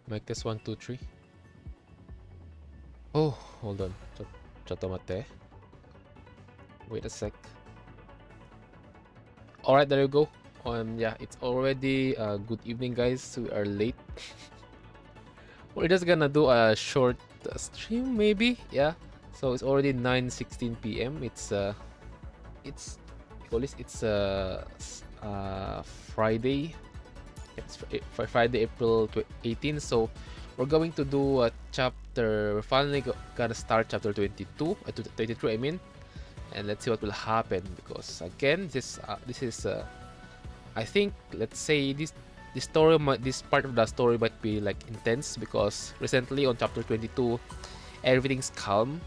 Make this 1, 2, 3. Oh, hold on. Chotomate. Wait a sec. Alright, there you go. Yeah, it's already good evening, guys. We are late. We're just gonna do a short stream, maybe. Yeah. So it's already 9:16 p.m. It's Friday. It's Friday, April 18th. So we're going to do a chapter. We're finally gonna start chapter 22, 23. I mean, and let's see what will happen. Because again, this is I think, let's say this part of the story might be like intense because recently on chapter 22, everything's calm,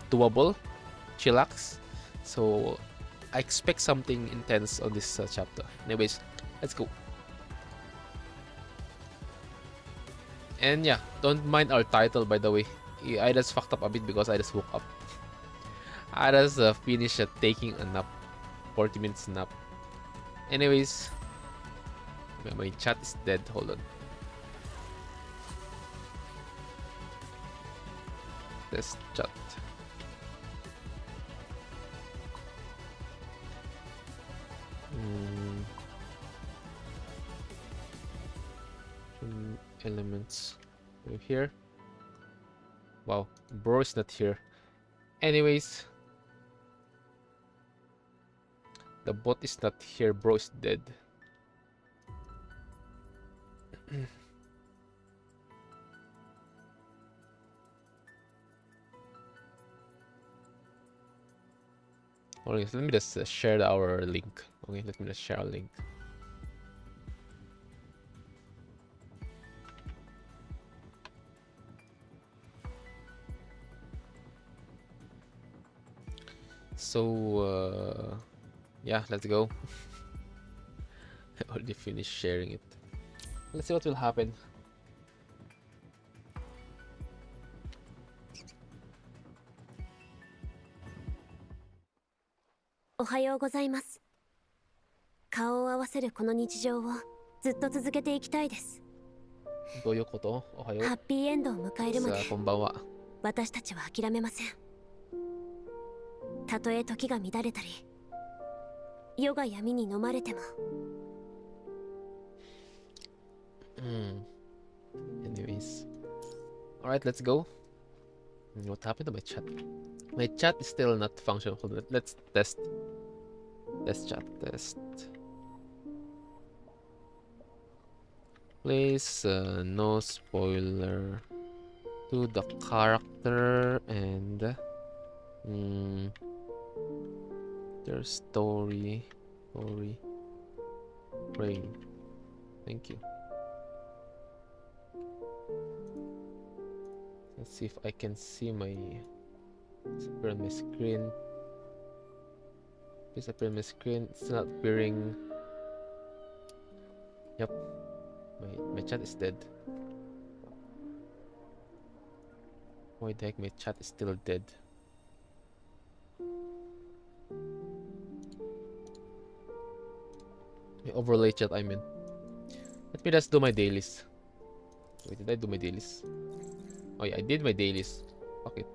doable, chillax. So I expect something intense on this chapter. Anyways, let's go. And yeah, don't mind our title, by the way. I just fucked up a bit because I just woke up. I just finished taking a nap, 40 minutes nap. Anyways, my chat is dead. Hold on. Let's chat. Elements here. Wow, bro is not here. Anyways, the bot is not here. Bro is dead. Okay, so let me just share our link. Okay, let me just share our link. So, yeah, let's go. I already finished sharing it. Let's see what will happen. Ohayou gozaimasu. 顔を合わせるこの日常をずっと続けていきたいです。どういうこと？おはよう。ハッピーエンドを迎えるまで、こんばんは。私たちは諦めません。たとえ時が乱れたり、夜が闇に飲まれても。Anyways, alright, let's go. What happened to my chat? My chat is still not functional. Hold on. Let's test. Test chat. Test. Please, no spoiler to the character and their story frame. Thank you. Let's see if I can see my appear on my screen. Please appear on my screen. It's not appearing. Yep. My chat is dead. Why the heck my chat is still dead? My overlay chat, I mean. Let me just do my dailies. Wait, did I do my dailies? Oh yeah, I did my dailies. Fuck it.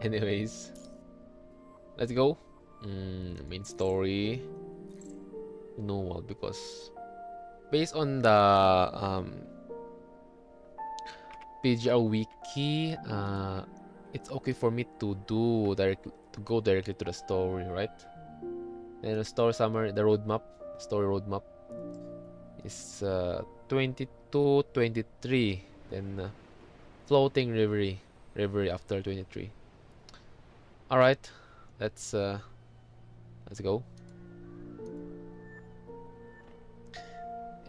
Anyways, let's go. Main story. No, because based on the PGR wiki, it's okay for me to go directly to the story, right? And the story summary, the roadmap, story roadmap is 22, 23, then floating reverie after 23. All right, let's go.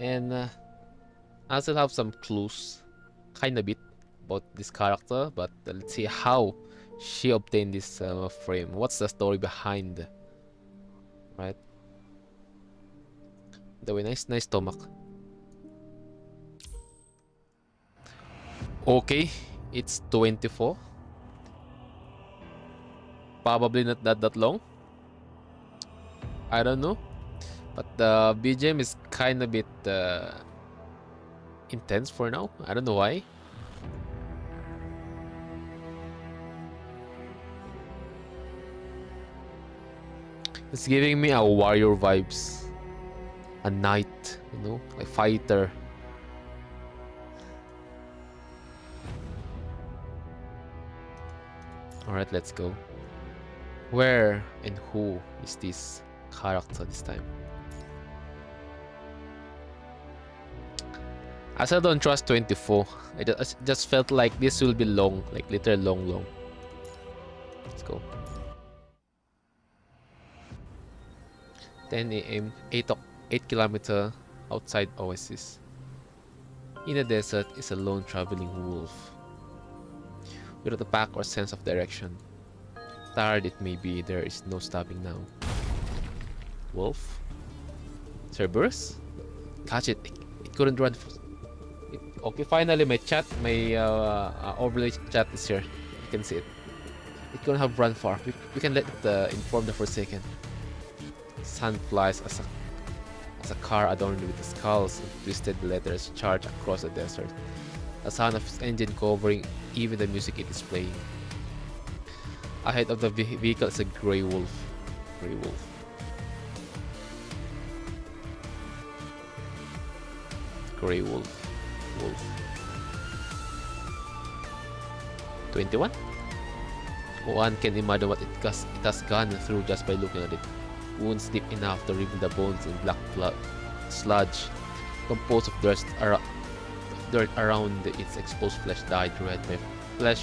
And I still have some clues, kind of bit about this character, but let's see how she obtained this frame. What's the story behind? Right. The way, nice stomach. Okay, it's 24. Probably not that long. I don't know, but the BGM is kind of bit intense for now. I don't know why. It's giving me a warrior vibes. A knight, you know, like fighter. Alright, let's go. Where and who is this character this time? I still don't trust 24. I just felt like this will be long, like literally long. Let's go. 10 a.m. 8 kilometer outside Oasis. In the desert is a lone traveling wolf. Without a pack or sense of direction. Tired it may be, there is no stopping now. Wolf? Cerberus? Catch it. It couldn't run. Okay, finally my chat, my overlay chat is here. You can see it. It couldn't have run far. We can let it inform the Forsaken. Sun flies as a car adorned with the skulls and twisted letters charge across the desert. The sound of its engine covering even the music it is playing. Ahead of the vehicle is a grey wolf. Grey wolf. Grey wolf. Wolf. 21? One can imagine what it has gone through just by looking at it. Wounds deep enough to reveal the bones in black sludge, composed of dirt around its exposed flesh dyed red by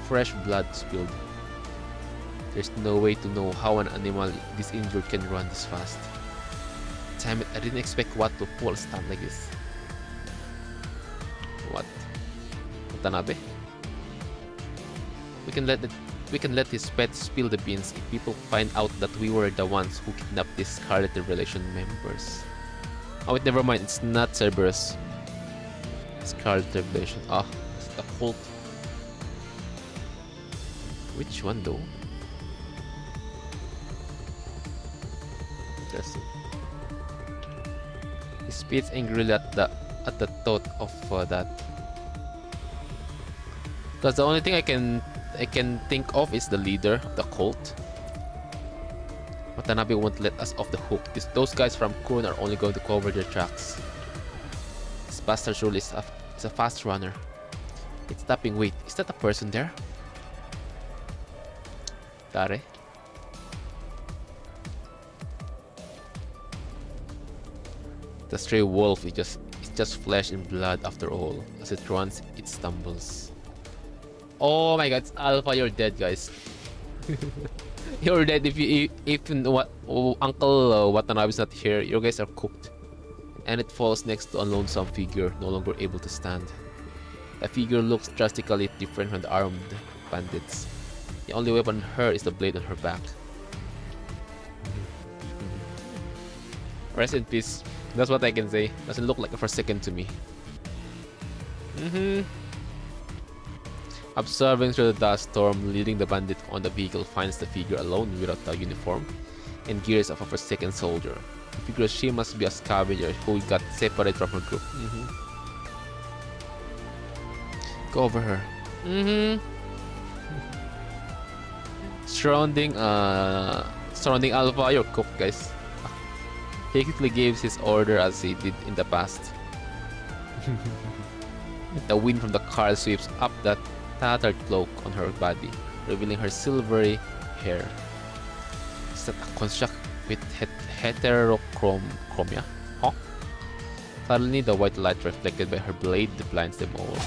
fresh blood spilled. There's no way to know how an animal this injured can run this fast. Damn it, I didn't expect what to pull a stunt like this. What? Watanabe? We can let his pet spill the beans if people find out that we were the ones who kidnapped these Scarlet Revelation members. Oh wait, never mind, it's not Cerberus. Scarlet Revelation. Ah, it's the cult. Which one though? Interesting. He spits angrily at the thought of that. Because the only thing I can think of is the leader of the cult. Watanabe won't let us off the hook. Those guys from Kurun are only going to cover their tracks. This bastard surely is a fast runner. It's stopping. Wait, is that a person there? Tare? The stray wolf is just flesh and blood after all. As it runs, it stumbles. Oh my god, it's Alpha, you're dead, guys. You're dead if Uncle Watanabe's not here. You guys are cooked. And it falls next to a lonesome figure, no longer able to stand. The figure looks drastically different from the armed bandits. The only weapon on her is the blade on her back. Rest in peace. That's what I can say. Doesn't look like a Forsaken to me. Observing through the dust storm, leading the bandit on the vehicle finds the figure alone without a uniform and gears of a Forsaken soldier. The figure she must be a scavenger who got separated from her group. Go over her. Surrounding Alpha, you're cooked, guys. He quickly gives his order as he did in the past. The wind from the car sweeps up that tattered cloak on her body, revealing her silvery hair. Is that a construct with heterochromia? Huh? Suddenly, the white light reflected by her blade blinds them all.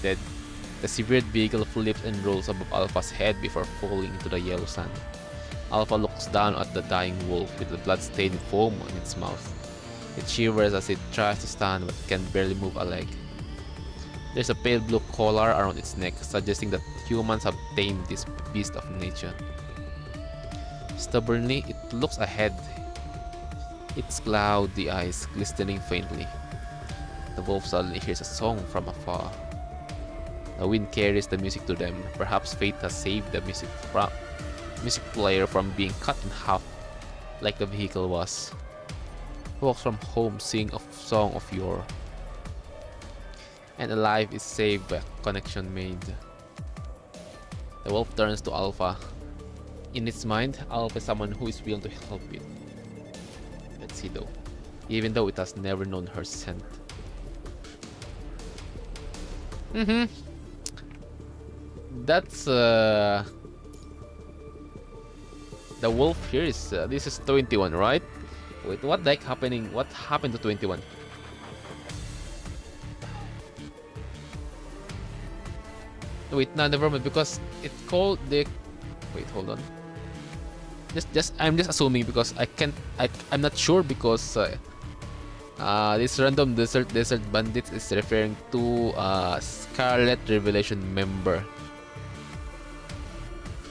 Dead. The severed vehicle flips and rolls above Alpha's head before falling into the yellow sand. Alpha looks down at the dying wolf with the blood-stained foam on its mouth. It shivers as it tries to stand but can barely move a leg. There's a pale blue collar around its neck, suggesting that humans have tamed this beast of nature. Stubbornly, it looks ahead, its cloudy eyes glistening faintly. The wolf suddenly hears a song from afar. The wind carries the music to them. Perhaps fate has saved the music player from being cut in half like the vehicle was. Walks from home, sing a song of yore. And alive is saved by a connection made. The wolf turns to Alpha. In its mind, Alpha is someone who is willing to help it. Let's see though. Even though it has never known her scent. That's the wolf here is this is 21, right? Wait, what the heck happening? What happened to 21? Wait, no, never mind, because it called the. Wait, hold on. I'm just assuming because I'm not sure because this random desert bandits is referring to Scarlet Revelation member.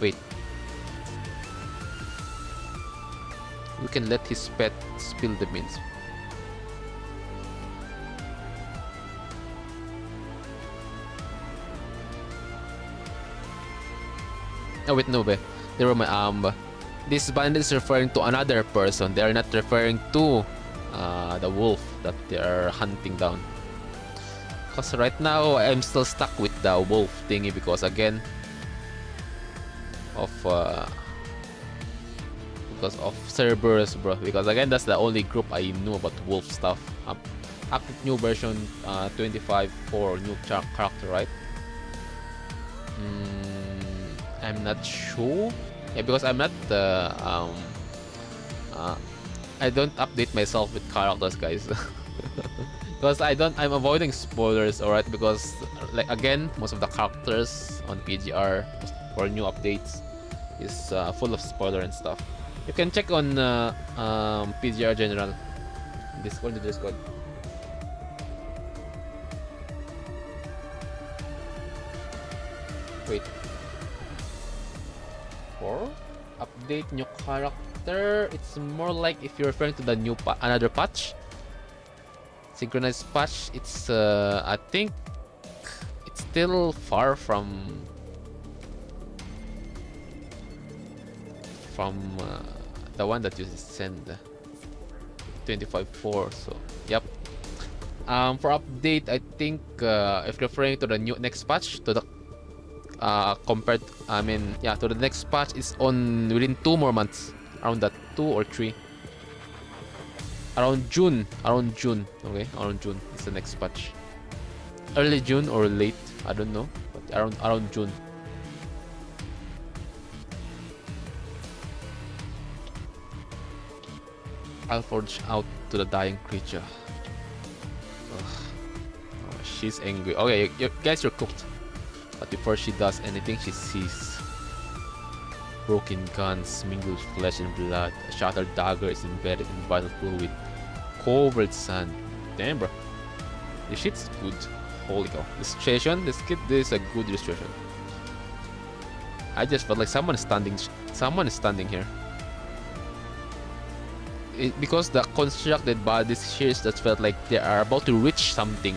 Wait. We can let his pet spill the beans. Oh wait, no, be. They were my This bandit is referring to another person. They are not referring to the wolf that they are hunting down. Because right now I'm still stuck with the wolf thingy because again of because of Cerberus, bro. Because again that's the only group I knew about wolf stuff. Active new version 25 for new character, right? I'm not sure. Yeah, because I'm not I don't update myself with characters, guys. Because I'm avoiding spoilers, alright? Because like again, most of the characters on PGR for new updates is full of spoiler and stuff. You can check on PGR General Discord. Wait. For update new character, it's more like if you're referring to the new another patch, synchronized patch. It's I think it's still far from the one that you send 25.4. So yep. For update, I think if referring to the new next patch to the compared, to the next patch is on within 2 more months, around that 2 or 3, around June. Okay, around June is the next patch. Early June or late, I don't know, but around June. I'll forge out to the dying creature. Oh, she's angry. Okay, guys, you're cooked. But before she does anything, she sees broken guns, mingled flesh and blood. A shattered dagger is embedded in vital fluid, covered sand. Damn, bro. This shit's good. Holy cow. Illustration. This is a good illustration. I just felt like someone is standing here. Because the constructed bodies here just felt like they are about to reach something.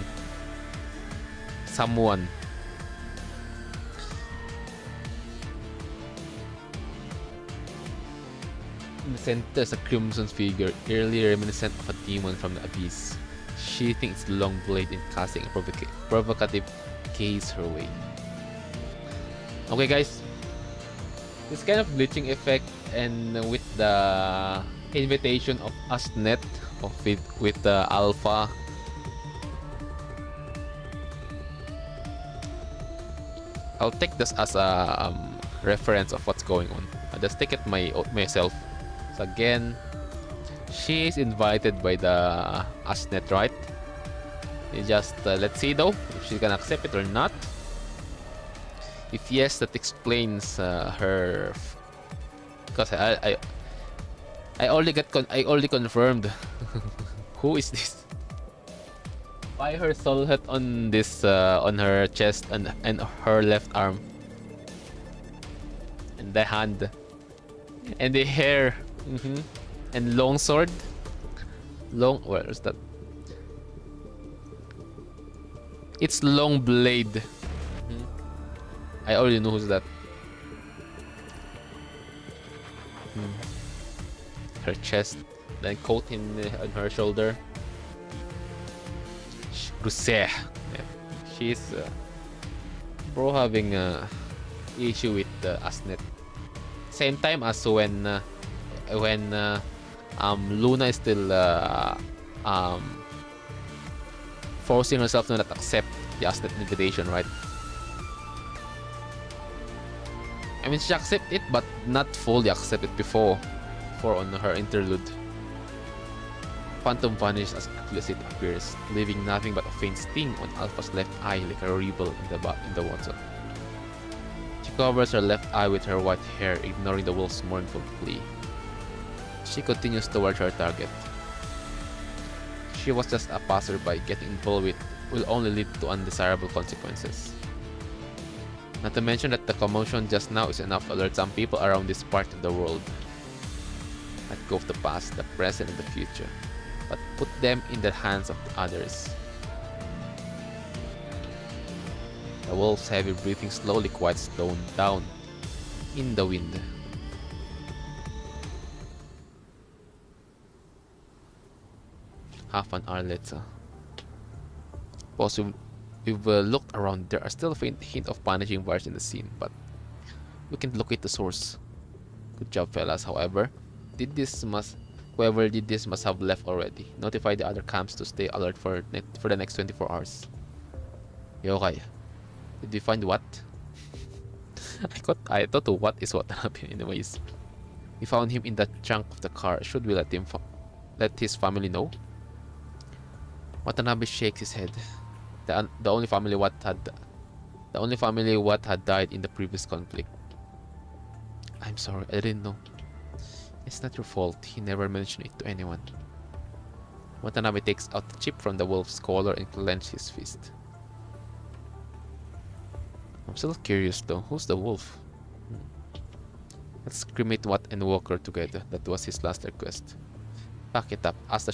Someone. In the center is a crimson figure, eerily reminiscent of a demon from the abyss, sheathing its long blade and casting a provocative gaze her way. Okay, guys, this kind of glitching effect and with the invitation of Asnet with the alpha, I'll take this as a reference of what's going on. I'll just take it myself. So again, she is invited by the Asnet, right? You just let's see though if she's gonna accept it or not. If yes, that explains her. Because I already confirmed. Who is this? Why her soul hat on this on her chest and her left arm and the hand and the hair, and long sword. Where is that? It's long blade. I already know who's that. Her chest. then coat on her shoulder. Ruseh. Yeah. She's bro having issue with Asnet. Same time as when Luna is still forcing herself to not accept the Asnet invitation, right? I mean, she accept it, but not fully accept it before on her interlude. Phantom vanishes as quickly as it appears, leaving nothing but a faint sting on Alpha's left eye like a ripple in the water. She covers her left eye with her white hair, ignoring the wolf's mournful plea. She continues toward her target. She was just a passerby. Getting involved with will only lead to undesirable consequences. Not to mention that the commotion just now is enough to alert some people around this part of the world. Let go of the past, the present, and the future, but put them in the hands of the others. The wolf's heavy breathing slowly quiets down in the wind. Half an hour later. We've looked around. There are still a faint hint of punishing virus in the scene, but we can locate the source. Good job, fellas. However, whoever did this must have left already. Notify the other camps to stay alert for the next 24 hours. Yokai, did we find what? I thought what is what happened. Anyways, we found him in the trunk of the car. Should we let his family know? Watanabe shakes his head. The only family what had died in the previous conflict. I'm sorry, I didn't know. It's not your fault. He never mentioned it to anyone. Watanabe takes out the chip from the wolf's collar and clenches his fist. I'm still curious though. Who's the wolf? Let's cremate Watt and Walker together. That was his last request. Pack it up. Ask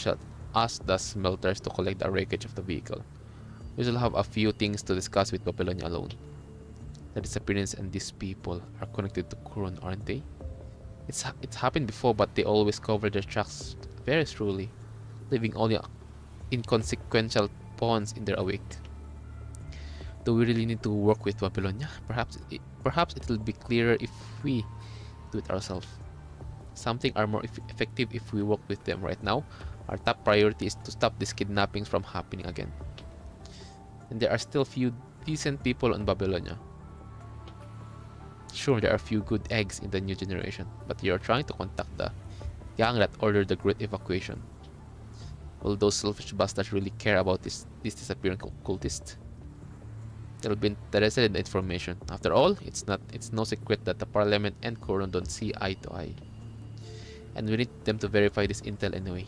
the smelters to collect the wreckage of the vehicle. We will have a few things to discuss with Babylonia alone. The disappearance and these people are connected to Kuron, aren't they? It's happened before, but they always cover their tracks very truly, leaving only inconsequential pawns in their wake. Do we really need to work with Babylonia? Perhaps it will be clearer if we do it ourselves. Something are more effective if we work with them. Right now, our top priority is to stop these kidnappings from happening again. And there are still few decent people on Babylonia. Sure, there are few good eggs in the new generation, but you're trying to contact the gang that ordered the Great Evacuation. Will those selfish bastards really care about this disappearing cultist? They'll be interested in the information. After all, it's no secret that the Parliament and Coron don't see eye to eye. And we need them to verify this intel anyway.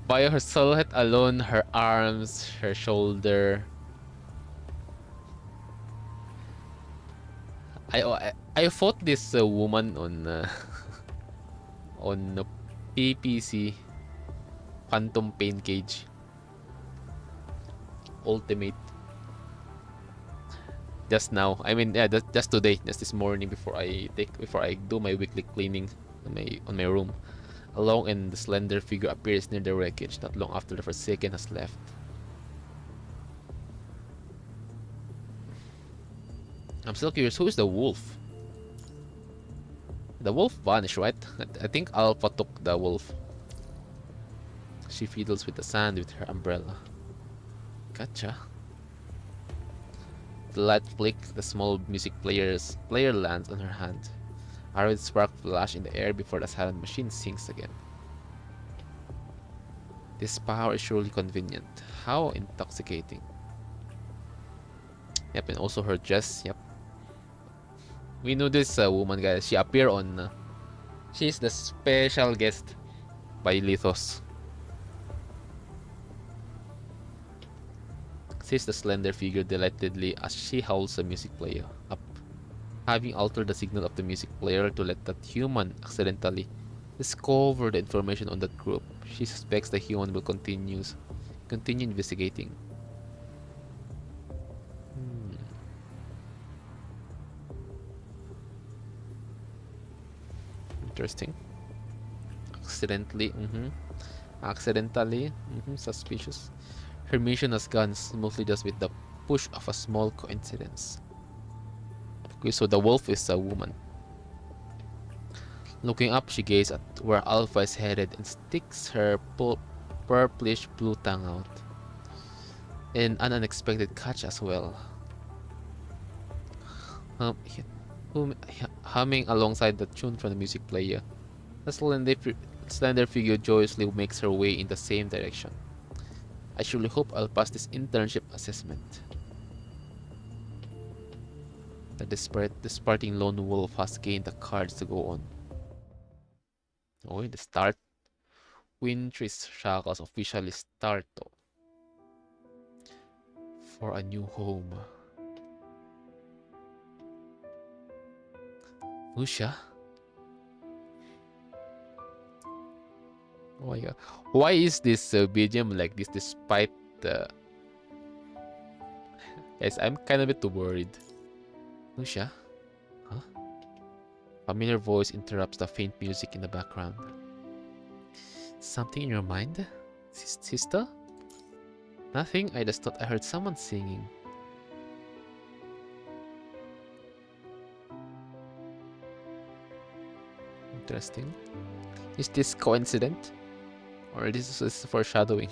By her silhouette alone, her arms, her shoulder. I fought this woman on on PPC Phantom Pain Cage Ultimate just now. I mean, yeah, just today, just this morning before I do my weekly cleaning on my room. A long and slender figure appears near the wreckage not long after the Forsaken has left. I'm still curious, who is the wolf? The wolf vanished, right? I think Alpha took the wolf. She fiddles with the sand with her umbrella. Gotcha. The light flick, the small music player lands on her hand. A red spark flash in the air before the silent machine sinks again. This power is surely convenient. How intoxicating. Yep, and also her dress. Yep. We know this woman, guys. She appeared on... she's the special guest by Lithos. Says the slender figure delightedly as she howls the music player up. Having altered the signal of the music player to let that human accidentally discover the information on that group, she suspects the human will continue investigating. Interesting. Accidentally. Accidentally. Suspicious. Her mission has gone smoothly just with the push of a small coincidence. Okay, so the wolf is a woman. Looking up, she gazes at where Alpha is headed and sticks her purplish blue tongue out. An unexpected catch as well. Hum, humming alongside the tune from the music player. The slender figure joyously makes her way in the same direction. I surely hope I'll pass this internship assessment. The departing lone wolf has gained the cards to go on. Oh, the start. Wintry's shackles officially start for a new home. Lucia? Oh my god. Why is this BGM like this despite the... Yes, I'm kind of a bit worried. Lucia? Huh? Familiar voice interrupts the faint music in the background. Something in your mind? Sister? Nothing, I just thought I heard someone singing. Interesting. Is this coincident? Or this is foreshadowing?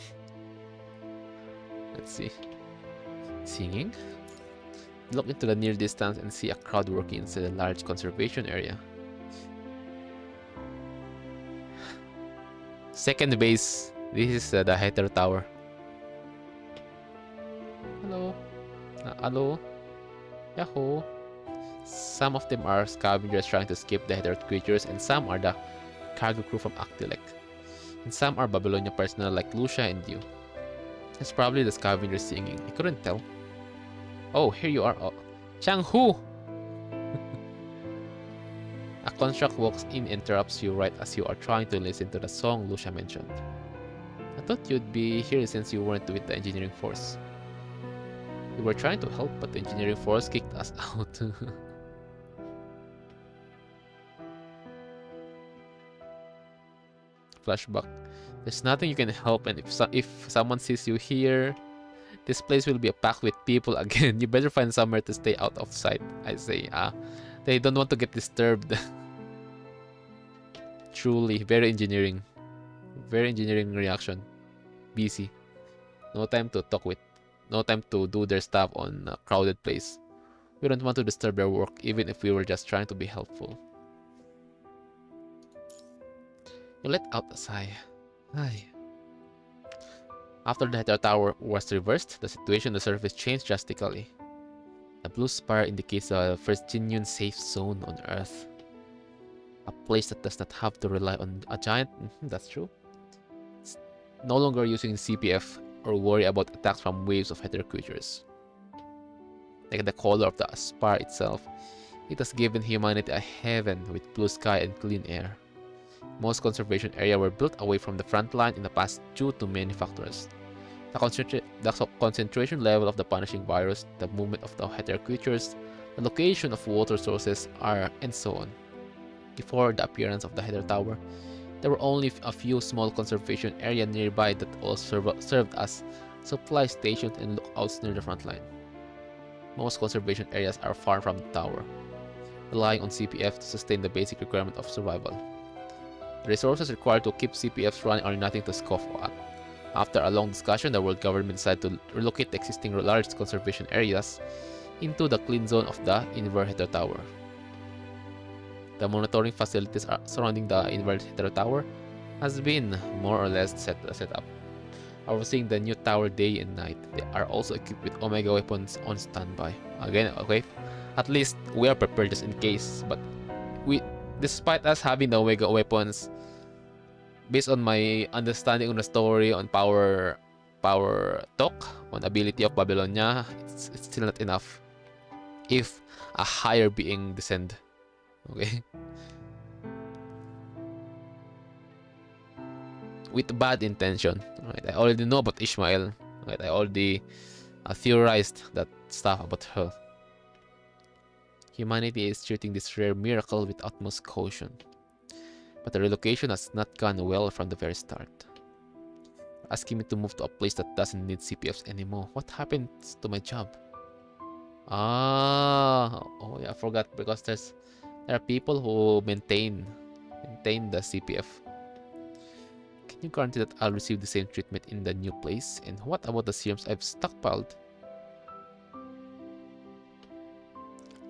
Let's see. Singing? Look into the near distance and see a crowd working inside a large conservation area. Second base. This is the Heather Tower. Hello. Hello. Yahoo. Some of them are scavengers trying to escape the Heather creatures, and some are the cargo crew from Actilec. And some are Babylonia personnel like Lucia and you. It's probably the scavengers singing. I couldn't tell. Oh, here you are. Oh. Chang-Hu! A construct walks in and interrupts you right as you are trying to listen to the song Lucia mentioned. I thought you'd be here since you weren't with the engineering force. We were trying to help, but the engineering force kicked us out. Flashback. There's nothing you can help, and if someone sees you here, this place will be packed with people again. You better find somewhere to stay out of sight. I say, they don't want to get disturbed. Truly, very engineering reaction. Busy. No time to talk with. No time to do their stuff on a crowded place. We don't want to disturb their work, even if we were just trying to be helpful. You let out a sigh. Ay. After the Heather Tower was reversed, the situation on the surface changed drastically. The blue spire indicates the first genuine safe zone on Earth. A place that does not have to rely on a giant... that's true. It's no longer using CPF or worry about attacks from waves of Heather creatures. Like the color of the spire itself, it has given humanity a heaven with blue sky and clean air. Most conservation areas were built away from the front line in the past due to many factors. The concentration level of the punishing virus, the movement of the Heather creatures, the location of water sources, and so on. Before the appearance of the Heather Tower, there were only a few small conservation areas nearby that all served as supply stations and lookouts near the front line. Most conservation areas are far from the tower, relying on CPF to sustain the basic requirement of survival. The resources required to keep CPFs running are nothing to scoff at. After a long discussion, the world government decided to relocate the existing large conservation areas into the clean zone of the Heather Tower. The monitoring facilities surrounding the Heather Tower has been more or less set up, overseeing the new tower day and night. They are also equipped with Omega weapons on standby. Again, okay, at least we are prepared just in case, but despite us having the Omega weapons, based on my understanding of the story on power talk, on ability of Babylonia, it's still not enough if a higher being descend. Okay? With bad intention. Right? I already know about Ishmael. Right? I already theorized that stuff about her. Humanity is treating this rare miracle with utmost caution. But the relocation has not gone well from the very start. Asking me to move to a place that doesn't need CPFs anymore. What happens to my job? Ah, oh yeah, I forgot because there are people who maintain the CPF. Can you guarantee that I'll receive the same treatment in the new place? And what about the serums I've stockpiled?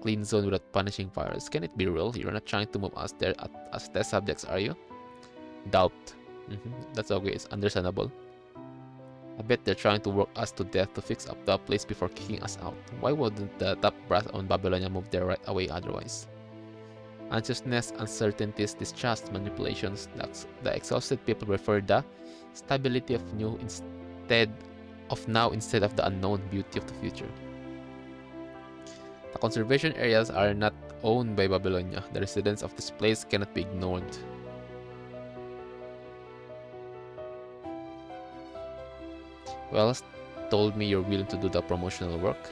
Clean zone without punishing virus. Can it be real? You're not trying to move us there as test subjects, are you? Doubt. That's okay, it's understandable. I bet they're trying to work us to death to fix up the place before kicking us out. Why wouldn't the top brass on Babylonia move there right away otherwise? Anxiousness, uncertainties, distrust, manipulations. The exhausted people prefer the stability of now instead of the unknown beauty of the future. The conservation areas are not owned by Babylonia. The residents of this place cannot be ignored. Wells told me you're willing to do the promotional work.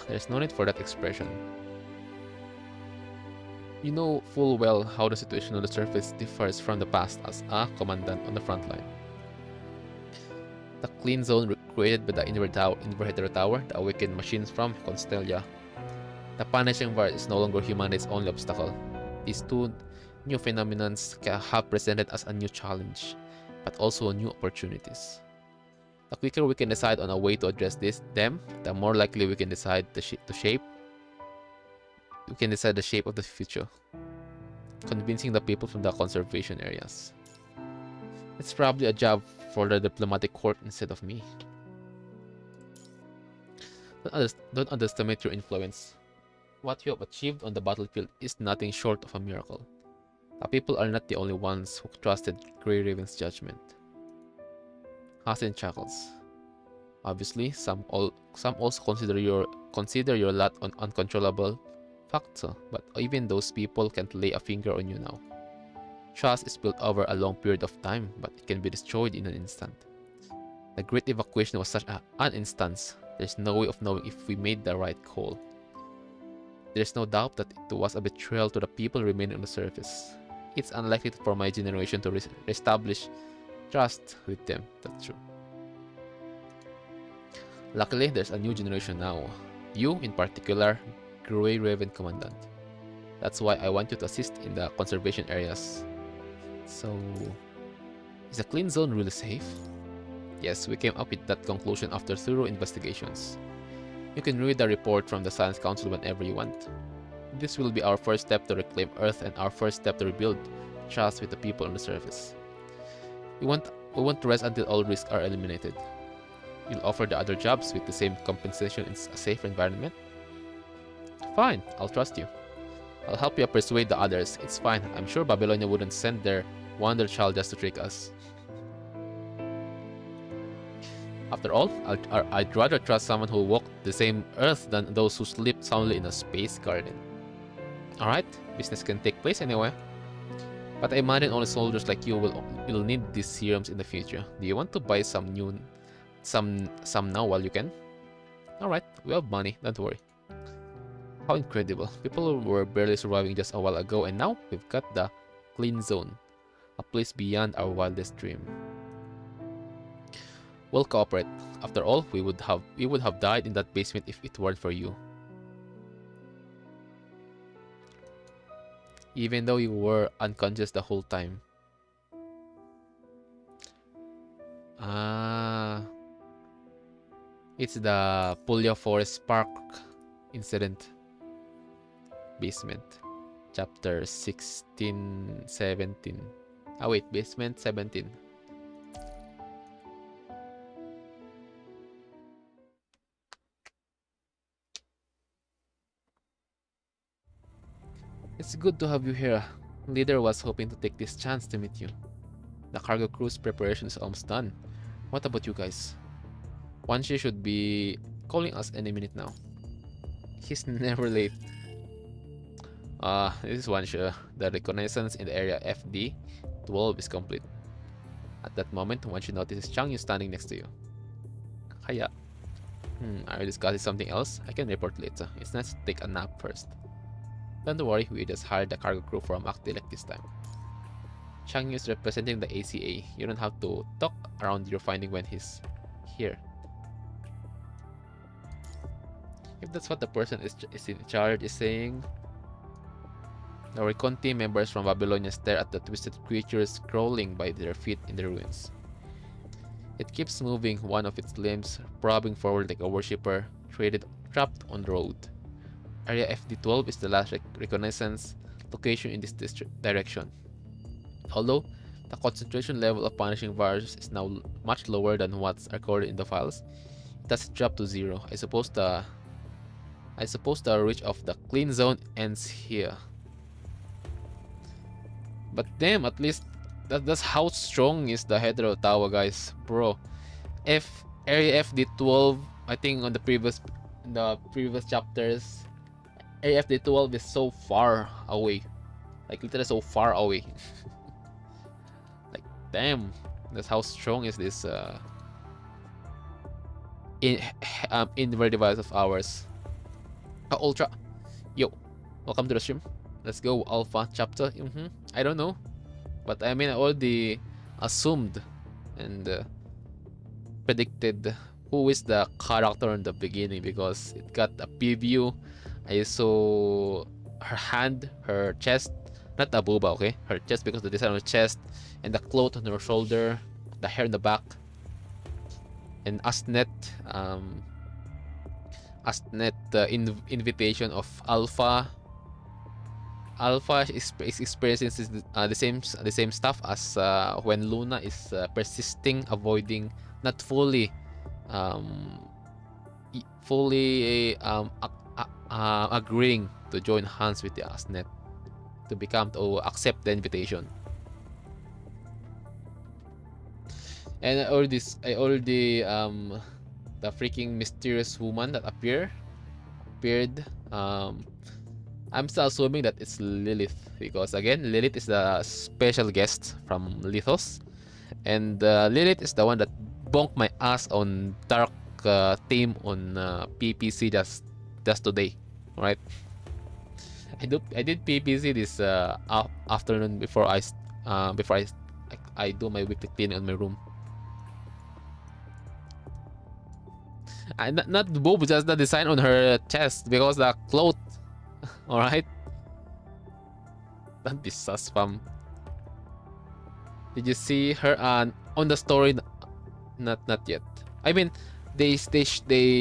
There's no need for that expression. You know full well how the situation on the surface differs from the past as a commandant on the front line. The clean zone created by the Inverter Tower, the awakened machines from Constellia. The punishing virus is no longer humanity's only obstacle. These two new phenomena have presented us a new challenge, but also new opportunities. The quicker we can decide on a way to address them, the more likely we can decide the shape of the future, convincing the people from the conservation areas. It's probably a job for the diplomatic court instead of me. Don't underestimate your influence. What you have achieved on the battlefield is nothing short of a miracle. The people are not the only ones who trusted Grey Raven's judgment. Hasn't Shackles. Obviously, some also consider your lot an uncontrollable factor, but even those people can't lay a finger on you now. Trust is built over a long period of time, but it can be destroyed in an instant. The Great Evacuation was such an instance. There's no way of knowing if we made the right call. There's no doubt that it was a betrayal to the people remaining on the surface. It's unlikely for my generation to reestablish trust with them. That's true. Luckily, there's a new generation now. You, in particular, Grey Raven Commandant. That's why I want you to assist in the conservation areas. So, is the clean zone really safe? Yes, we came up with that conclusion after thorough investigations. You can read the report from the Science Council whenever you want. This will be our first step to reclaim Earth and our first step to rebuild trust with the people on the surface. We won't to rest until all risks are eliminated. You'll offer the other jobs with the same compensation in a safer environment? Fine, I'll trust you. I'll help you persuade the others. It's fine. I'm sure Babylonia wouldn't send their wonder child just to trick us. After all, I'd rather trust someone who walked the same earth than those who sleep soundly in a space garden. Alright, business can take place anyway. But I imagine only soldiers like you will need these serums in the future. Do you want to buy some now while you can? Alright, we have money, don't worry. How incredible. People were barely surviving just a while ago, and now we've got the clean zone. A place beyond our wildest dream. We'll cooperate. After all, we would have died in that basement if it weren't for you. Even though you were unconscious the whole time. It's the Pulya Forest Park incident. Basement. Chapter 16, 17. Wait, basement 17. It's good to have you here. Leader was hoping to take this chance to meet you. The cargo cruise preparation is almost done. What about you guys? Wanshi should be calling us any minute now. He's never late. This is Wanshi. The reconnaissance in the area FD 12 is complete. At that moment, Wanshi notices Chang Yu standing next to you. Hiya. Are you discussing something else? I can report later. It's nice to take a nap first. Don't worry, we just hired the cargo crew from Actilec this time. Chang Yu is representing the ACA. You don't have to talk around your finding when he's here. If that's what the person is in charge is saying. The recon team members from Babylonia stare at the twisted creatures crawling by their feet in the ruins. It keeps moving, one of its limbs probing forward like a worshipper trapped on the road. Area FD12 is the last reconnaissance location in this direction. Although the concentration level of punishing virus is now much lower than what's recorded in the files, it has dropped to 0. I suppose the reach of the clean zone ends here. But damn, at least that's how strong is the Hetero Tower, guys, bro. Area FD12, I think on the previous chapters, Area FD12 is so far away, like literally so far away. Like damn, that's how strong is this inverted device of ours. Ultra, yo, welcome to the stream. Let's go, Alpha chapter. I don't know, but I mean I already assumed and predicted who is the character in the beginning because it got a preview. I saw her hand, her chest, not a booba, okay, her chest because the design of the chest and the cloth on her shoulder, the hair in the back, and Asnet invitation of Alpha. Alpha is experiencing the same stuff as when Luna is persisting, avoiding, not fully agreeing to join hands with the Asnet to accept the invitation. And I already the freaking mysterious woman that appeared. I'm still assuming that it's Lilith because again, Lilith is the special guest from Lithos, and Lilith is the one that bonked my ass on Dark Team on PPC just today, right? I did PPC this afternoon before I do my weekly cleaning on my room. Not the boob, just the design on her chest because the cloth. Alright. Don't be sus, fam. Did you see her on the story? Not yet. I mean, they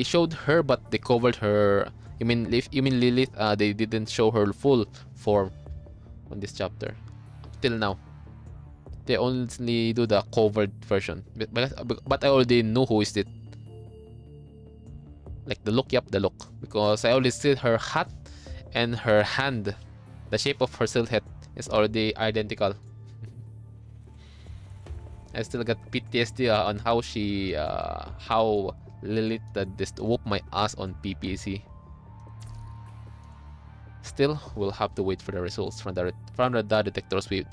showed her, but they covered her. You mean Lilith? They didn't show her full form on this chapter till now. They only do the covered version. But I already know who is it. Like the look, the look, because I already see her hat and her hand. The shape of her silhouette is already identical. I still got PTSD on how Lilith just whooped my ass on PPC. Still, we'll have to wait for the results from the radar detectors we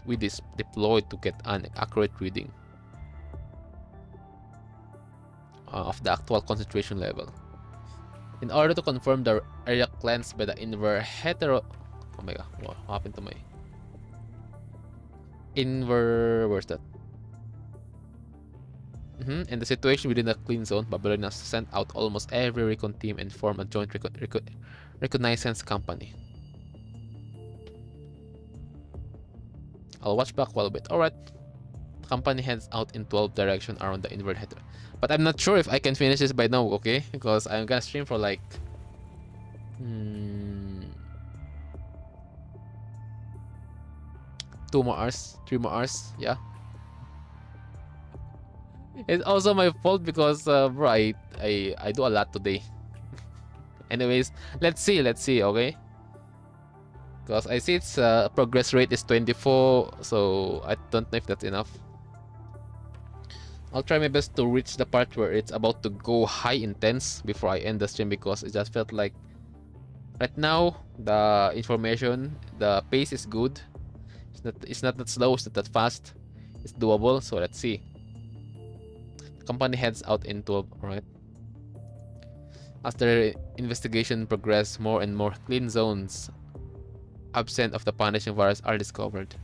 deployed to get an accurate reading of the actual concentration level. In order to confirm the area cleansed by the hetero... Oh my god, what happened to my... Where's that? In the situation within the clean zone, Babylonia sent out almost every recon team and formed a joint reconnaissance company. I'll watch back while a bit. Alright. The company heads out in 12 direction around the inward header. But I'm not sure if I can finish this by now, okay? Because I'm gonna stream for like... 2 more hours, 3 more hours, yeah. It's also my fault because bro, I do a lot today. Anyways, let's see, okay? Because I see its progress rate is 24, so I don't know if that's enough. I'll try my best to reach the part where it's about to go high intense before I end the stream, because it just felt like right now the information, the pace is good. It's not that slow, it's not that fast. It's doable, so let's see. The company heads out in 12, alright? As their investigation progress, more and more clean zones absent of the punishing virus are discovered.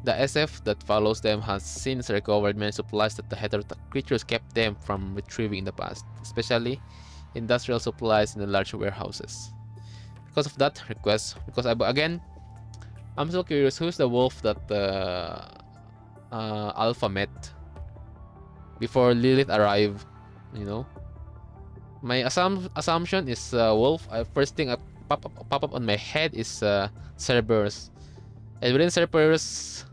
The SF that follows them has since recovered many supplies that the Hetero creatures kept them from retrieving in the past, especially industrial supplies in the large warehouses. Because of that request, again, I'm so curious, who's the wolf that Alpha met before Lilith arrived, you know? My assumption is wolf. First thing pop up on my head is Cerberus. And within Cerberus,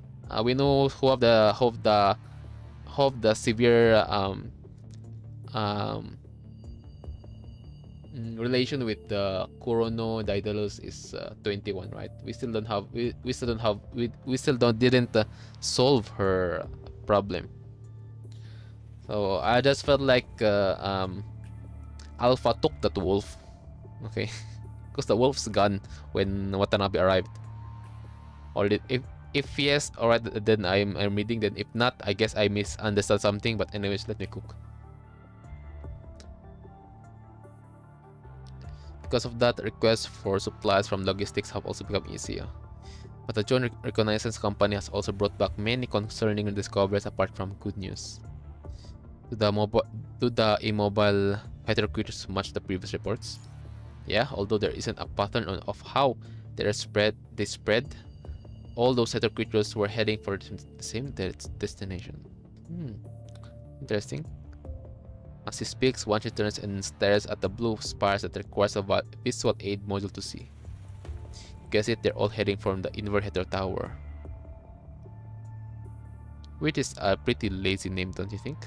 we know who of the severe relation with the Corono Daedalus is 21, right? We still didn't solve her problem. So I just felt like Alpha took that wolf, okay, because the wolf's gone when Watanabe arrived. Or if yes, alright, then I'm reading. Then if not, I guess I misunderstood something. But anyways, let me cook. Because of that, requests for supplies from logistics have also become easier. But the joint reconnaissance company has also brought back many concerning discoveries apart from good news. Do the immobile hetero creatures match the previous reports? Yeah, although there isn't a pattern of how they spread, all those hetero creatures were heading for the same destination. Interesting. As he speaks, one turns and stares at the blue spires that requires a visual aid module to see. Guess it, they're all heading from the inward hetero tower. Which is a pretty lazy name, don't you think?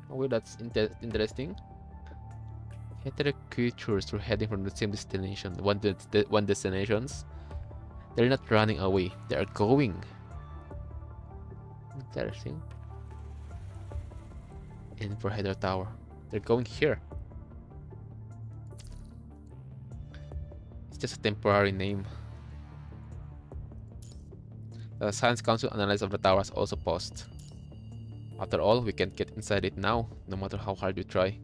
Oh, that's interesting. Hetero creatures were heading from the same destination. One destinations. They're not running away. They are going. Interesting. In for hetero tower. They're going here. It's just a temporary name. The Science Council analysis of the tower has also paused. After all, we can't get inside it now, no matter how hard we try.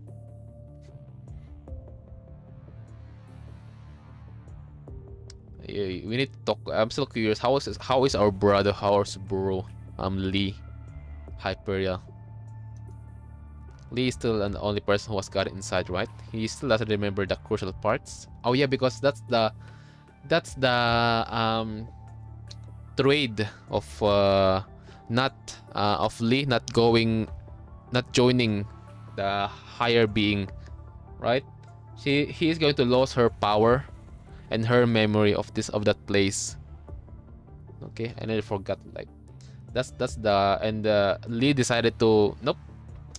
We need to talk. I'm still curious. How is our brother? How's bro? Lee, Hyperia. Lee is still the only person who has got inside, right? He still doesn't remember the crucial parts. Oh yeah, because that's the trade of of Lee not joining the higher being, right? He is going to lose her power and her memory of that place. Okay, I nearly forgot. Like that's Lee decided to nope.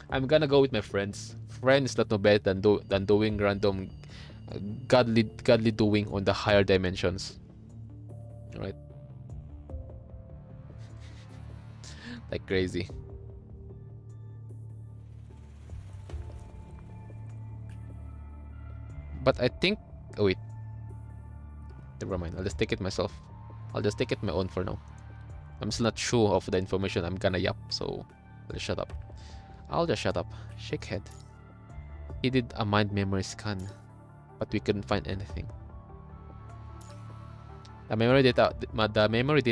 I'm gonna go with my friends. Friends not no better than doing random godly doing on the higher dimensions, right? Like crazy. But I think, oh wait, never mind. I'll just take it myself. I'll just take it my own for now. I'm still not sure of the information I'm gonna yap, so I'll shut up. I'll just shut up. Shake head. He did a mind memory scan, but we couldn't find anything. The memory data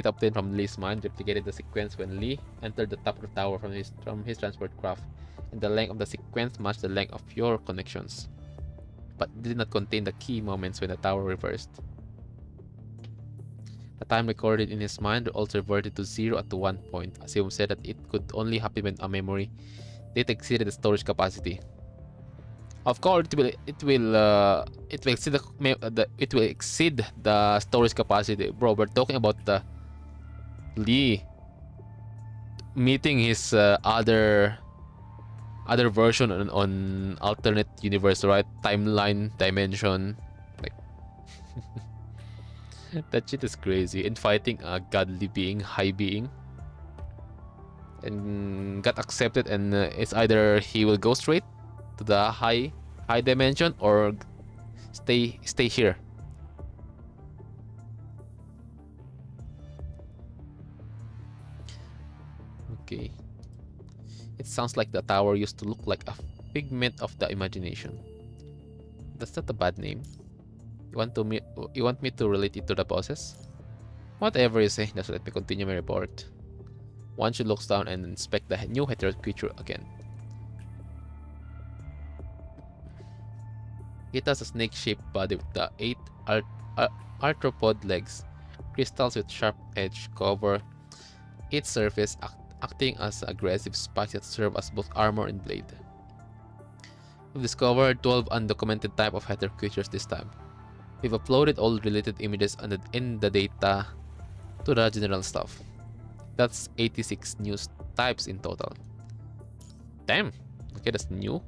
obtained from Lee's mind replicated the sequence when Lee entered the top of the tower from his transport craft, and the length of the sequence matched the length of your connections, but did not contain the key moments when the tower reversed. The time recorded in his mind also reverted to 0 at one point, as he said that it could only happen when a memory data exceeded the storage capacity. Of course, it will exceed the storage capacity, bro. We're talking about the Lee meeting his other version on alternate universe, right? Timeline dimension, like that shit is crazy. And fighting a godly being, high being, and got accepted, and it's either he will go straight to the high dimension or stay here. Okay. It sounds like the tower used to look like a figment of the imagination. That's not a bad name. You want me to relate it to the bosses? Whatever you say, just let me continue my report. One should look down and inspect the new hetero creature again. It has a snake-shaped body with the 8 arthropod legs, crystals with sharp edge cover its surface, acting as aggressive spikes that serve as both armor and blade. We've discovered 12 undocumented type of hetero creatures this time. We've uploaded all related images in the data to the general stuff. That's 86 new types in total. Damn! Okay, that's new.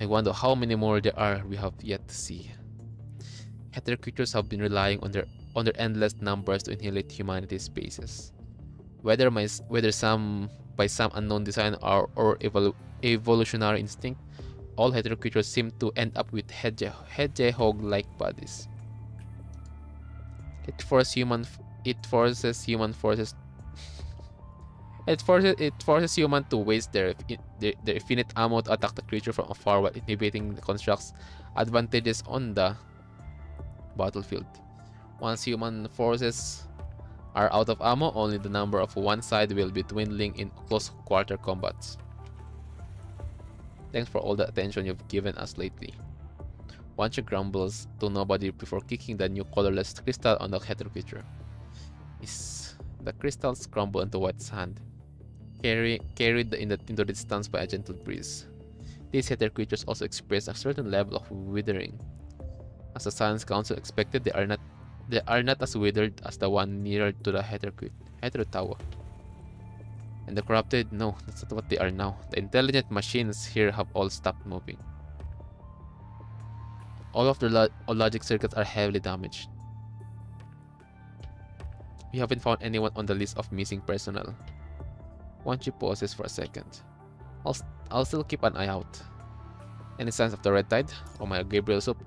I wonder how many more there are we have yet to see. Hetero creatures have been relying on their endless numbers to annihilate humanity's bases. Whether some by some unknown design or evolutionary instinct, all hetero creatures seem to end up with hedgehog-like bodies. It forces human to waste their infinite ammo to attack the creature from afar while inhibiting the construct's advantages on the battlefield. Once human forces are out of ammo, only the number of one side will be dwindling in close quarter combats. Thanks for all the attention you've given us lately. Wanchu grumbles to nobody before kicking the new colorless crystal on the hetero creature. The crystals crumble into white sand, carried into the distance by a gentle breeze. These hetero creatures also experience a certain level of withering. As the Science Council expected, they are not as withered as the one nearer to the hetero tower. And the corrupted? No, that's not what they are now. The intelligent machines here have all stopped moving. All of their logic circuits are heavily damaged. We haven't found anyone on the list of missing personnel. Once you pauses for a second, I'll still keep an eye out. Any signs of the Red Tide? Oh my Gabriel soup.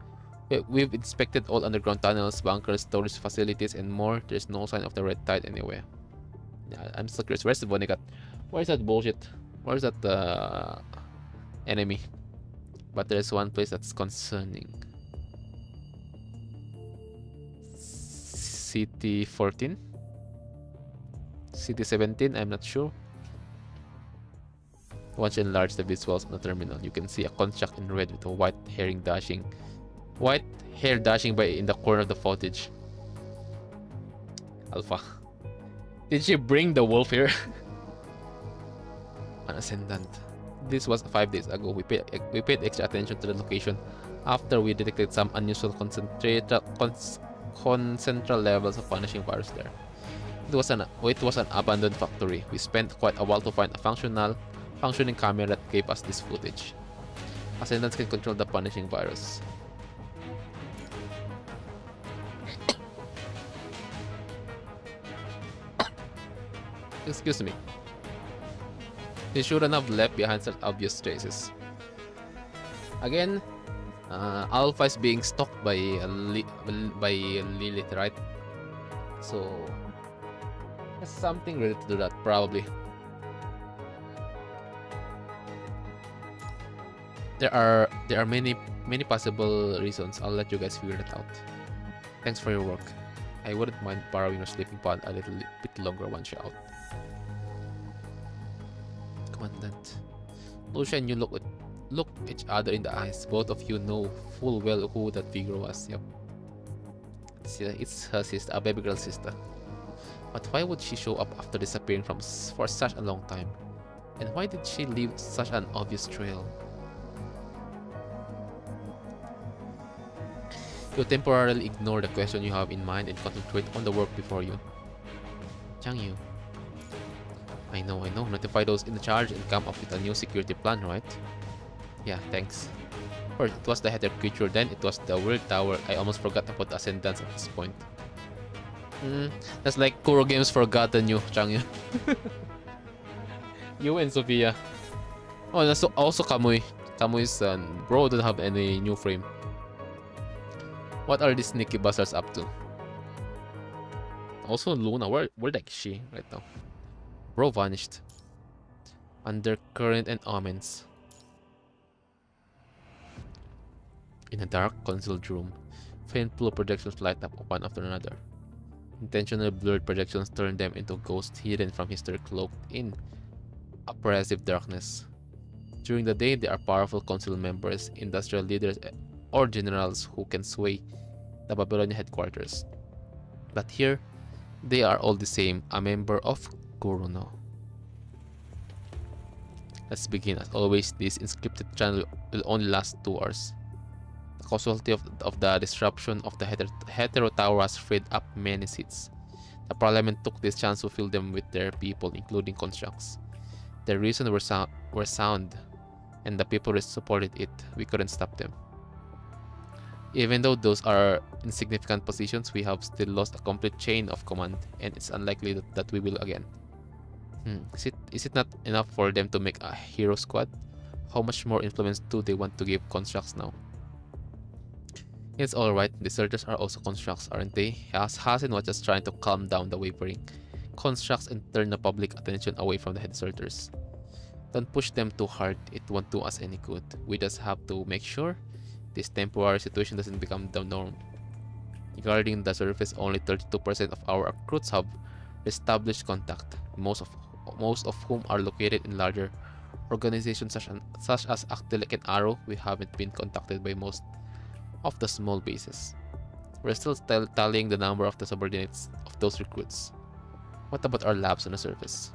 We've inspected all underground tunnels, bunkers, storage facilities, and more. There's no sign of the Red Tide anywhere. Yeah, I'm still curious. Where's the Bonicat? Where's that bullshit? Where's that enemy? But there's one place that's concerning. City 14? City 17? I'm not sure. Once you enlarge the visuals on the terminal, you can see a construct in red with a white hair dashing by in the corner of the footage. Alpha. Did she bring the wolf here? An ascendant. This was 5 days ago. We paid extra attention to the location after we detected some unusual concentral levels of punishing virus there. It was an abandoned factory. We spent quite a while to find a functioning camera that gave us this footage. Ascendants can control the punishing virus. Excuse me. They shouldn't have left behind such obvious traces. Again, Alpha is being stalked by Lilith, right? So there's something related to that, probably. There are many possible reasons. I'll let you guys figure it out. Thanks for your work. I wouldn't mind borrowing your sleeping pod a little bit longer once you're out. Commandant. Lucia and you look each other in the eyes. Both of you know full well who that figure was. Yep. It's her sister, a baby girl sister. But why would she show up after disappearing for such a long time? And why did she leave such an obvious trail? You temporarily ignore the question you have in mind and concentrate on the work before you. Changyu. I know. Notify those in charge and come up with a new security plan, right? Yeah, thanks. First, it was the hetero creature, then it was the weird tower. I almost forgot about the ascendants at this point. That's like Kuro Games forgotten you, Changyu. You and Sophia. Oh, that's also Kamui. Kamui's bro doesn't have any new frame. What are these sneaky bastards up to? Also Luna, where like she right now? Bro vanished. Undercurrent and omens. In a dark, concealed room, faint blue projections light up one after another. Intentional blurred projections turn them into ghosts hidden from history cloaked in oppressive darkness. During the day, they are powerful council members, industrial leaders, or generals who can sway the Babylonian headquarters. But here, they are all the same, a member of Kurono. Let's begin. As always, this encrypted channel will only last 2 hours. The casualty of the disruption of the Hetero Tower has freed up many seats. The parliament took this chance to fill them with their people, including constructs. Their reasons were sound, and the people supported it. We couldn't stop them. Even though those are insignificant positions, we have still lost a complete chain of command, and it's unlikely that we will again. Is it not enough for them to make a hero squad? How much more influence do they want to give constructs now? It's alright, deserters are also constructs, aren't they? Hasen was just trying to calm down the wavering constructs and turn the public attention away from the deserters. Don't push them too hard, it won't do us any good. We just have to make sure this temporary situation doesn't become the norm. Regarding the surface, only 32% of our recruits have established contact, most of whom are located in larger organizations such as Actelic and Arrow. We haven't been contacted by most of the small bases. We're still tallying the number of the subordinates of those recruits. What about our labs on the surface?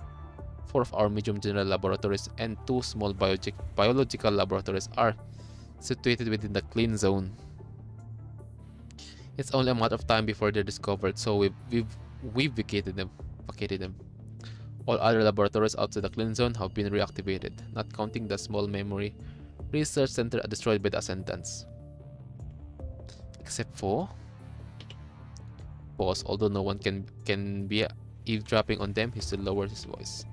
4 of our medium general laboratories and 2 small biological laboratories are situated within the clean zone. It's only a matter of time before they're discovered, so we've vacated them. All other laboratories outside the clean zone have been reactivated, not counting the small memory research center destroyed by the Ascendants. Except for Boss, although no one can be eavesdropping on them, he still lowers his voice.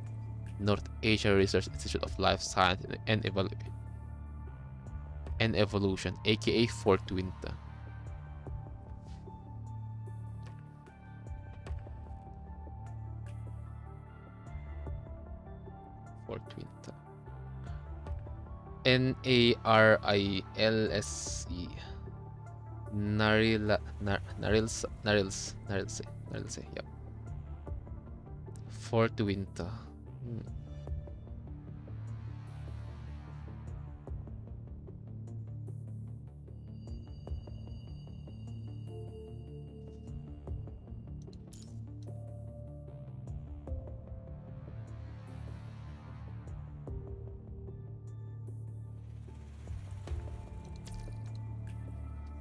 North Asia Research Institute of Life Science and Evolution, aka Fort Winter. Fort Winter. Narilse. Narilse, yep. Fort Winter.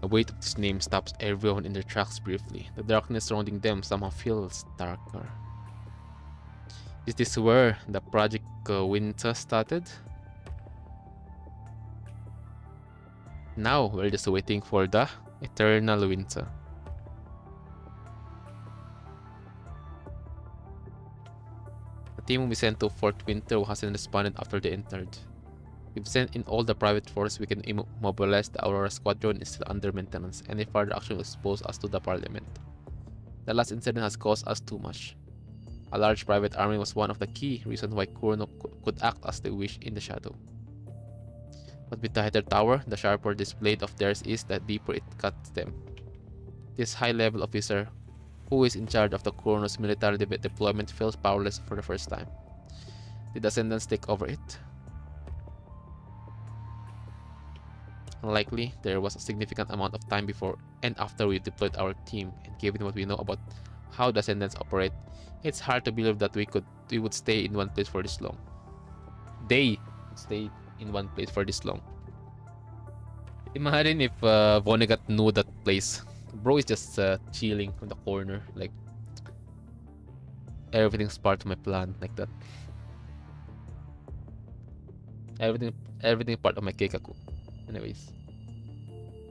The weight of this name stops everyone in their tracks briefly. The darkness surrounding them somehow feels darker. Is this where the Project Winter started? Now we're just waiting for the Eternal Winter. The team will be sent to Fort Winter who hasn't responded after they entered. We've sent in all the private force we can mobilize. The Aurora Squadron is still under maintenance. Any further action will expose us to the Parliament. The last incident has caused us too much. A large private army was one of the key reasons why Kurono could act as they wish in the shadow. But with the higher tower, the sharper this blade of theirs is, the deeper it cuts them. This high-level officer, who is in charge of the Kurono's military deployment, feels powerless for the first time. Did the Ascendants take over it? Unlikely. There was a significant amount of time before and after we deployed our team, and given what we know about how the Ascendants operate, it's hard to believe that we would stay in one place for this long. They would stay in one place for this long. Imagine if Vonnegut knew that place. Bro is just chilling on the corner, like everything's part of my plan, like that. Everything part of my keikaku. Anyways,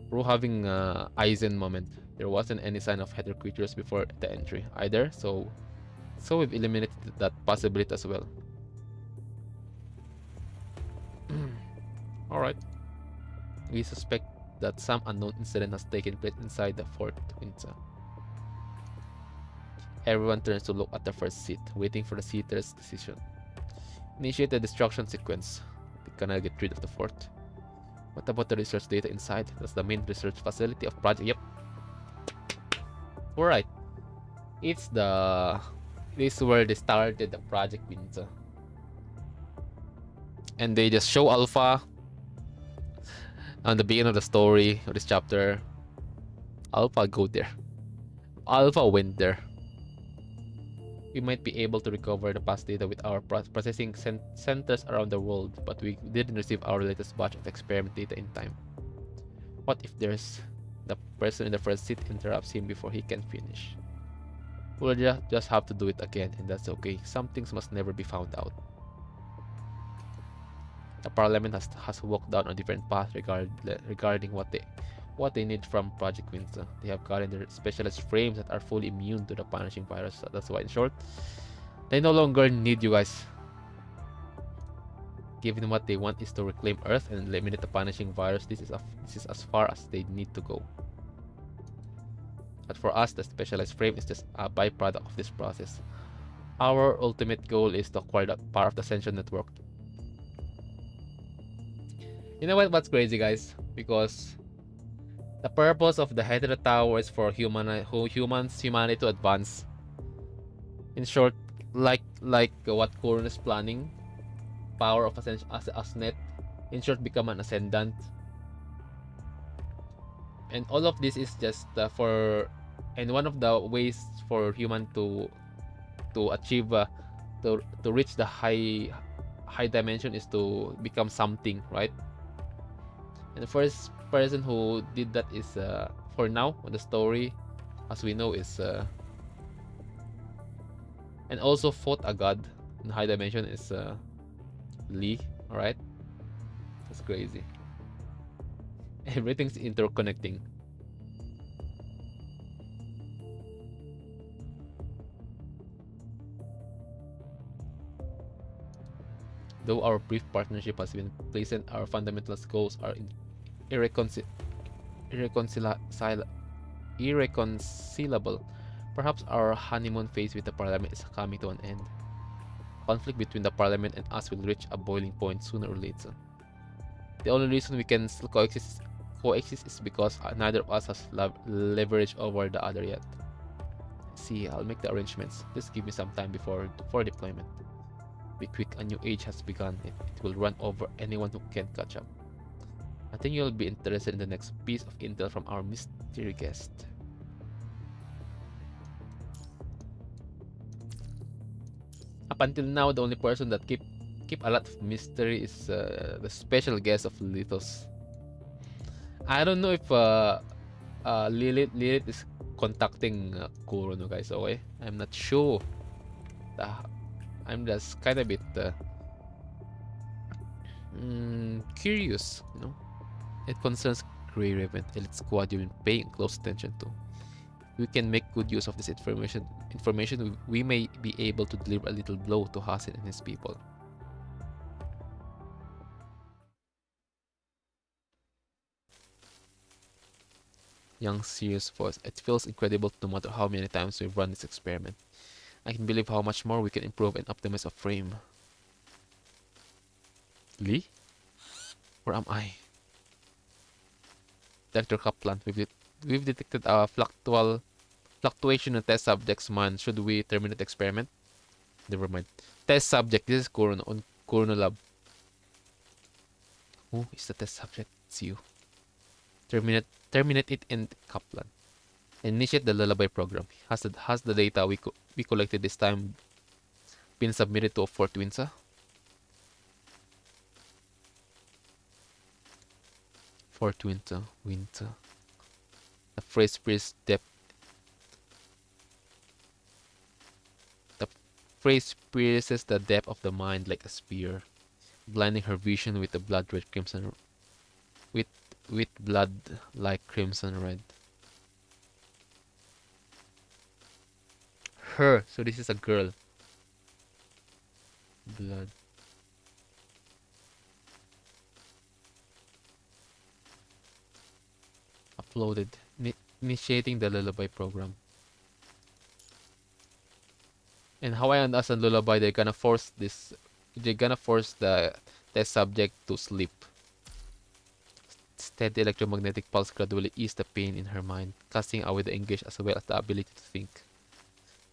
bro having Aizen moment. There wasn't any sign of header creatures before the entry either, so we've eliminated that possibility as well. Alright. We suspect that some unknown incident has taken place inside the Fort Winter. Everyone turns to look at the first seat, waiting for the seater's decision. Initiate the destruction sequence. We're gonna get rid of the fort. What about the research data inside? That's the main research facility of project. Yep. Alright. It's the... This is where they started the project Winter. And they just show Alpha on the beginning of the story of this chapter. Alpha go there. Alpha went there. We might be able to recover the past data with our processing centers around the world, but we didn't receive our latest batch of experiment data in time. What if there's the person in the front seat interrupts him before he can finish? We'll just have to do it again, and that's okay. Some things must never be found out. The Parliament has walked down a different path regarding what they need from Project Winter. They have gotten their specialized frames that are fully immune to the punishing virus. So that's why, in short, they no longer need you guys. Given what they want is to reclaim Earth and eliminate the punishing virus, this is as far as they need to go. But for us, the specialized frame is just a byproduct of this process. Our ultimate goal is to acquire that part of the Ascension Network. You know what's crazy, guys? Because the purpose of the Hydra Tower is for humanity to advance. In short, like what Kurun is planning, power of Ascension as Asnet. In short, become an Ascendant. And all of this is just and one of the ways for human to achieve to reach the high dimension is to become something, right? And the first person who did that is for now on the story, as we know, is and also fought a god in high dimension is Lee. All right, that's crazy. Everything's interconnecting. Though our brief partnership has been pleasant, our fundamental goals are irreconcilable. Perhaps our honeymoon phase with the Parliament is coming to an end. Conflict between the Parliament and us will reach a boiling point sooner or later. The only reason we can still coexist is because neither of us has leverage over the other yet. See, I'll make the arrangements. Just give me some time for deployment. Be quick, a new age has begun. It will run over anyone who can't catch up. I think you'll be interested in the next piece of intel from our mystery guest. Up until now, the only person that keep a lot of mystery is the special guest of Lithos. I don't know if Lilith is contacting Kurono, guys. Okay, I'm not sure. I'm just kind of a bit curious, you know. It concerns Grey Raven, elite squad you've been paying close attention to. We can make good use of this information. We may be able to deliver a little blow to Hasen and his people. Young, serious voice. It feels incredible no matter how many times we've run this experiment. I can believe how much more we can improve and optimize a frame. Lee? Where am I? Dr. Kaplan, we've detected a fluctuation in test subject's mind. Should we terminate the experiment? Never mind. Test subject. This is Kurono on Kurono Lab. Who is the test subject? It's you. Terminate it in Kaplan. Initiate the lullaby program. Has the data we collected this time been submitted to Fort Winter? Fort Winter. The phrase pierces depth. The phrase pierces the depth of the mind like a spear, blinding her vision with the blood red crimson. With blood like crimson red. Her. So this is a girl. Blood. Uploaded. Initiating the lullaby program. And how I understand lullaby, they're gonna force the test subject to sleep. steady electromagnetic pulse gradually eased the pain in her mind, casting away the anguish as well as the ability to think.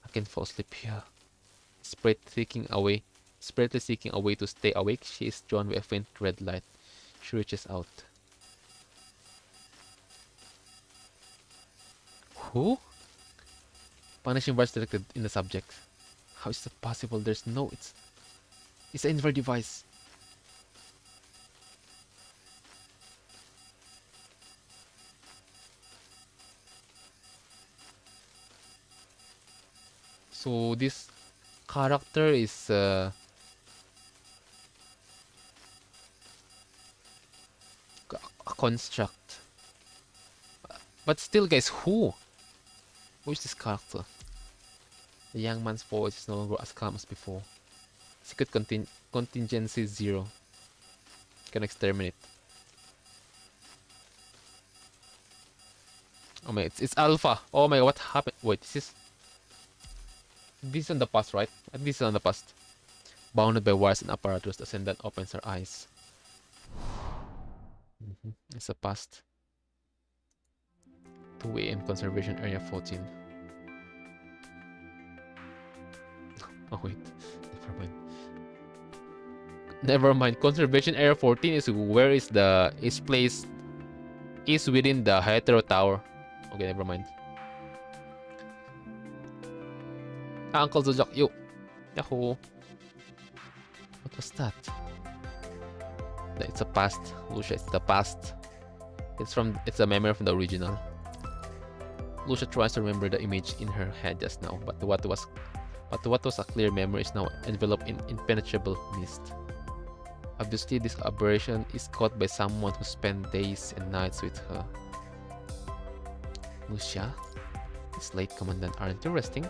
I can fall asleep here. Desperately seeking a way to stay awake, she is drawn by a faint red light. She reaches out. Who? Punishing bars directed in the subject. How is that possible? There's no... It's an infrared device. So this character is a construct. But still, guys, who? Who is this character? The young man's voice is no longer as calm as before. Secret contingency 0. Can exterminate. Oh my, it's Alpha. Oh my, what happened? Wait, this is on the past, right? This is on the past. Bounded by wires and apparatus, the ascendant opens her eyes. It's a past. 2 AM conservation area 14. Oh wait, never mind. Never mind. Conservation area 14 is where is placed is within the hetero tower. Okay, never mind. Uncle Zojak, yo. Yahoo. What was that? It's a past. Lucia, it's the past. It's a memory from the original. Lucia tries to remember the image in her head just now, but what was a clear memory is now enveloped in impenetrable mist. Obviously, this aberration is caught by someone who spent days and nights with her. Lucia, it's late, Commandant. Aren't you resting?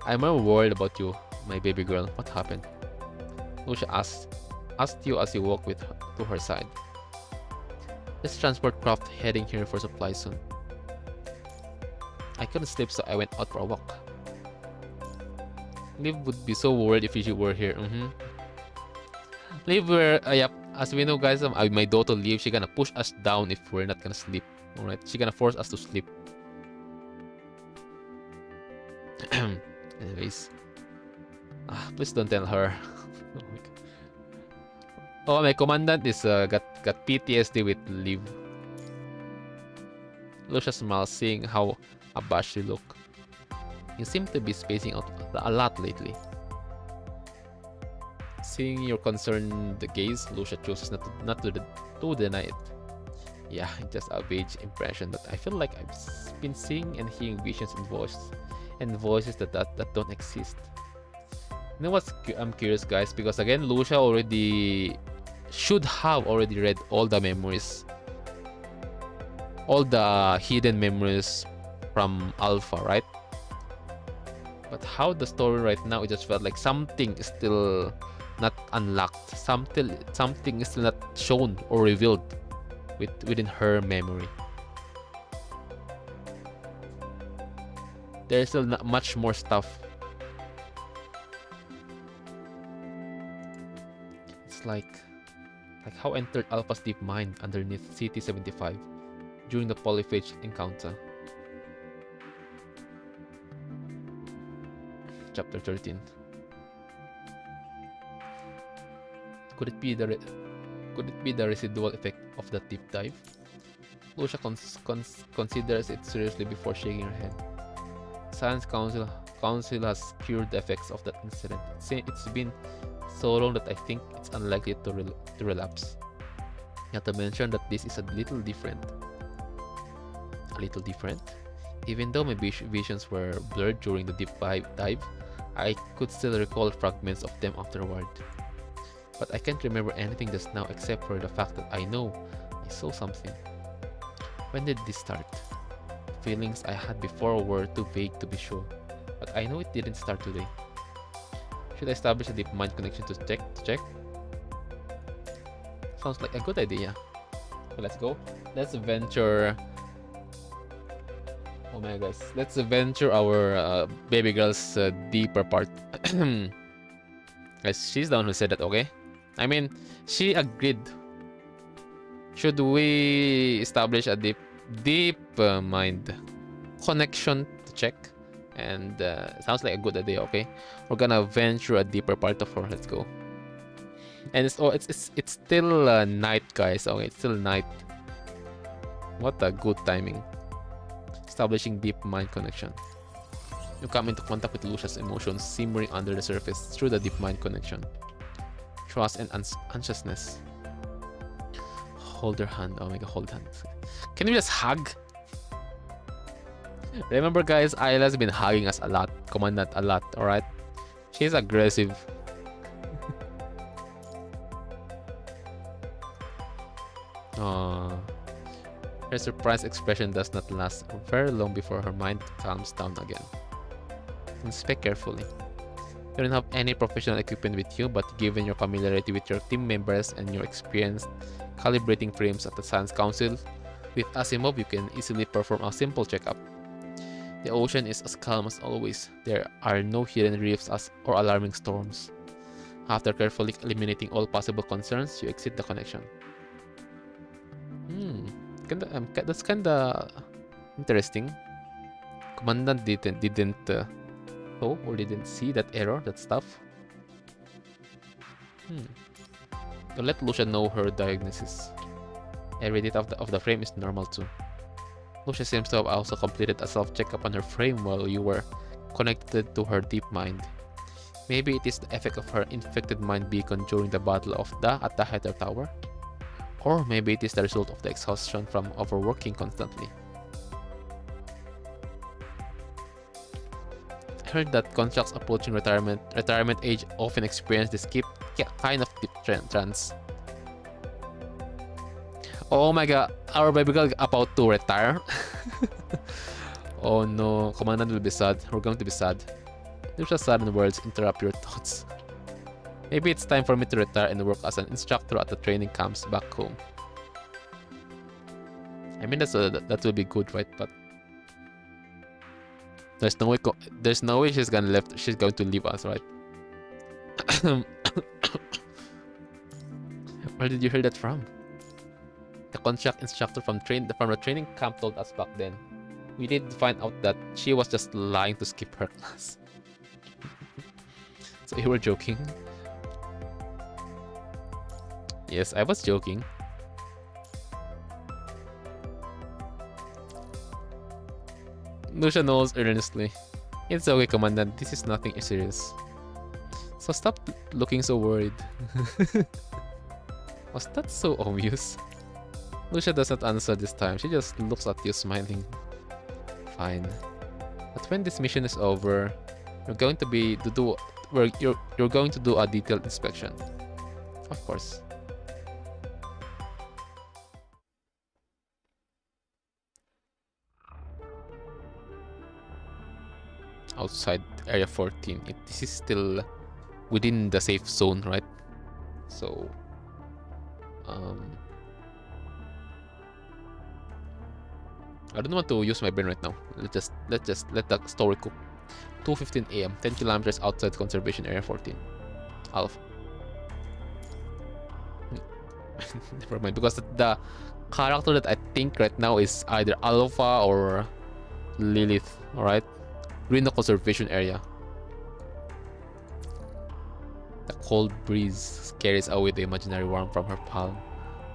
I'm more worried about you, my baby girl. What happened? Lucia asked you as you walk to her side. There's a transport craft heading here for supply soon. I couldn't sleep, so I went out for a walk. Liv would be so worried if she were here. Liv, yep. As we know, guys, my daughter Liv, she's gonna push us down if we're not gonna sleep. Alright, she's gonna force us to sleep. Anyways, please don't tell her. Oh my god. Oh, my commandant is got PTSD with Liv. Lucia smiles, seeing how abashed you look. You seem to be spacing out a lot lately. Seeing your concerned gaze, Lucia chooses not to deny it. Yeah, just a vague impression that I feel like I've been seeing and hearing visions and voices that don't exist. You know what's I'm curious, guys, because again, Lucia should have already read all the memories, all the hidden memories from Alpha, right? But how the story right now, it just felt like something is still not unlocked, something is still not shown or revealed within her memory. There's still not much more stuff. It's like how entered Alpha's deep mind underneath CT-75 during the polyphage encounter. Chapter 13. Could it be the residual effect of the deep dive? Lucia considers it seriously before shaking her head. Science Council has cured the effects of that incident. It's been so long that I think it's unlikely to relapse. Not to mention that this is a little different. A little different? Even though my visions were blurred during the deep dive, I could still recall fragments of them afterward. But I can't remember anything just now except for the fact that I know I saw something. When did this start? Feelings I had before were too vague to be sure, but I know it didn't start today. Should I establish a deep mind connection to check? Sounds like a good idea. So let's go. Let's venture. Oh my guys, let's venture our baby girl's deeper part. Guys, she's the one who said that, okay? I mean, she agreed. Should we establish a deep mind connection to check? And sounds like a good idea. Okay, we're gonna venture a deeper part of her. Let's go. And it's still night, guys. Okay, it's still night. What a good timing. Establishing deep mind connection. You come into contact with Lucia's emotions simmering under the surface through the deep mind connection. Trust and anxiousness. Hold her hand. Oh my god, hold hand. Can we just hug? Remember, guys, Ayla's been hugging us a lot. Commandant a lot, alright? She's aggressive. Aww. Her surprised expression does not last very long before her mind calms down again. Inspect carefully. You don't have any professional equipment with you, but given your familiarity with your team members and your experience calibrating frames at the Science Council, with Asimov you can easily perform a simple checkup. The ocean is as calm as always. There are no hidden reefs or alarming storms. After carefully eliminating all possible concerns, you exit the connection. That's kinda interesting. Commandant didn't know or didn't see that error, that stuff. You'll let Lucia know her diagnosis. Every data of the frame is normal too. Lucia seems to have also completed a self-checkup on her frame while you were connected to her deep mind. Maybe it is the effect of her infected mind beacon during the battle at the Heather Tower. Or maybe it is the result of the exhaustion from overworking constantly. I heard that constructs approaching retirement age often experience this kind of deep trance. Oh my god, our baby girl about to retire. Oh no, Commandant will be sad. We're going to be sad. Lucia's sudden words interrupt your thoughts. Maybe it's time for me to retire and work as an instructor at the training camps back home. I mean, that will be good, right? But there's no way she's going to leave us, right? Where did you hear that from? The contract instructor from the training camp told us back then. We did find out that she was just lying to skip her class. So you were joking? Yes, I was joking. Lucia knows earnestly. It's okay, Commandant. This is nothing serious. So stop looking so worried. Was that so obvious? Lucia does not answer this time. She just looks at you smiling. Fine. But when this mission is over, you're going to do a detailed inspection. Of course. Outside area 14. This is still within the safe zone, right? So I don't want to use my brain right now. Let's just let the story cook. 2:15 AM, 10 kilometers outside conservation area 14. Alpha. Never mind, because the character that I think right now is either Alpha or Lilith. All right, we're in the conservation area. The cold breeze carries away the imaginary warmth from her palm.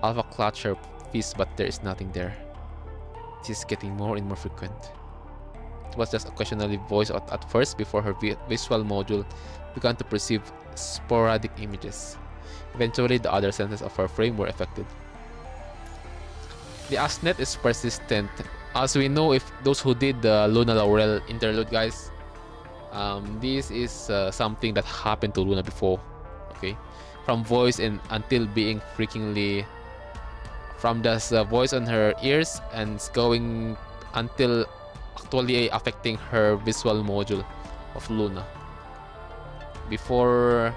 Alpha clutched her fist, but there is nothing there. This is getting more and more frequent. It was just occasionally voiced at first before her visual module began to perceive sporadic images. Eventually, the other senses of her frame were affected. The ASNet is persistent. As we know, if those who did the Luna Laurel interlude, guys, this is something that happened to Luna before. Okay, from voice until being freakingly, from the voice on her ears and going until actually affecting her visual module of Luna. Before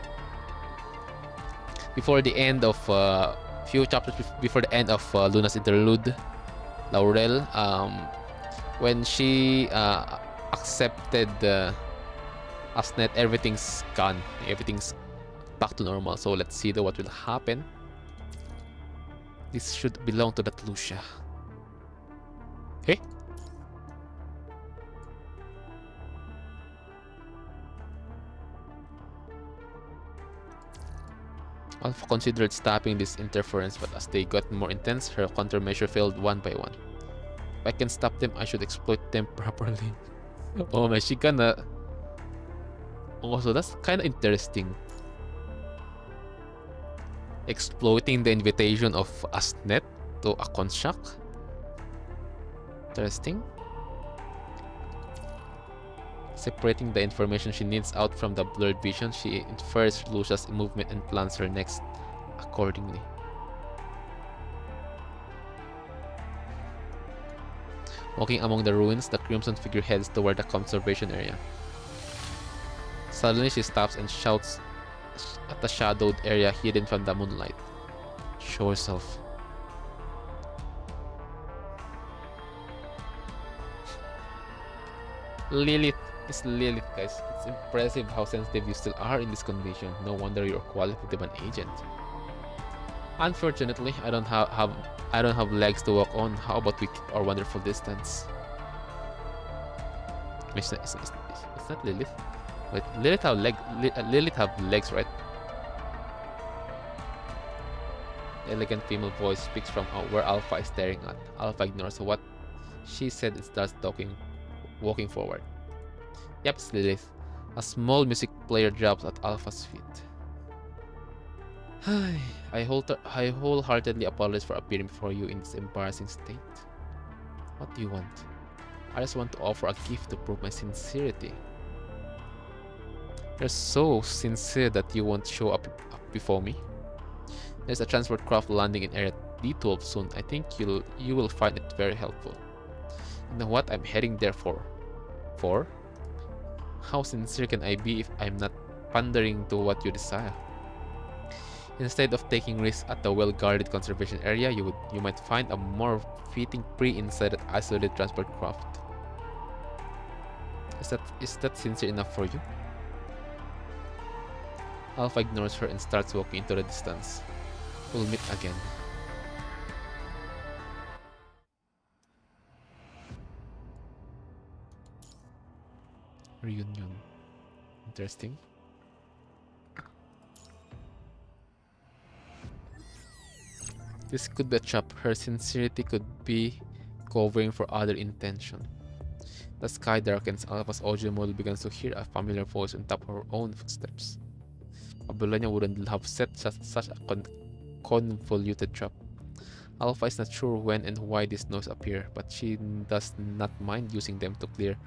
the end of few chapters before the end of Luna's interlude, Laurel, when she accepted ASNet, everything's gone. Everything's back to normal. So let's see what will happen. This should belong to that Lucia. Hey? Alpha considered stopping this interference, but as they got more intense, her countermeasure failed one by one. If I can stop them, I should exploit them properly. Oh man, she gonna... Also, that's kind of interesting. Exploiting the invitation of Asnet to a construct. Interesting. Separating the information she needs out from the blurred vision, she infers Lucia's movement and plans her next accordingly. Walking among the ruins, the crimson figure heads toward the conservation area. Suddenly, she stops and shouts at the shadowed area hidden from the moonlight. Show yourself. Lilith is Lilith, guys. It's impressive how sensitive you still are in this condition. No wonder you're qualified to be an agent. Unfortunately, I don't have legs to walk on. How about we keep our wonderful distance? It's not Lilith. Wait, Lilith have legs, right? The elegant female voice speaks from where Alpha is staring at. Alpha ignores what she said and starts walking forward. Yep, it's Lilith. A small music player drops at Alpha's feet. I wholeheartedly apologize for appearing before you in this embarrassing state. What do you want? I just want to offer a gift to prove my sincerity. You're so sincere that you won't show up before me. There's a transport craft landing in area D12 soon. I think you will find it very helpful. You know what I'm heading there for? For? How sincere can I be if I'm not pandering to what you desire? Instead of taking risks at the well-guarded conservation area, you might find a more fitting prey inside that isolated transport craft. Is that sincere enough for you? Alpha ignores her and starts walking into the distance. We'll meet again. Reunion. Interesting. This could be a trap. Her sincerity could be covering for other intention. The sky darkens. Alpha's audio model begins to hear a familiar voice on top of her own footsteps. Babylonia wouldn't have set such a convoluted trap. Alpha is not sure when and why this noise appear, but she does not mind using them to clear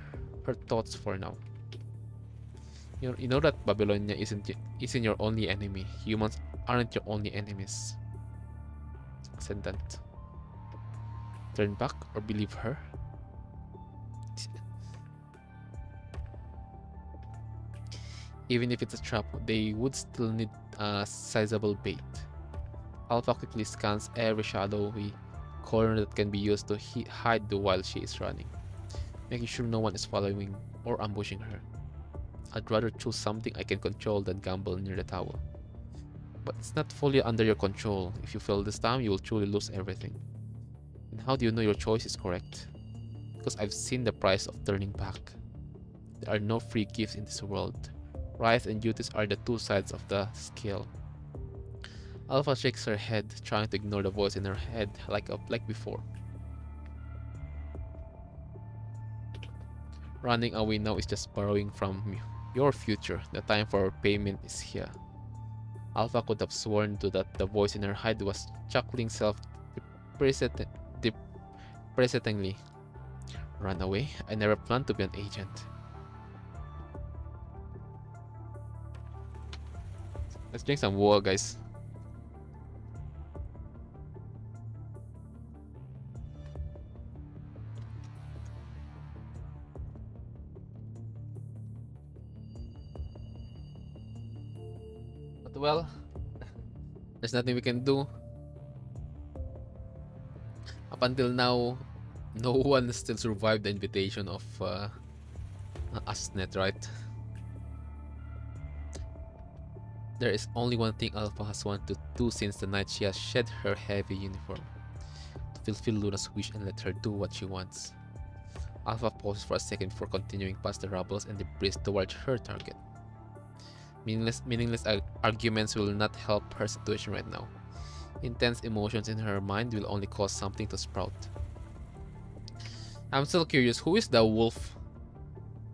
her thoughts for now. You know that Babylonia isn't your only enemy. Humans aren't your only enemies. Ascendant. Turn back or believe her? Even if it's a trap, they would still need a sizable bait. Alpha quickly scans every shadowy corner that can be used to hide while she is running, making sure no one is following or ambushing her. I'd rather choose something I can control than gamble near the tower. But it's not fully under your control. If you fail this time, you will truly lose everything. And how do you know your choice is correct? Because I've seen the price of turning back. There are no free gifts in this world. Rights and duties are the two sides of the scale. Alpha shakes her head, trying to ignore the voice in her head like before. Running away now is just borrowing from your future. The time for payment is here. Alpha could have sworn to that the voice in her head was chuckling self-deprecatingly. Run away? I never planned to be an agent. Let's drink some WUWA, guys. But well, there's nothing we can do. Up until now, no one still survived the invitation of Asnet, right? There is only one thing Alpha has wanted to do since the night she has shed her heavy uniform. To fulfill Luna's wish and let her do what she wants. Alpha pauses for a second before continuing past the rubbles and debris towards her target. Meaningless arguments will not help her situation right now. Intense emotions in her mind will only cause something to sprout. I'm still curious, who is the wolf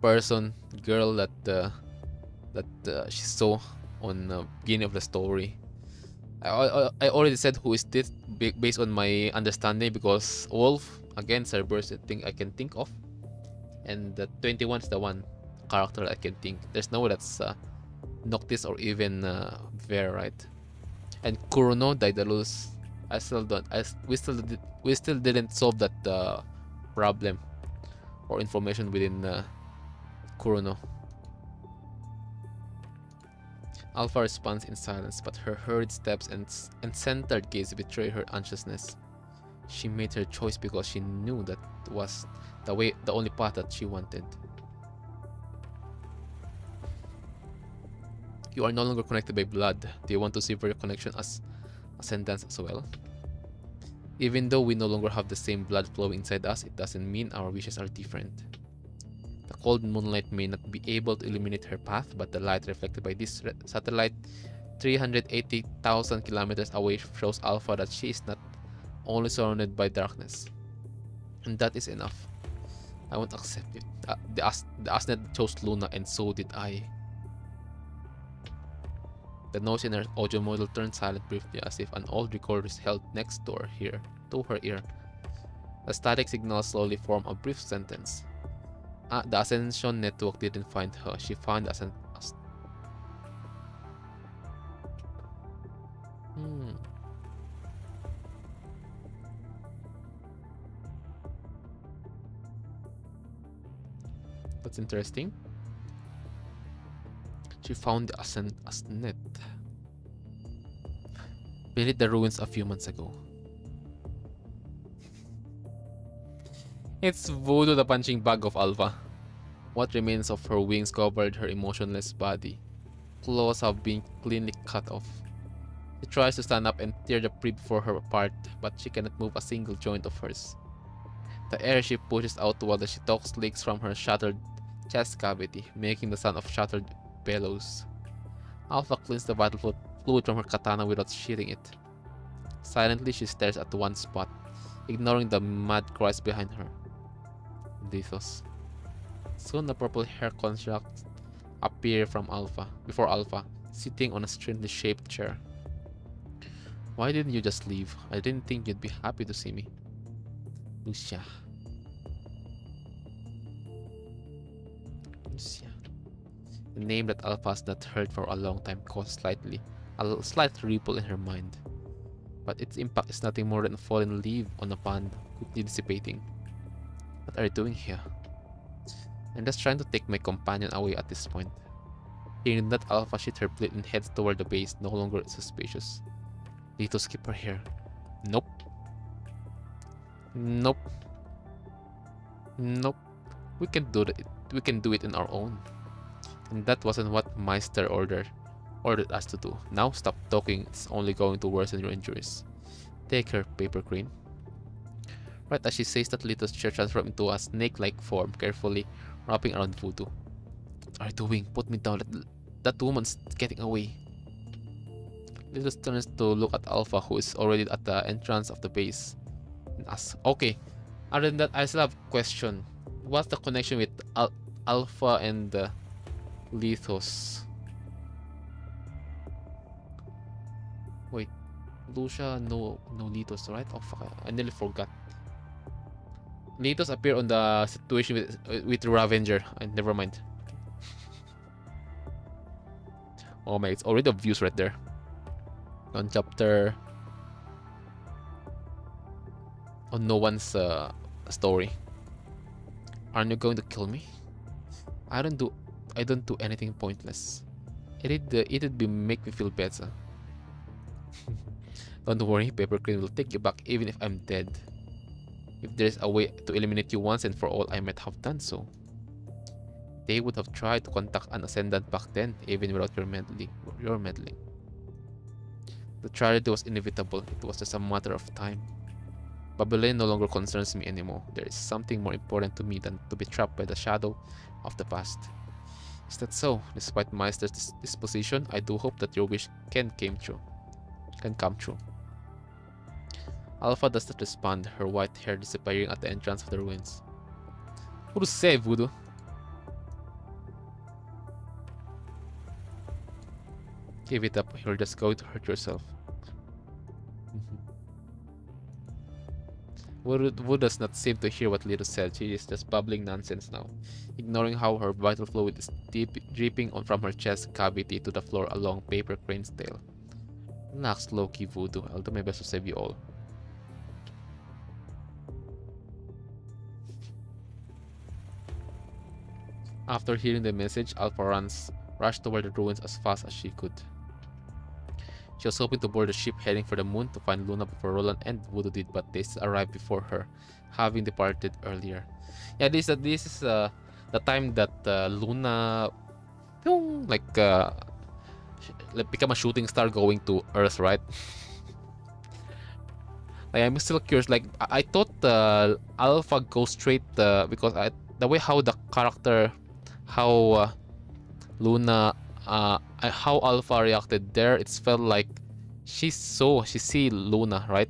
person girl that she saw on the beginning of the story? I already said who is this based on my understanding, because wolf again is the first thing I can think of, and the 21 is the one character I can think. There's no one that's Noctis or even Ver, right? And Kurono Daedalus. I still don't. We still didn't solve that problem or information within Kurono. Alpha responds in silence, but her hurried steps and centered gaze betray her anxiousness. She made her choice because she knew that was the only path that she wanted. You are no longer connected by blood. Do you want to sever your connection as a sentence as well? Even though we no longer have the same blood flowing inside us, it doesn't mean our wishes are different. The cold moonlight may not be able to illuminate her path, but the light reflected by this satellite 380,000 kilometers away shows Alpha that she is not only surrounded by darkness. And that is enough. I won't accept it. The Asnet chose Luna, and so did I. The noise in her audio module turned silent briefly, as if an old recorder is held next to her ear. The static signals slowly form a brief sentence. The Ascension network didn't find her. She found That's interesting. She found the Asnet beneath the ruins a few months ago. It's Voodoo, the punching bag of Alpha. What remains of her wings covered her emotionless body. Claws have been cleanly cut off. She tries to stand up and tear the prey before her apart, but she cannot move a single joint of hers. The air she pushes out while the shitox leaks from her shattered chest cavity, making the sound of shattered bellows. Alpha cleans the vital fluid from her katana without sheathing it. Silently, she stares at one spot, ignoring the mad cries behind her. Lithos. Soon, a purple hair construct appears before Alpha, sitting on a strangely shaped chair. Why didn't you just leave? I didn't think you'd be happy to see me. Lucia. The name that Alpha has not heard for a long time caused a slight ripple in her mind. But its impact is nothing more than a fallen leaf on a pond, quickly dissipating. What are you doing here? I'm just trying to take my companion away at this point. Hearing that, Alpha shit her plate and heads toward the base, no longer suspicious. Need to skip her here. Nope. Nope. Nope. We can do it. We can do it on our own. And that wasn't what Meister ordered us to do. Now stop talking. It's only going to worsen your injuries. Take her, Paper Crane. Right as she says that, Lito's chair transforms into a snake-like form, carefully wrapping around Voodoo. What are you doing? Put me down. That woman's getting away. Lito turns to look at Alpha, who is already at the entrance of the base, and asks, okay, other than that, I still have a question. What's the connection with Alpha and Lithos? Wait, Lucia, no Lithos, right? Oh fuck, I nearly forgot. Lithos appear on the situation with Ravenger. Never mind. Oh my, it's already obvious right there. On chapter... on no one's story. Aren't you going to kill me? I don't do anything pointless. It'd make me feel better. Don't worry, Paper Crane will take you back even if I'm dead. If there's a way to eliminate you once and for all, I might have done so. They would have tried to contact an ascendant back then, even without your meddling. The tragedy was inevitable. It was just a matter of time. Babylon no longer concerns me anymore. There is something more important to me than to be trapped by the shadow of the past. Is that so? Despite Meister's disposition, I do hope that your wish can come true. Alpha does not respond, her white hair disappearing at the entrance of the ruins. What do you say, Voodoo? Give it up, you're just going to hurt yourself. Wood does not seem to hear what Lito said. She is just babbling nonsense now, ignoring how her vital fluid is dripping from her chest cavity to the floor along Paper Crane's tail. Relax, low-key, Voodoo. I'll do my best to save you all. After hearing the message, Alpha rushed toward the ruins as fast as she could. She was hoping to board the ship heading for the moon to find Luna before Roland and Voodoo did, but they arrived before her, having departed earlier. Yeah, this is the time that Luna, become a shooting star going to Earth, right? I'm still curious. Like I thought Alpha goes straight because the way how the character, how Luna. How Alpha reacted there, it felt like she see Luna, right?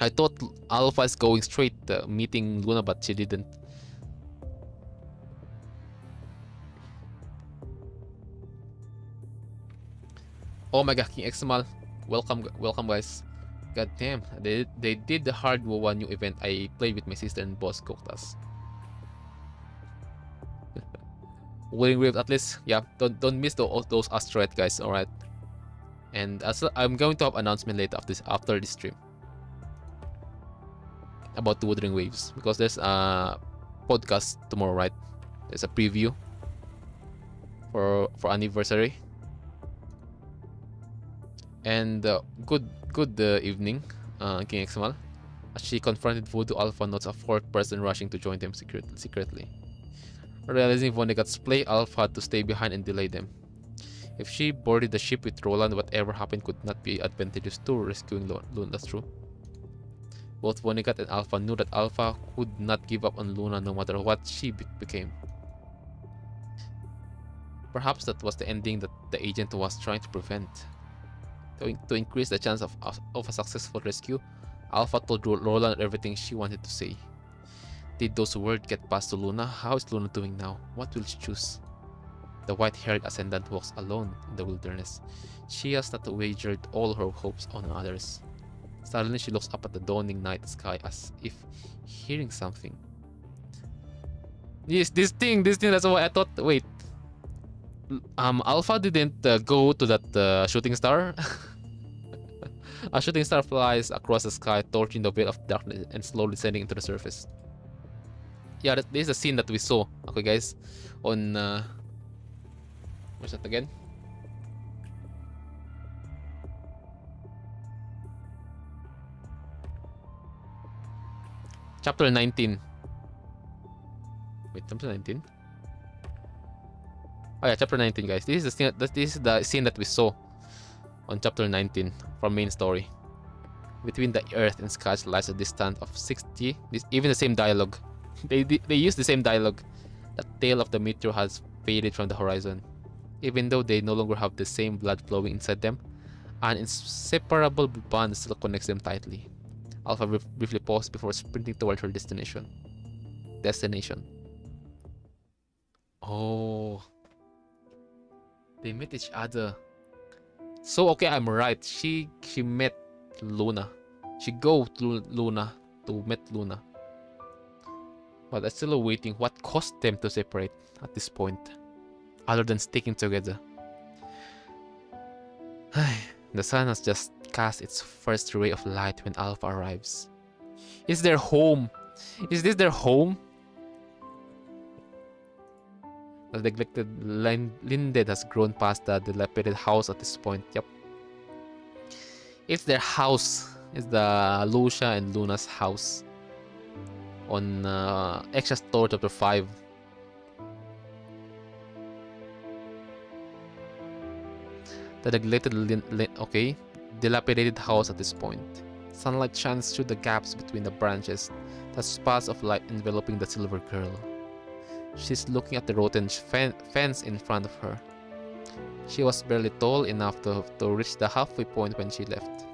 I thought Alpha is going straight meeting Luna, but she didn't. Oh my god, King Exmal, welcome guys. God damn, they did the hard WUWA new event I played with my sister and boss Koktas. Willing Rift, at least, yeah, don't miss those asteroids, guys. All right, and I'm going to have announcement later after this stream about the Wuthering Waves, because there's a podcast tomorrow, right? There's a preview for anniversary, and good evening, King Exmal. As she confronted Voodoo, Alpha notes a fourth person rushing to join them secretly. Realizing Vonnegut's play, Alpha had to stay behind and delay them. If she boarded the ship with Roland, whatever happened could not be advantageous to rescuing Luna. That's true. Both Vonnegut and Alpha knew that Alpha would not give up on Luna no matter what she became. Perhaps that was the ending that the agent was trying to prevent. To increase the chance of a successful rescue, Alpha told Roland everything she wanted to say. Did those words get past to Luna? How is Luna doing now? What will she choose? The white-haired ascendant walks alone in the wilderness. She has not wagered all her hopes on others. Suddenly she looks up at the dawning night sky as if hearing something. Yes, this thing, that's what I thought. Wait. Alpha didn't go to that shooting star? A shooting star flies across the sky, torching the veil of darkness and slowly descending into the surface. Yeah, this is a scene that we saw, okay guys, on what's that again? Chapter 19. Wait, chapter 19? Oh yeah, chapter 19, guys. This is the scene that we saw on chapter 19 from main story. Between the earth and sky lies a distance of 60. Even the same dialogue. They use the same dialogue. The tail of the meteor has faded from the horizon. Even though they no longer have the same blood flowing inside them, an inseparable bond still connects them tightly. Alpha briefly paused before sprinting toward her destination. Oh, they met each other. So okay, I'm right. She met Luna. She go to Luna to meet Luna. But I'm still waiting what caused them to separate at this point, other than sticking together. The sun has just cast its first ray of light when Alpha arrives. Is their home? Is this their home? The neglected linden has grown past the dilapidated house at this point. Yep. It's their house. It's the Lucia and Luna's house. On Extra Store Chapter 5. The neglected dilapidated house at this point. Sunlight shines through the gaps between the branches, the spots of light enveloping the silver girl. She's looking at the rotten fence in front of her. She was barely tall enough to reach the halfway point when she left.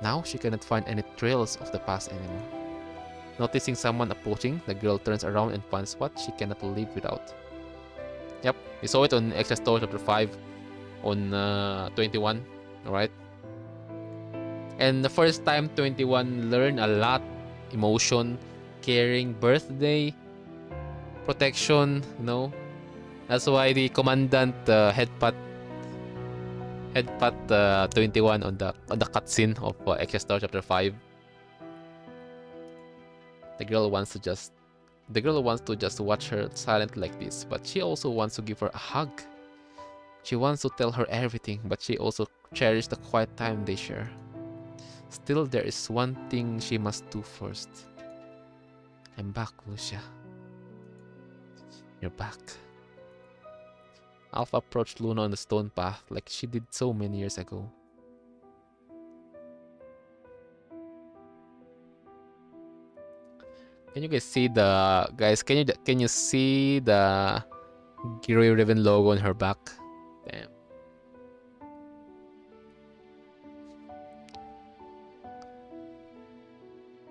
Now she cannot find any trails of the past anymore. Noticing someone approaching, the girl turns around and finds what she cannot live without. Yep, we saw it on Extra Story Chapter 5 on 21, alright? And the first time 21 learned a lot, emotion, caring, birthday, protection, you know. That's why the commandant headbutt 21 on the cutscene of Extra Story Chapter 5. The girl wants to just watch her silent like this, but she also wants to give her a hug. She wants to tell her everything, but she also cherishes the quiet time they share. Still, there is one thing she must do first. I'm back, Lucia. You're back. Alpha approached Luna on the stone path like she did so many years ago. Can you guys see can you see the Geary Riven logo on her back? Damn.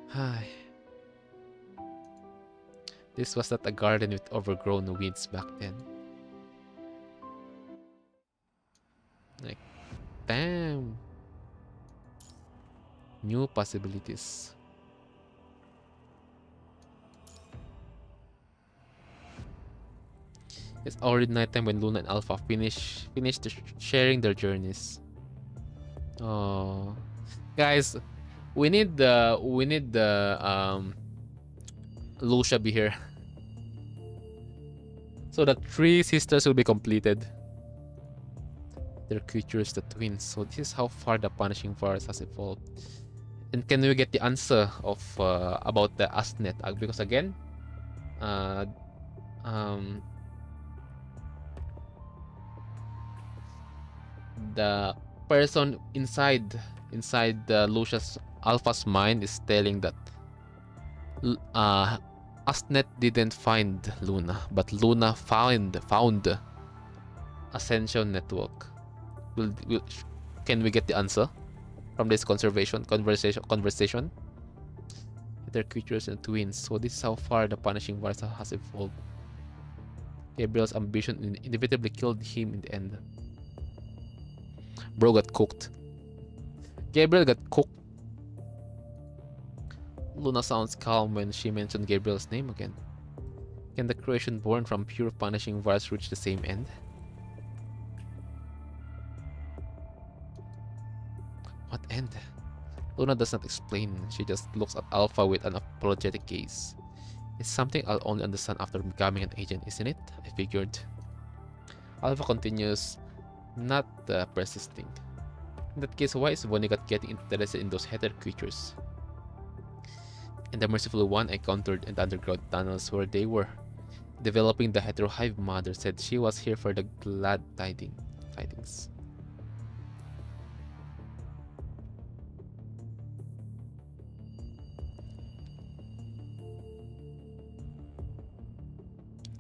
Hi. This was not a garden with overgrown weeds back then. Like, damn. New possibilities. It's already nighttime when Luna and Alpha finished sharing their journeys. Oh, guys, we need the Lucia be here, so the 3 sisters will be completed. Their creatures, the twins. So this is how far the punishing virus has evolved. And can we get the answer of about the Asnet? Because again, the person inside Lucia's Alpha's mind is telling that Asnet didn't find Luna, but Luna found Ascension Network. Can we get the answer from this conversation? They're creatures and twins, so this is how far the punishing virus has evolved. Gabriel's ambition inevitably killed him in the end. Bro got cooked. Gabriel got cooked. Luna sounds calm when she mentioned Gabriel's name again. Can the creation born from pure punishing virus reach the same end? What end? Luna does not explain. She just looks at Alpha with an apologetic gaze. It's something I'll only understand after becoming an agent, isn't it? I figured. Alpha continues, not persisting. In that case, why is Vonnegut getting interested in those heather creatures? And the merciful one encountered in the underground tunnels where they were developing the hetero hive mother said she was here for the glad tidings.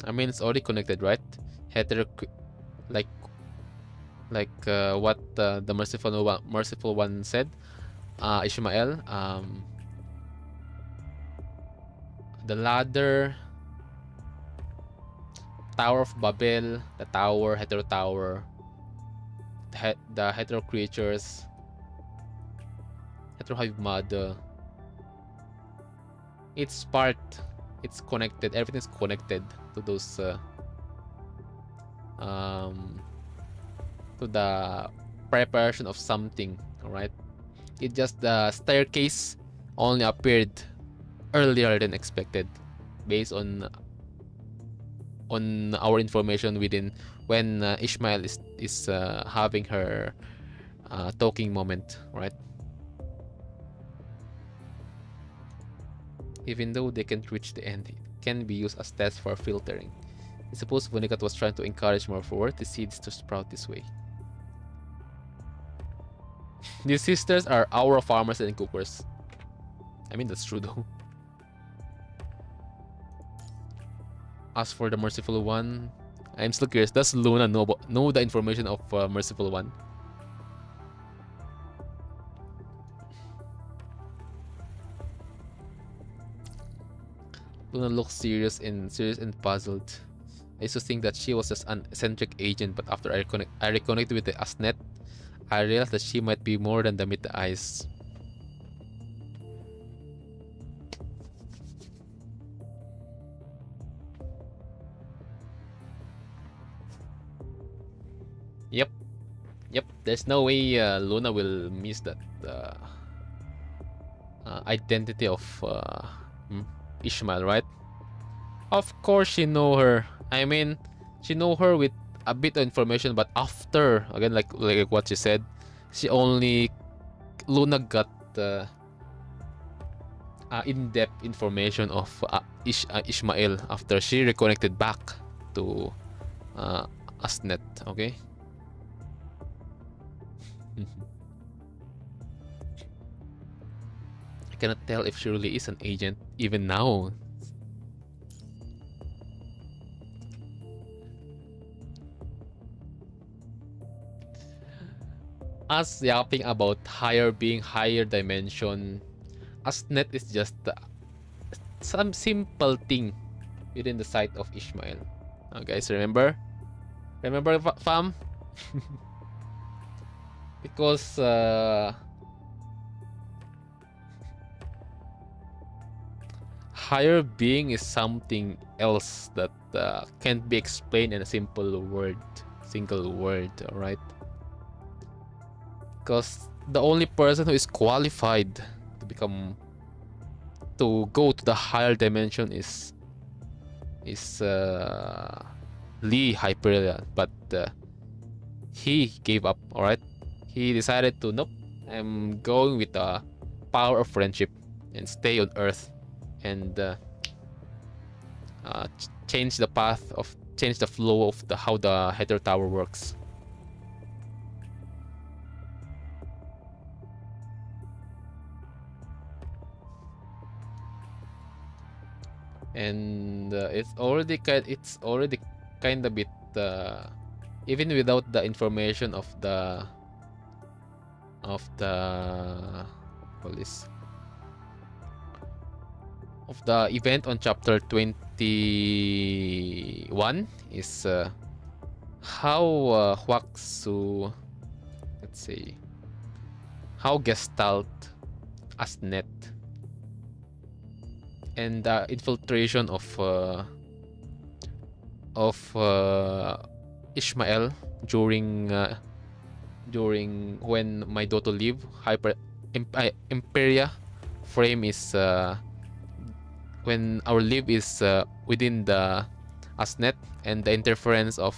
I mean, it's already connected, right? Hetero, like what the merciful one said. Ishmael, the ladder, Tower of Babel, the tower, hetero tower, the hetero creatures, hetero hive mother. It's connected. Everything's connected to those to the preparation of something. All right, it just the staircase only appeared earlier than expected based on our information within when Ishmael is having her talking moment, right? Even though they can't reach the end, it can be used as tests for filtering. I suppose Vonnegut was trying to encourage more forward the seeds to sprout this way. These sisters are our farmers and cookers. I mean, that's true though. As for the Merciful One, I'm still curious. Does Luna know the information of Merciful One? Luna looks serious and puzzled. I used to think that she was just an eccentric agent, but after I reconnected with the Asnet, I realized that she might be more than the meet the eyes. Yep. There's no way Luna will miss that identity of Ishmael, right? Of course she know her. I mean, she know her with a bit of information, but after, again, like what she said, Luna got in-depth information of Ishmael after she reconnected back to Asnet, okay? I cannot tell if she really is an agent even now. Us yapping about higher being higher dimension, Asnet is just some simple thing within the sight of Ishmael. Guys, remember? Remember, fam? Because higher being is something else that can't be explained in a single word, alright? Because the only person who is qualified to go to the higher dimension is Lee Hyperion, but he gave up, alright? He decided to, nope, I'm going with the power of friendship and stay on Earth and change the flow of how the Heather Tower works. And it's already kind of bit even without the information of the event on chapter 21 is how Huaxu, let's say, how Gestalt Asnet and the infiltration of Ishmael during when my daughter leave Imperia frame is when our live is within the Asnet and the interference of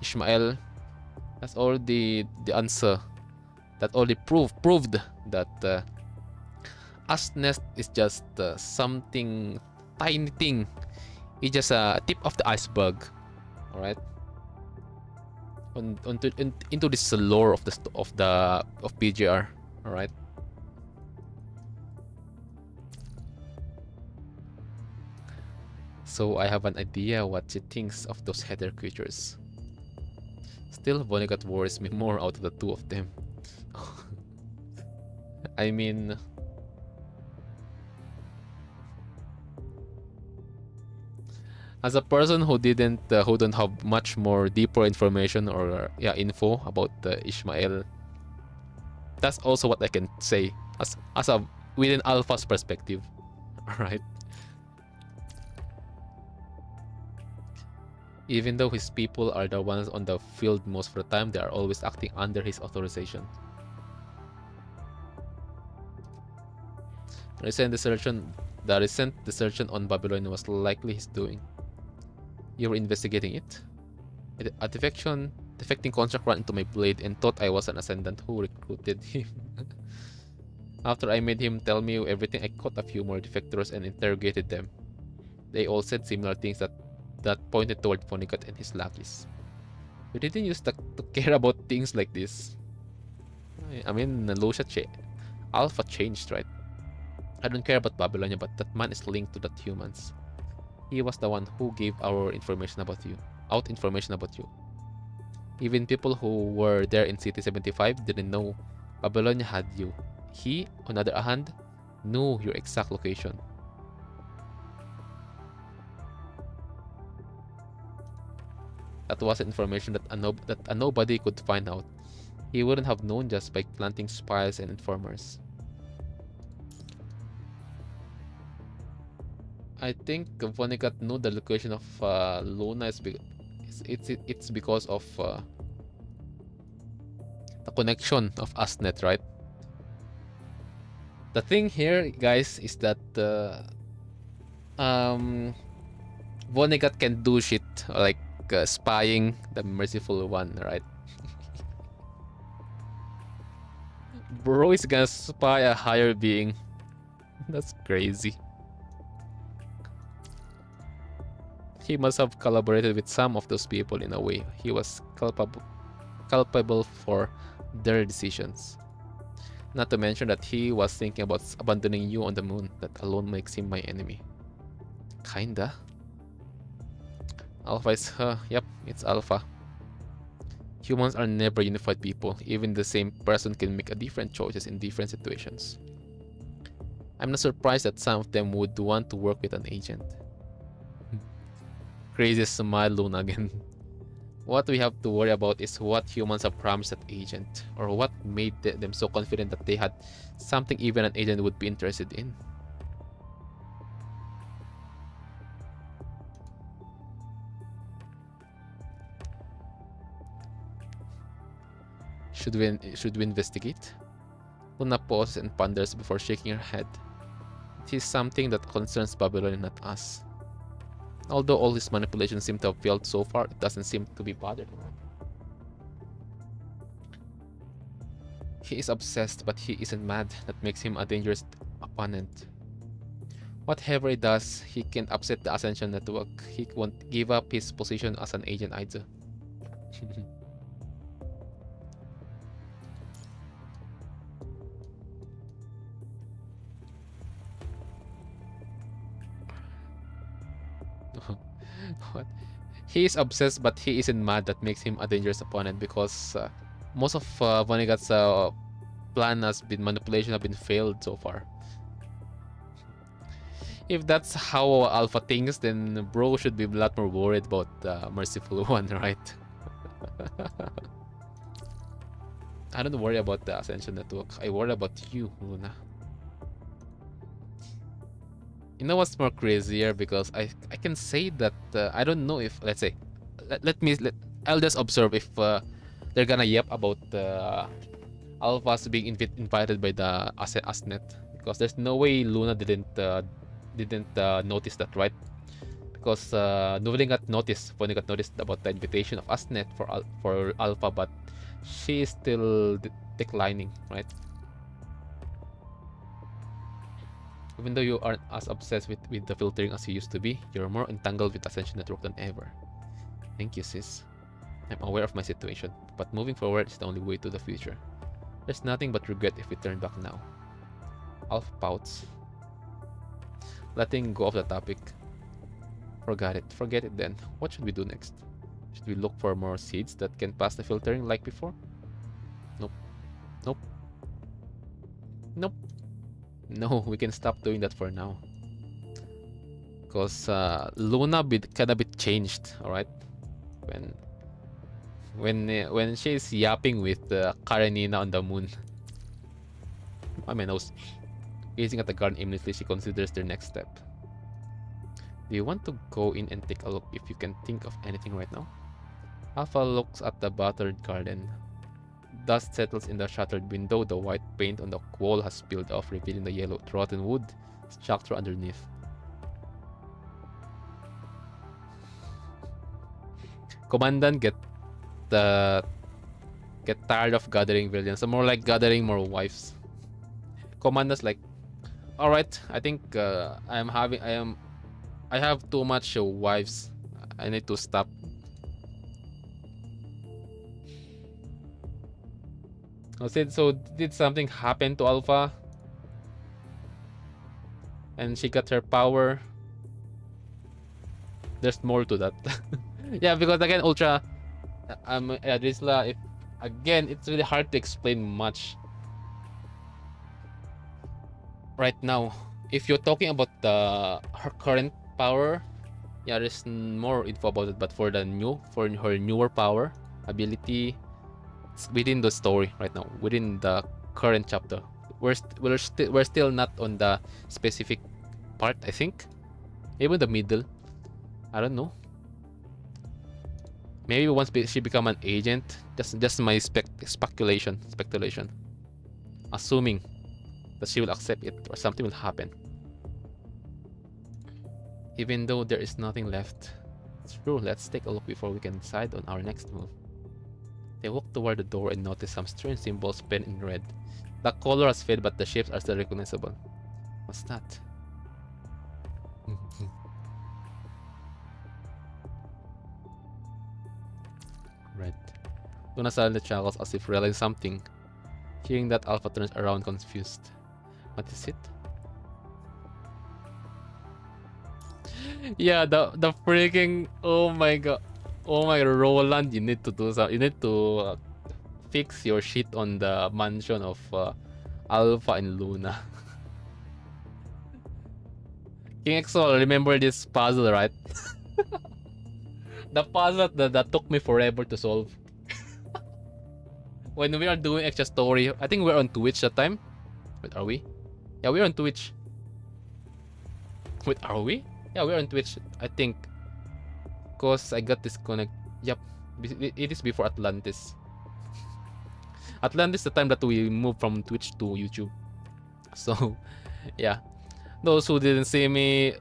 Ishmael. That's all the answer. That already proved that Asnet is just something tiny thing. It's just a tip of the iceberg. All right. Into this lore of PGR. All right. So I have an idea what she thinks of those heather creatures. Still, Vonnegut worries me more out of the two of them. I mean, as a person who don't have much more deeper information or info about Ishmael, that's also what I can say as a within Alpha's perspective. All right. Even though his people are the ones on the field most of the time, they are always acting under his authorization. The recent desertion on Babylon was likely his doing. You were investigating it? A defecting construct ran into my blade and thought I was an ascendant who recruited him. After I made him tell me everything, I caught a few more defectors and interrogated them. They all said similar things that pointed toward Vonnegut and his lackeys. We didn't used to care about things like this. I mean, Alpha changed, right? I don't care about Babylonia, but that man is linked to that humans. He was the one who gave our information about you. Out information about you. Even people who were there in City 75 didn't know Babylonia had you. He, on the other hand, knew your exact location. That was information that a nobody could find out. He wouldn't have known just by planting spies and informers. I think Vonnegut knew the location of Luna it's because of the connection of Asnet, right? The thing here, guys, is that Vonnegut can do shit like spying the merciful one, right? Bro is gonna spy a higher being. That's crazy. He must have collaborated with some of those people in a way. He was culpable for their decisions. Not to mention that he was thinking about abandoning you on the moon. That alone makes him my enemy. Kinda. Alpha is, yep, it's Alpha. Humans are never unified people. Even the same person can make different choices in different situations. I'm not surprised that some of them would want to work with an agent. Crazy smile, Luna again. What we have to worry about is what humans have promised that agent, or what made them so confident that they had something even an agent would be interested in. Should we investigate? Luna pauses and ponders before shaking her head. It is something that concerns Babylon, not us. Although all his manipulations seem to have failed so far, it doesn't seem to be bothered. He is obsessed, but he isn't mad. That makes him a dangerous opponent. Whatever he does, he can't upset the Ascension Network. He won't give up his position as an agent either. What? He is obsessed, but he isn't mad. That makes him a dangerous opponent because most of Vonnegut's plan has been manipulation have been failed so far. If that's how Alpha thinks, then Bro should be a lot more worried about Merciful One, right? I don't worry about the Ascension Network. I worry about you, Luna. You know what's more crazier? Because I can say that I don't know if, let's say, I'll just observe if they're gonna yap about Alphas being invited by the Asnet, because there's no way Luna didn't notice that, right? Because Noveling got noticed when he got noticed about the invitation of Asnet for Alpha, but she is still declining, right? Even though you aren't as obsessed with the filtering as you used to be, you're more entangled with Ascension Network than ever. Thank you, sis. I'm aware of my situation, but moving forward is the only way to the future. There's nothing but regret if we turn back now. Alpha pouts. Letting go of the topic. Forget it then. What should we do next? Should we look for more seeds that can pass the filtering like before? Nope. Nope. Nope. No, we can stop doing that for now. Because Luna can a bit changed, alright? When she's yapping with Karenina on the moon. I mean, I was gazing at the garden aimlessly, she considers their next step. Do you want to go in and take a look if you can think of anything right now? Alpha looks at the battered garden. Dust settles in the shattered window. The white paint on the wall has peeled off, revealing the yellow rotten wood structure underneath. Commandant get tired of gathering villains. So more like gathering more wives. Commandant's like, all right, I think I have too much wives. I need to stop. So did something happen to Alpha? And she got her power? There's more to that. Yeah, because again, Ultra, Drisla, if again, it's really hard to explain much right now. If you're talking about her current power, yeah, there's more info about it. But for her newer power ability, it's within the story right now, within the current chapter. We're still not on the specific part. I think even the middle. I don't know. Maybe once she become an agent, just my speculation, assuming that she will accept it or something will happen. Even though there is nothing left. It's true. Let's take a look before we can decide on our next move. They walk toward the door and notice some strange symbols painted in red. The color has faded, but the shapes are still recognizable. What's that? Red. Luna suddenly chuckles as if realizing something. Hearing that, Alpha turns around confused. What is it? Yeah, the freaking, oh my god, Roland, you need to do something. You need to fix your shit on the mansion of Alpha and Luna. King Exol, remember this puzzle, right? The puzzle that took me forever to solve. When we are doing extra story, I think we're on Twitch that time. Wait, are we? Yeah, we're on Twitch. Wait, are we? Yeah, we're on Twitch, I think. Cause I got disconnect. Yep, it is before Atlantis. Atlantis the time that we moved from Twitch to YouTube. So, yeah. Those who didn't see me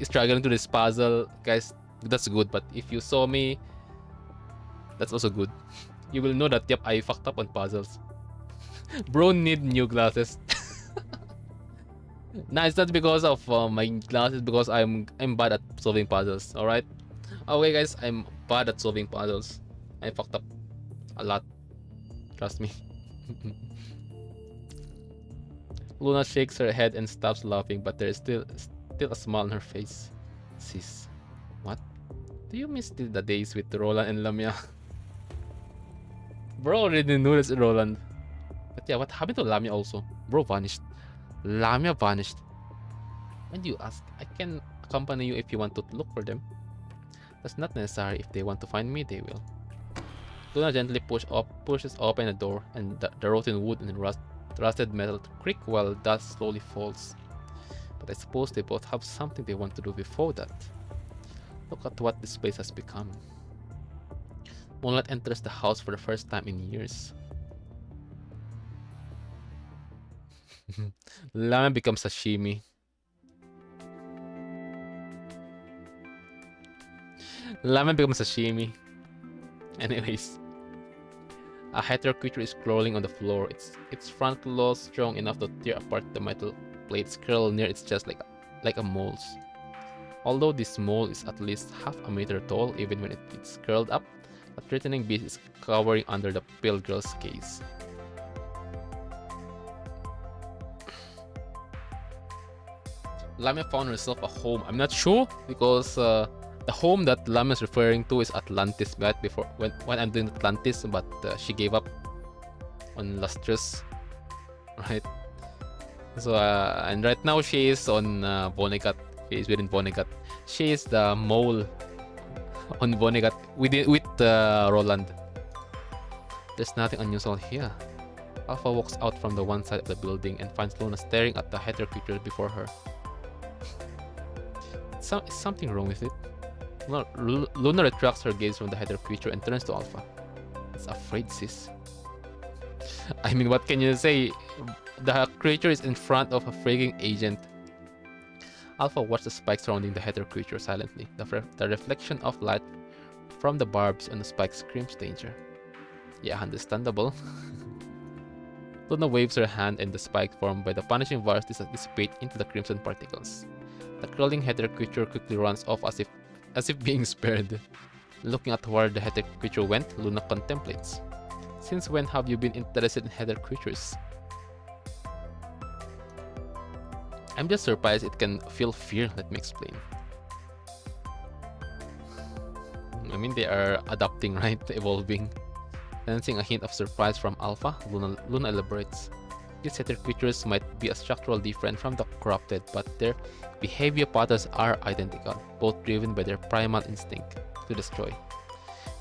struggling to this puzzle, guys, that's good. But if you saw me, that's also good. You will know that, yep, I fucked up on puzzles. Bro need new glasses. Nah, it's not because of my glasses, because I'm bad at solving puzzles, alright? Okay guys, I'm bad at solving puzzles. I fucked up a lot. Trust me. Luna shakes her head and stops laughing, but there is still a smile on her face. Sis, what? Do you miss the days with Roland and Lamia? Bro already knew this Roland. But yeah, what happened to Lamia also? Bro vanished. Lamia vanished. When do you ask? I can accompany you if you want to look for them. That's not necessary. If they want to find me, they will. Luna gently pushes open the door, and the rotten wood and rusted metal creak while dust slowly falls. But I suppose they both have something they want to do before that. Look at what this place has become. Moonlight enters the house for the first time in years. Lamia becomes sashimi. Lamia becomes sashimi. Anyways. A hetero creature is crawling on the floor. Its front claws strong enough to tear apart the metal plates curled near its chest like a mole's. Although this mole is at least half a meter tall, even when it's curled up, a threatening beast is cowering under the pale girl's gaze. Lamia found herself a home. I'm not sure because the home that Lamia is referring to is Atlantis, right? Before when I'm doing Atlantis, but she gave up on Lustrous, right? So and right now she is on Vonnegut. She is within Vonnegut. She is the mole on Vonnegut with Roland. There's nothing unusual here. Alpha walks out from the one side of the building and finds Luna staring at the hetero creature before her. Is something wrong with it? Luna retracts her gaze from the hetero creature and turns to Alpha. It's afraid, sis. I mean, what can you say? The creature is in front of a freaking agent. Alpha watched the spikes surrounding the hetero creature silently. The reflection of light from the barbs on the spikes screams danger. Yeah, understandable. Luna waves her hand and the spikes formed by the punishing virus dissipate into the crimson particles. The crawling hetero creature quickly runs off as if being spared. Looking at where the hetero creature went, Luna contemplates. Since when have you been interested in heather creatures? I'm just surprised it can feel fear. Let me explain. I mean, they are adapting, right? Evolving. Sensing a hint of surprise from Alpha, Luna elaborates. These heather creatures might be a structural different from the corrupted, but their behavior patterns are identical, both driven by their primal instinct to destroy.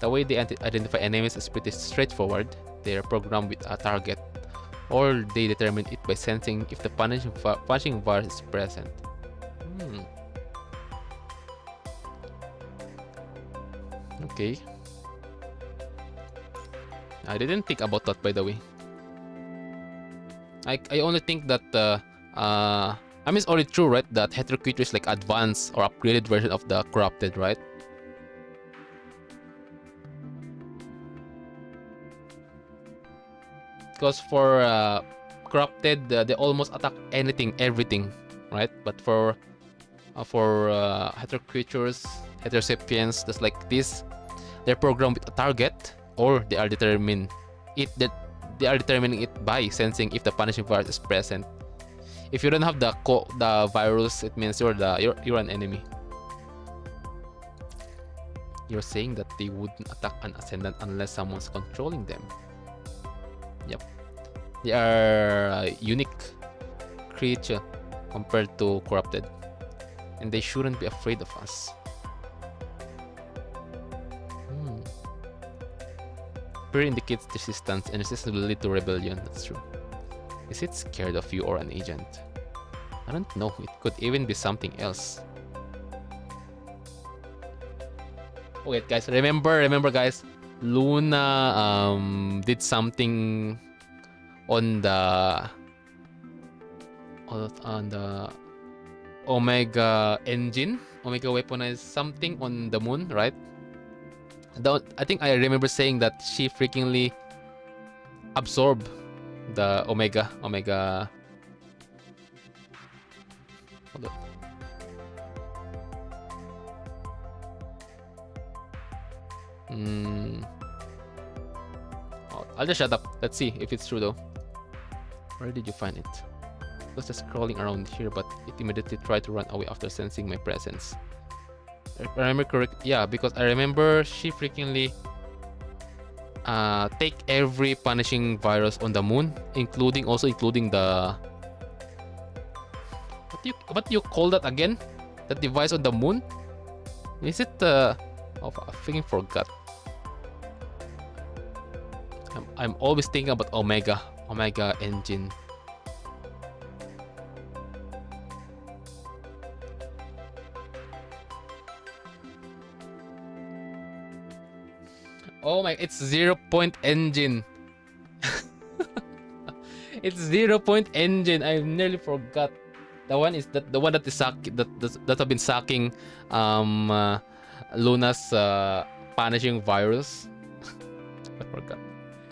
The way they identify enemies is pretty straightforward. They are programmed with a target, or they determine it by sensing if the punishing virus is present. Okay. I didn't think about that, by the way. I only think that I mean, it's only true, right? That heather creatures like advanced or upgraded version of the corrupted, right? Because for corrupted, they almost attack anything, everything, right? But for heather creatures, heather sapiens, just like this, they're programmed with a target, or they are determining it by sensing if the punishing virus is present. If you don't have the virus, it means you're an enemy. You're saying that they wouldn't attack an ascendant unless someone's controlling them. Yep. They are a unique creature compared to corrupted. And they shouldn't be afraid of us. Fear indicates resistance, and resistance will lead to rebellion. That's true. Is it scared of you or an agent? I don't know. It could even be something else. Okay, guys. Remember, guys. Luna did something on the Omega engine. Omega weaponized something on the moon, right? I think I remember saying that she freakingly absorbed the Omega. Hold on. Oh, I'll just shut up. Let's see if it's true though. Where did you find it? It was just crawling around here, but it immediately tried to run away after sensing my presence. If I remember correct, yeah, because I remember she freakingly take every punishing virus on the moon, including the what do you call that again? That device on the moon? Is it oh, I freaking forgot. I'm always thinking about Omega engine. Oh my, it's 0-point engine. It's 0-point engine. I nearly forgot. The one that is that have been sucking Luna's punishing virus. I forgot.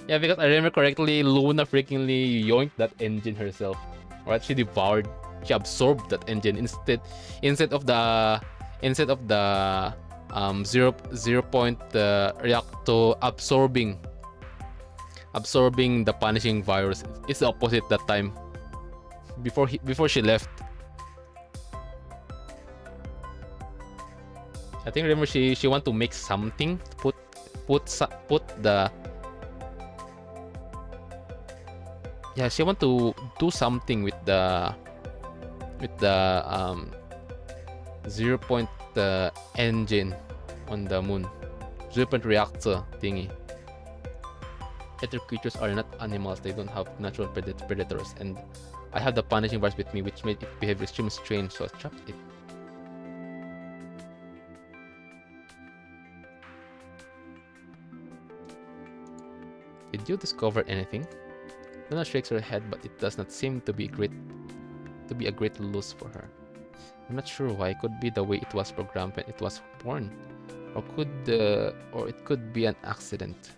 Yeah, because I remember correctly, Luna freakingly yoinked that engine herself. Right? She absorbed that engine instead of the 0-point reactor absorbing the punishing virus. It's the opposite that time. Before she left. I think remember she want to make something, put the, yeah, she want to do something with the 0-point engine on the moon. 0-point reactor thingy. Heather creatures are not animals. They don't have natural predators, and I have the punishing virus with me, which made it behave extremely strange, so I trapped it. Did you discover anything? Luna shakes her head, but it does not seem to be a great loss for her. I'm not sure why. It could be the way it was programmed when it was born, or it could be an accident.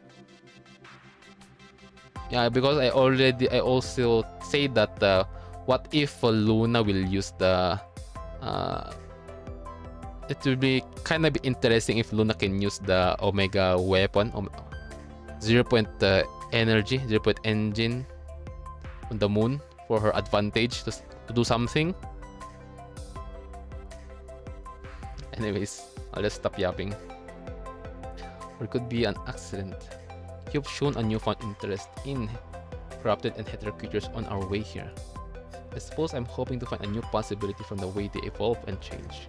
Yeah, because I also say that what if Luna will use the it would be kind of interesting if Luna can use the Omega weapon, 0-point energy, 0.0 engine on the moon for her advantage to do something. Anyways, I'll just stop yapping. Or it could be an accident. You've shown a newfound interest in corrupted and hetero creatures on our way here. I suppose I'm hoping to find a new possibility from the way they evolve and change.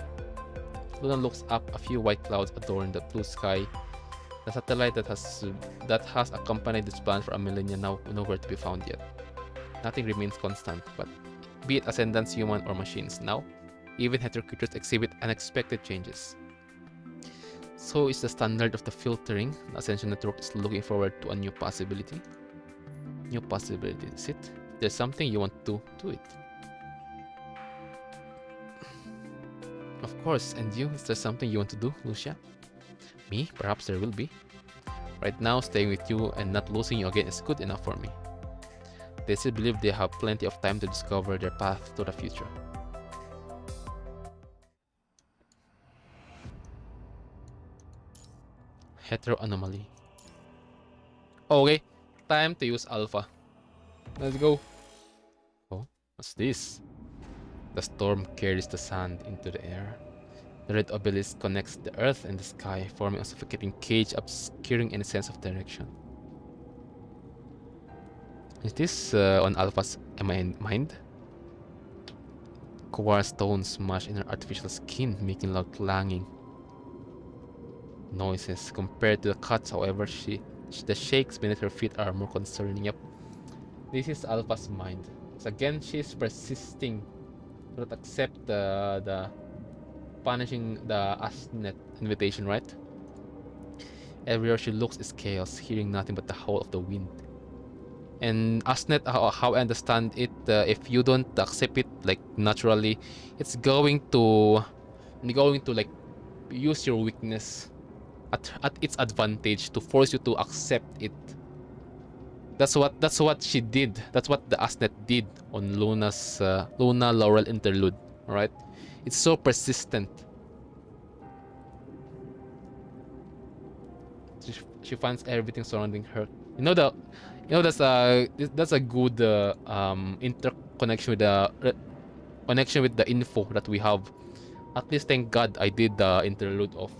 Luna looks up. A few white clouds adorn the blue sky. The satellite that has accompanied this planet for a millennia now nowhere to be found yet. Nothing remains constant, but be it ascendants, human, or machines, now even hetero creatures exhibit unexpected changes. So is the standard of the filtering. The Ascension Network is looking forward to a new possibility. New possibility, is it? There's something you want to do it. Of course, and you? Is there something you want to do, Lucia? Me? Perhaps there will be. Right now, staying with you and not losing you again is good enough for me. They still believe they have plenty of time to discover their path to the future. Hetero anomaly. Okay, time to use alpha. Let's go. Oh, what's this? The storm carries the sand into the air. The red obelisk connects the earth and the sky, forming a suffocating cage obscuring any sense of direction. Is this on Alpha's mind? Quartz stones smash in her artificial skin, making loud clanging noises. Compared to the cuts, however, the shakes beneath her feet are more concerning. Yep, this is Alpha's mind. So again, she's persisting to not accept the punishing the Asnet invitation, right? Everywhere she looks is chaos, hearing nothing but the howl of the wind. And Asnet, how I understand it, if you don't accept it like naturally, it's going to like use your weakness at its advantage to force you to accept it. That's what she did. That's what the Asnet did on Luna's Luna Laurel interlude. All right, it's so persistent. She finds everything surrounding her. That's a good interconnection with the connection with the info that we have. At least thank God I did the interlude of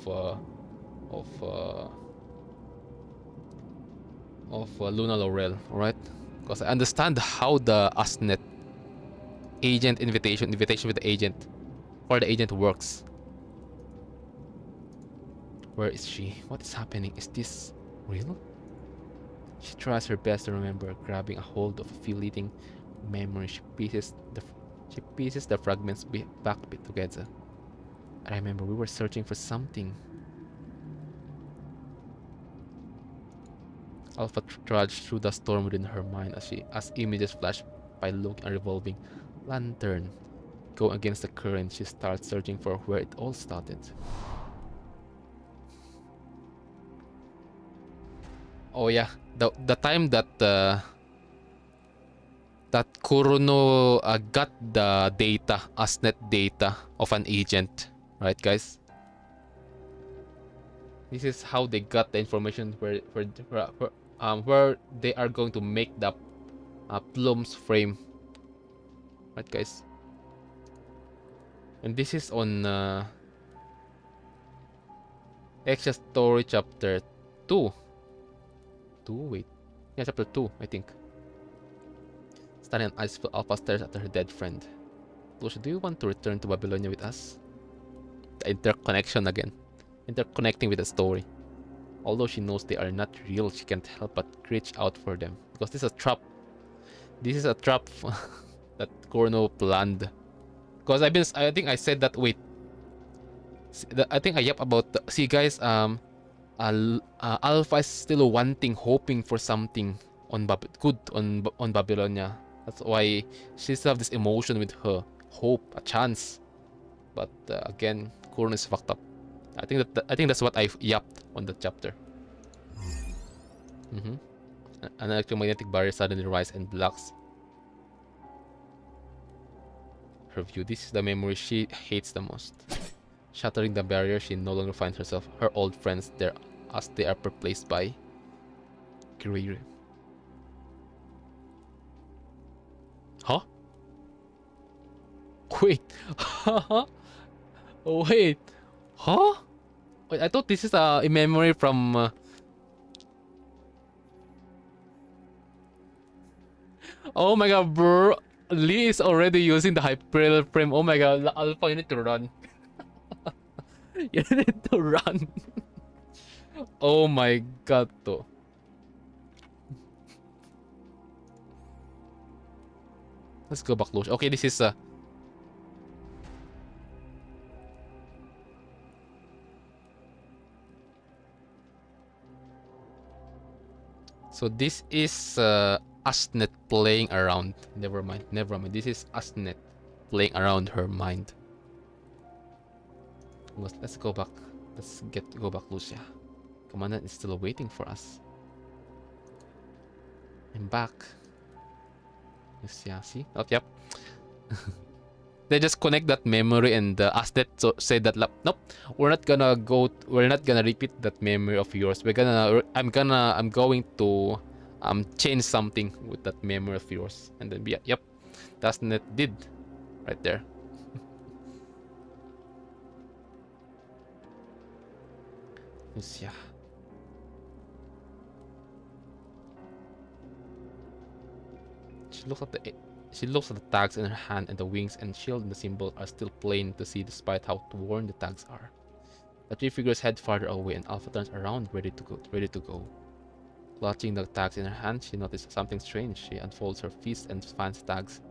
Luna Laurel, alright? Because I understand how the Asnet agent invitation with the agent or the agent works. Where is she? What is happening? Is this real? She tries her best to remember, grabbing a hold of a fleeting memory. She pieces the fragments back together. I remember we were searching for something. Alpha trudged through the storm within her mind as images flash by, looking a revolving lantern. Going against the current, she starts searching for where it all started. Oh yeah, the time that Kurono got the data, Asnet data of an agent, right, guys? This is how they got the information where they are going to make the Plum's frame, right, guys? And this is on Extra Story Chapter 2. Wait. Yeah, Chapter 2, I think. Standing on iceful, Alpha stares at her dead friend. Lucia, do you want to return to Babylonia with us? The interconnection again. Interconnecting with the story. Although she knows they are not real, she can't help but reach out for them. Because this is a trap. This is a trap that Corno planned. Because I think I said that, wait. I think I yap about, see guys, Alpha is still wanting, hoping for something good on Babylonia. That's why she still have this emotion with her, hope, a chance. But again, Kurun is fucked up. I think that's what I yapped on the chapter. An electromagnetic barrier suddenly rises and blocks her view. This is the memory she hates the most. Shattering the barrier, she no longer finds her old friends there as they are replaced by Greer. Huh? Wait. Wait. Huh? Wait, I thought this is a memory from... Oh my god, bro. Lee is already using the hyper frame. Oh my god, Alpha, you need to run. You need to run. Oh my god, though. Let's go back, Lush. Okay, this is so this is Asnet playing around. Never mind, never mind. This is Asnet playing around her mind. Let's go back. Let's go back, Lucia. Commandant is still waiting for us. I'm back. Lucia, see? Oh, yep. They just connect that memory and Asnet say that nope, we're not gonna repeat that memory of yours. I'm going to change something with that memory of yours. And then yeah, yep, Asnet did right there. Lucia. She looks at the tags in her hand, and the wings and shield and the symbol are still plain to see despite how worn the tags are. The three figures head farther away, and Alpha turns around, ready to go. Clutching the tags in her hand, she notices something strange. She unfolds her fist and finds tags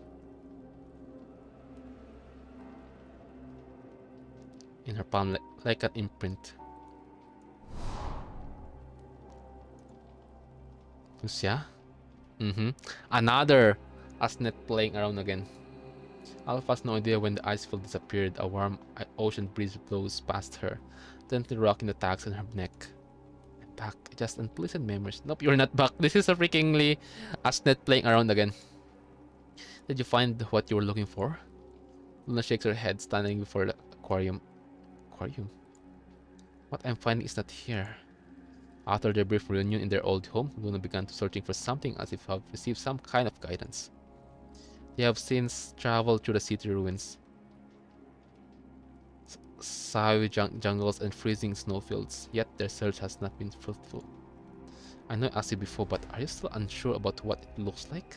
in her palm like an imprint. Lucia? Another Asnet playing around again. Alpha has no idea when the ice field disappeared. A warm ocean breeze blows past her, gently rocking the tags on her neck. I'm back. Just unpleasant memories. Nope, you're not back. This is a freakingly Asnet playing around again. Did you find what you were looking for? Luna shakes her head, standing before the aquarium. Aquarium? What I'm finding is not here. After their brief reunion in their old home, Luna began to searching for something as if have received some kind of guidance. They have since traveled through the city ruins, snowy jungles and freezing snowfields, yet their search has not been fruitful. I know I asked you before, but are you still unsure about what it looks like?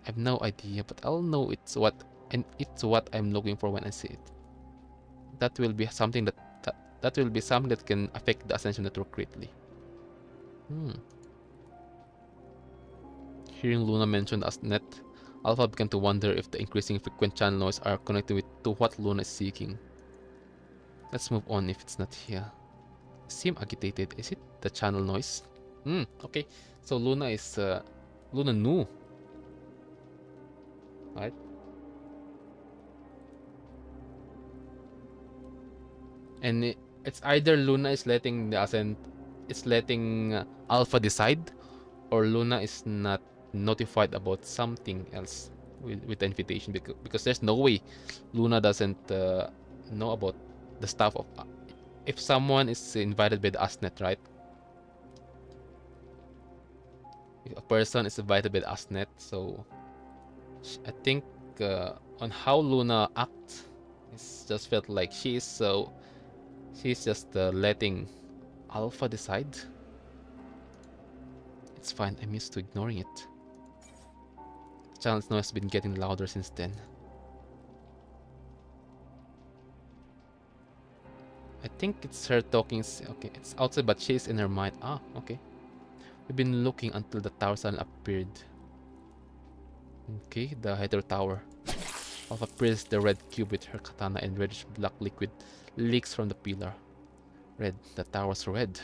I have no idea, but I'll know it's what I'm looking for when I see it. That will be something that can affect the Ascension Network greatly. Hearing Luna mention Asnet, Alpha began to wonder if the increasing frequent channel noise are connected to what Luna is seeking. Let's move on if it's not here. Seem agitated. Is it the channel noise? Okay. So Luna is Luna knew. Right? And it's either Luna is letting the Ascent, it's letting Alpha decide, or Luna is not notified about something else with the invitation, because there's no way Luna doesn't know about the stuff of if someone is invited by the Asnet, right? If a person is invited by the Asnet, so I think on how Luna acts, it's just felt like she's just letting Alpha decide. It's fine, I'm used to ignoring it. The channel's noise has been getting louder since then. I think it's her talking. Okay, it's outside, but she's in her mind. Ah, okay. We've been looking until the tower suddenly appeared. Okay, the Hydro Tower. Alpha pierced the red cube with her katana, and reddish black liquid leaks from the pillar. Red. The tower's red.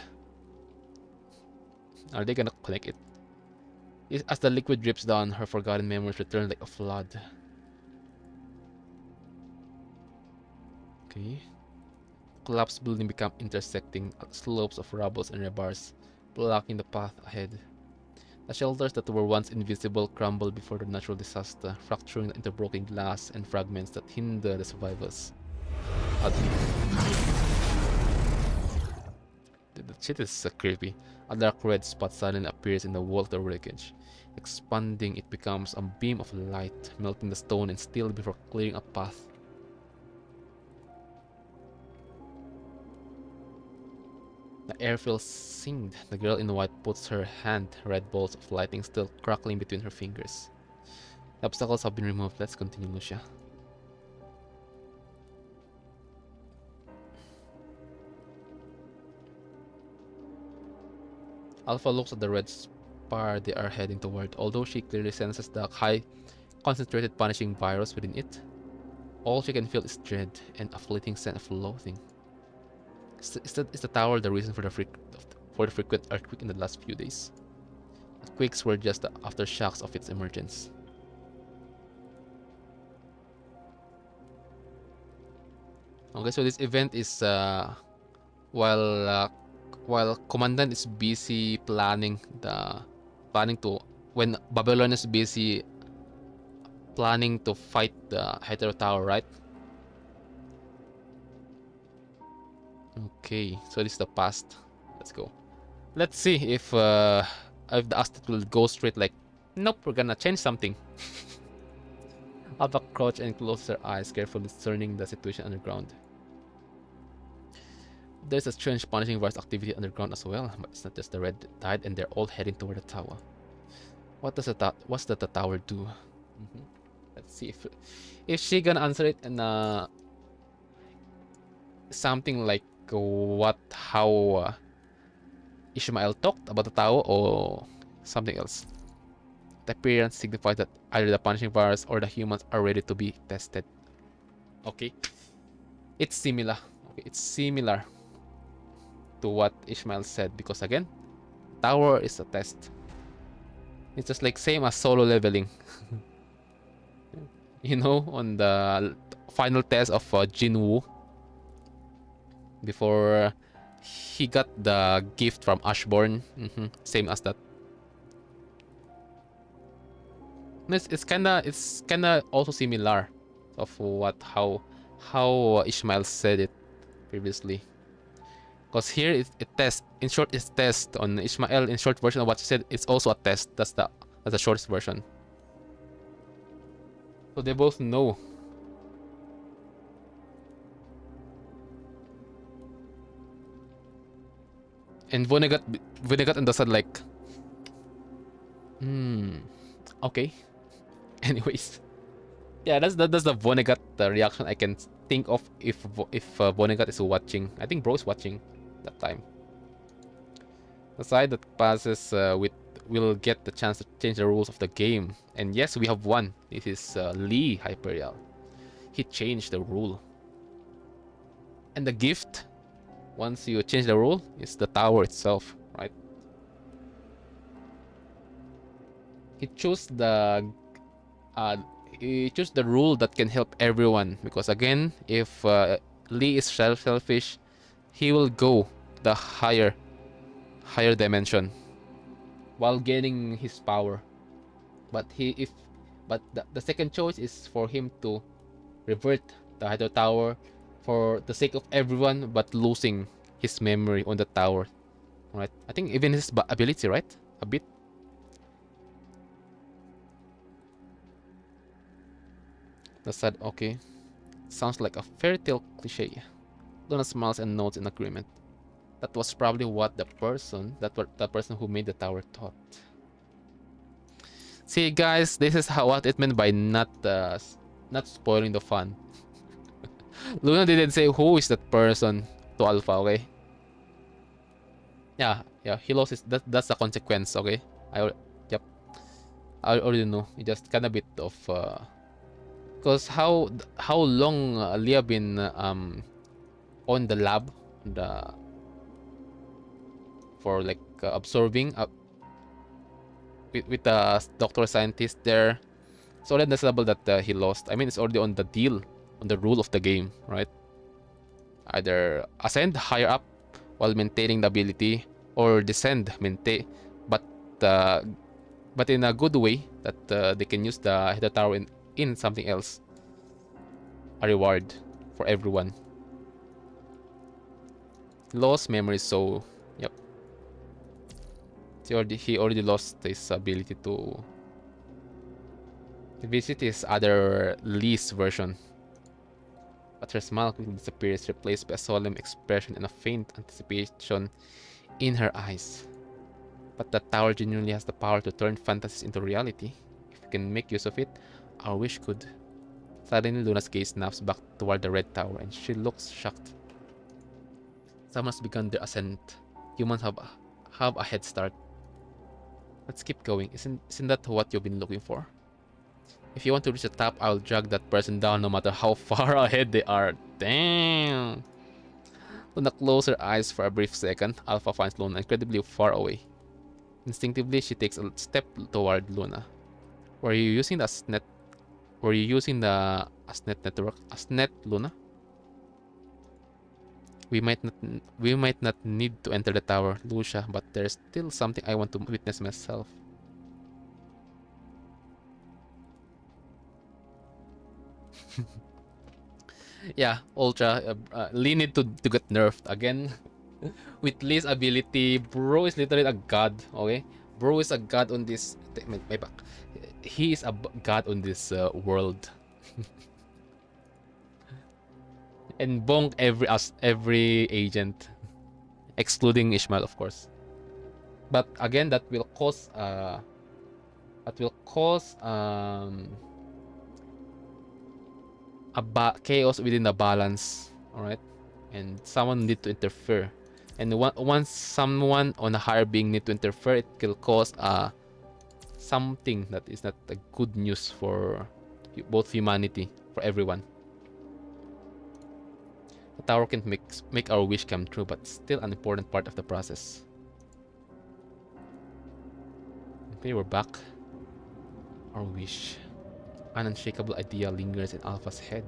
Are they gonna connect it? As the liquid drips down, her forgotten memories return like a flood. Okay. Collapsed building become intersecting slopes of rubble and rebars, blocking the path ahead. The shelters that were once invisible crumble before the natural disaster, fracturing into broken glass and fragments that hinder the survivors. Shit is creepy. A dark red spot suddenly appears in the wall of the wreckage. Expanding, it becomes a beam of light, melting the stone and steel before clearing a path. The air feels singed. The girl in white puts her hand, red balls of lightning still crackling between her fingers. The obstacles have been removed. Let's continue, Lucia. Alpha looks at the red spire they are heading toward. Although she clearly senses the high concentrated punishing virus within it, all she can feel is dread and a fleeting sense of loathing. Is the tower the reason for the frequent earthquake in the last few days? The quakes were just the aftershocks of its emergence. Okay, so this event is while Commandant is busy planning to when Babylon is busy planning to fight the Hetero Tower, right? Okay, so this is the past. Let's go. Let's see if the Aztec will go straight like, nope, we're gonna change something. Alpha crouched and closed her eyes, carefully discerning the situation underground. There's a strange punishing virus activity underground as well, but it's not just the red tide, and they're all heading toward the tower. What's that the tower do? Let's see if she gonna answer it in something like how Ishmael talked about the tower or something else. The appearance signifies that either the punishing virus or the humans are ready to be tested. Okay, it's similar. Okay, it's similar to what Ishmael said, because again, tower is a test. It's just like same as solo leveling. You know, on the final test of Jinwoo, before he got the gift from Ashbourne. Same as that. It's kinda also similar of how Ishmael said it previously. Because here it test, in short, it's test. On Ishmael, in short version of what he said, it's also a test. That's the shortest version. So they both know. And Vonnegut understood like, okay. Anyways, yeah, that's the Vonnegut reaction I can think of if Vonnegut is watching. I think Bro is watching that time. The side that passes will get the chance to change the rules of the game. And yes, we have one. This is Lee Hyperial. He changed the rule. And the gift, once you change the rule, is the tower itself, right? He chose the rule that can help everyone, because again, if Lee is selfish, he will go the higher dimension while gaining his power. But the second choice is for him to revert the Hydro Tower for the sake of everyone, but losing his memory on the tower, right? I think even his ability, right? A bit. The said, okay. Sounds like a fairy tale cliche. Luna smiles and nods in agreement. That was probably what the person who made the tower thought. See, guys, this is what it meant by not spoiling the fun. Luna didn't say who is that person to Alpha, okay? Yeah, he lost his. That's the consequence, okay? I already know. It just kind of bit of. Because how long Leah been on the lab, for like observing with the doctor scientist there. It's already understandable that he lost. I mean, it's already on the deal, on the rule of the game, right? Either ascend higher up while maintaining the ability, or descend, but in a good way that they can use the tower in something else. A reward for everyone. Lost memories, so yep. He already lost his ability to visit his other least version. But her smile quickly disappears, replaced by a solemn expression and a faint anticipation in her eyes. But the tower genuinely has the power to turn fantasies into reality. If we can make use of it, our wish could. Suddenly, Luna's gaze snaps back toward the red tower, and she looks shocked. Someone has begun their ascent. Humans have a head start. Let's keep going. Isn't that what you've been looking for? If you want to reach the top, I'll drag that person down no matter how far ahead they are. Damn! Luna closed her eyes for a brief second. Alpha finds Luna incredibly far away. Instinctively, she takes a step toward Luna. Were you using the ASNet? Were you using the ASNet network? ASNet, Luna? We might not need to enter the tower, Lucia, but there's still something I want to witness myself. Yeah, Ultra, Lee need to get nerfed again. With Lee's ability, bro is literally a god, okay? Bro is a god on this... My back. He is a god on this world. And bonk every agent. Excluding Ishmael, of course. But again, that will cause... chaos within the balance, alright? And someone need to interfere. And once someone on a higher being need to interfere, it will cause something that is not a good news for both humanity, for everyone. The tower can make our wish come true, but still an important part of the process. Okay, we're back. Our wish. An unshakable idea lingers in Alpha's head.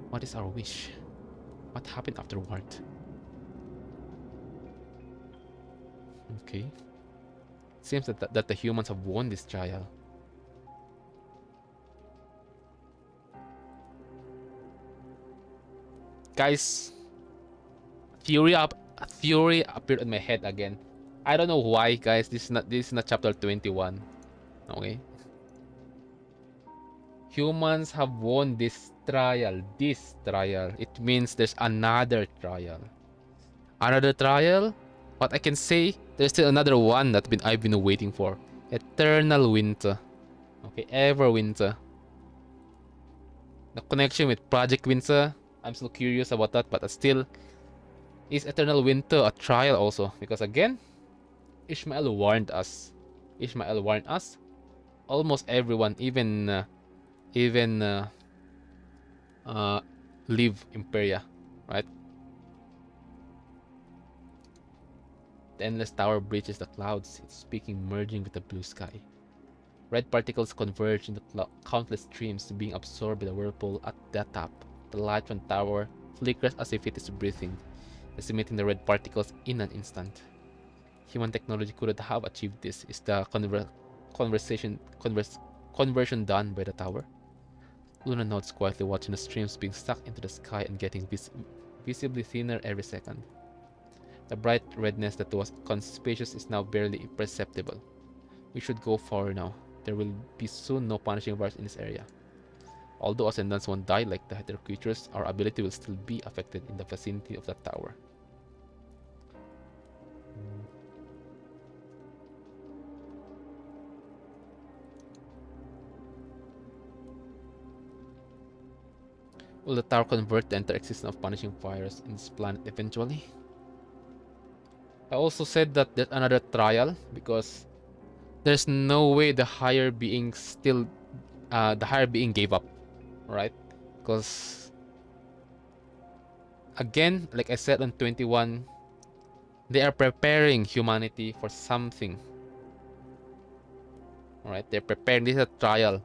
What is our wish? What happened afterward? Okay. It seems that the humans have won this trial. Guys, theory appeared in my head again. I don't know why, guys. This is not chapter 21. Okay. Humans have won this trial. It means there's another trial. Another trial? What I can say, there's still another one that I've been waiting for. Eternal Winter. Okay, Everwinter. The connection with Project Winter, I'm still curious about that, but still, is Eternal Winter a trial also? Because again, Ishmael warned us. Almost everyone, even leave Imperia, right? The endless tower breaches the clouds, its peaking merging with the blue sky. Red particles converge into countless streams, being absorbed by the whirlpool at the top. The light from the tower flickers as if it is breathing, decimating the red particles in an instant. Human technology couldn't have achieved this. Is the conversion done by the tower? Luna nods quietly, watching the streams being sucked into the sky and getting visibly thinner every second. The bright redness that was conspicuous is now barely perceptible. We should go forward now. There will be soon no punishing bars in this area. Although Ascendants won't die like the other creatures, our ability will still be affected in the vicinity of that tower. Will the tower convert the entire existence of punishing fires in this planet eventually? I also said that there's another trial because there's no way the higher being gave up, right? Because again, like I said on 21, they are preparing humanity for something. Alright, they're preparing. This is a trial.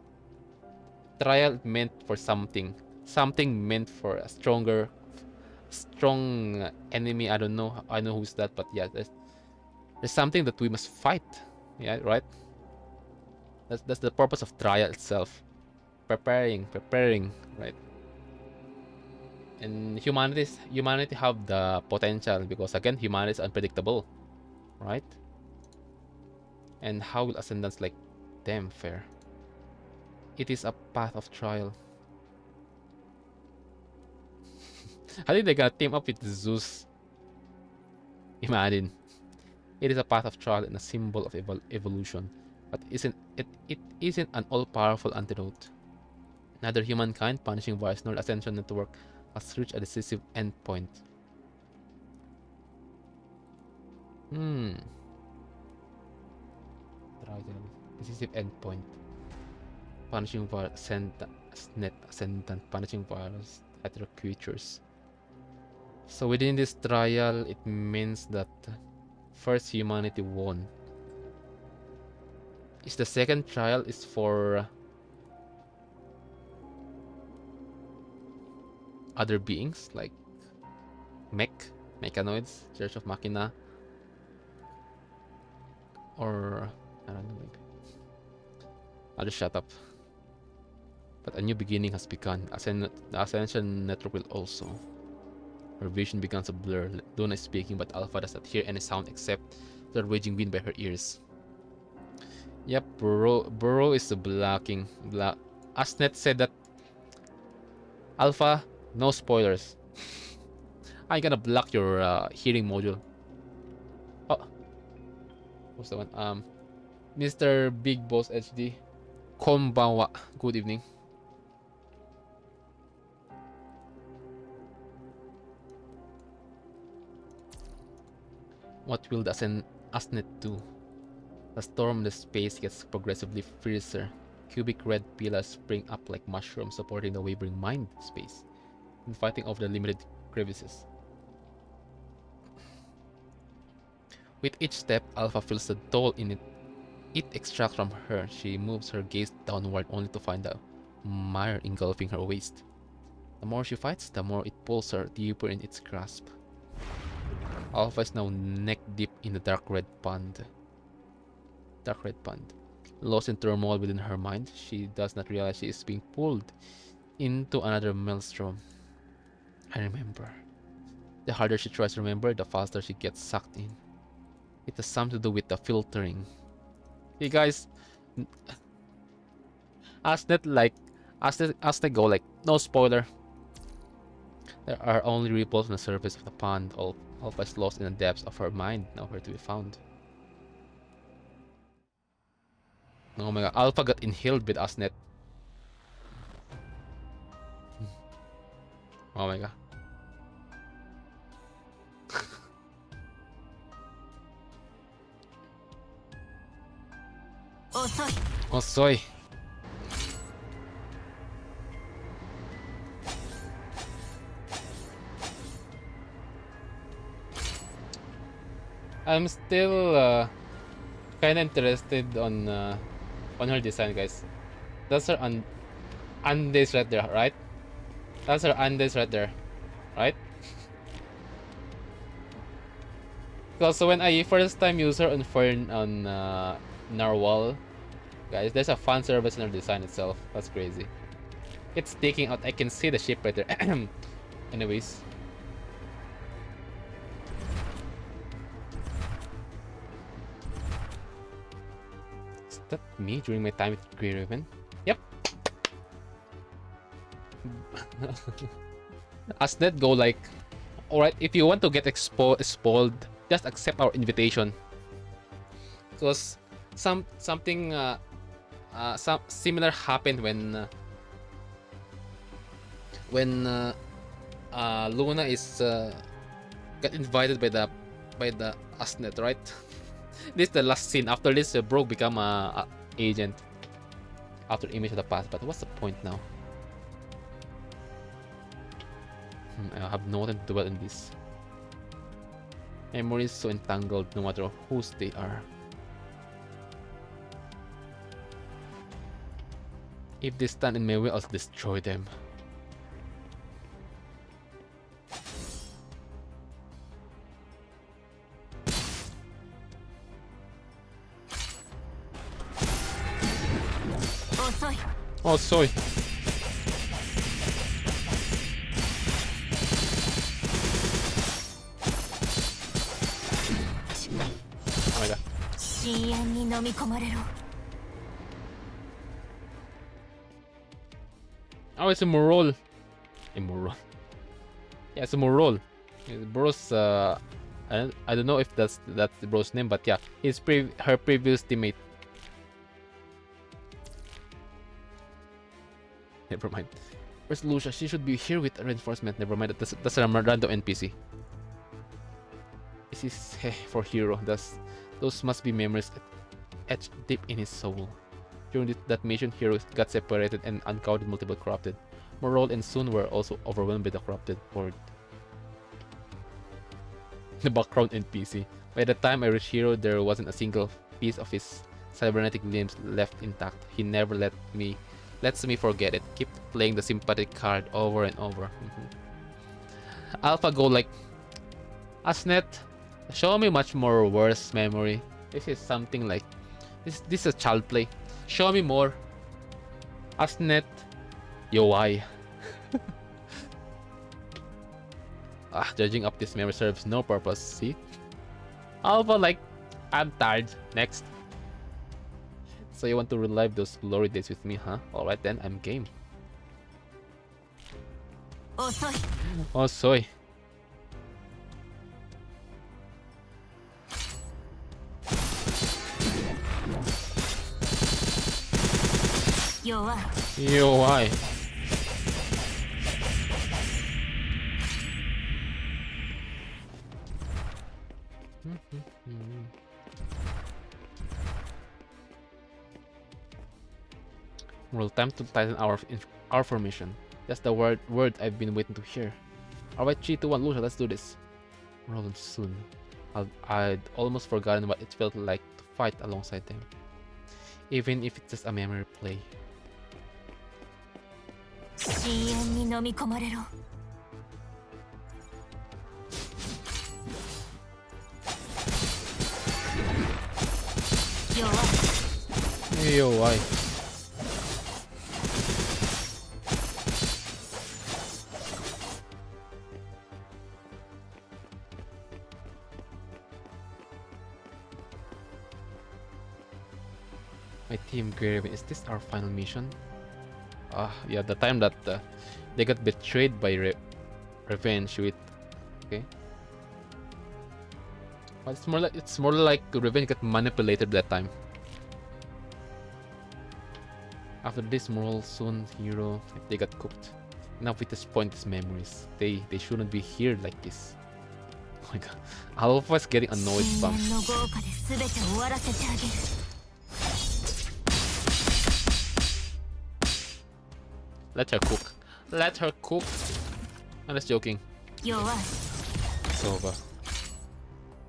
Trial meant for something. Something meant for a strong enemy. I don't know who's that, but yeah, there's something that we must fight. Yeah, right? That's the purpose of trial itself. Preparing, right? And humanity have the potential because again, humanity is unpredictable, right? And how will ascendants like them fare? It is a path of trial. How did they gonna team up with Zeus? Imagine. It is a path of trial and a symbol of evolution. But it isn't an all-powerful antidote. Neither humankind, punishing virus, nor the Ascension Network has reached a decisive endpoint. Trial. Decisive endpoint. Punishing virus, ascendant, punishing virus, other creatures. So within this trial, it means that first humanity won. Is the second trial is for other beings like mechanoids, Church of Machina, or I don't know, maybe. I'll just shut up. But a new beginning has begun. The Ascension Network will also. Her vision becomes a blur. Luna is speaking, but Alpha does not hear any sound except the raging wind by her ears. Yep, Burrow is blocking. Asnet said that Alpha, no spoilers. I'm gonna block your hearing module. Oh, what's the one? Mr. Big Boss HD. Konbanwa. Good evening. What will the Asnet do? The storm in the space gets progressively fiercer. Cubic red pillars spring up like mushrooms supporting the wavering mind space and fighting over the limited crevices. With each step, Alpha feels the toll in it extracts from her. She moves her gaze downward only to find the mire engulfing her waist. The more she fights, the more it pulls her deeper in its grasp. Alpha is now neck deep in the dark red pond. Lost in turmoil within her mind, she does not realize she is being pulled into another maelstrom. I remember. The harder she tries to remember, the faster she gets sucked in. It has something to do with the filtering. Hey guys, as they go, like, no spoiler. There are only ripples on the surface of the pond. Alpha is lost in the depths of her mind, nowhere to be found. Oh my god, Alpha got inhaled with Asnet. Oh my god. Osoy. I'm still kind of interested on her design, guys. That's her Andes right there, right? That's her Andes right there, right? Because when I first time use her on Narwhal, guys, there's a fan service in her design itself. That's crazy. It's sticking out. I can see the shape right there. Anyways. Is that me during my time with Grey Raven? Yep. Asnet go like, alright, if you want to get spoiled, just accept our invitation. Because something similar happened when Luna is got invited by the Asnet, right? This is the last scene. After this, Bro become a agent after Image of the Past. But what's the point now? I have nothing to dwell in this. Memories so entangled, no matter whose they are. If they stand in my way, I'll destroy them. Oh, soy. Oh my god. Oh, it's a Morol. A Morol. Yeah, it's a Morol. Bro's I don't know if that's the bro's name, but yeah, her previous teammate. Never mind. Where's Lucia? She should be here with reinforcement. Never mind. That's a random NPC. This is for Hero. Those must be memories etched deep in his soul. During that mission, Hero got separated and uncounted multiple corrupted. Morol and Sun were also overwhelmed by the corrupted horde. The background NPC. By the time I reached Hero, there wasn't a single piece of his cybernetic limbs left intact. He never lets me forget it. Keep playing the sympathetic card over and over. Alpha go like, Asnet, show me much more worse memory. This is something like, this is a child play. Show me more. Asnet, yo why? Judging up this memory serves no purpose. See? Alpha like, I'm tired. Next. So you want to relive those glory days with me, huh? Alright then, I'm game. Oh soy. Yo why? Well, time to tighten our formation. That's the word I've been waiting to hear. Alright, 3, 2, 1, Lucia, let's do this. Roll soon. I'd almost forgotten what it felt like to fight alongside them. Even if it's just a memory play. Yo, why? My team Grave, is this our final mission? Yeah, the time that they got betrayed by Revenge with. Okay. But it's more like Revenge got manipulated that time. After this, Moral, Sun, Hero, they got cooked. Enough with this pointless memories. They shouldn't be here like this. Oh my god. Alpha's getting annoyed, bum. Let her cook. Let her cook. I'm just joking. It's over.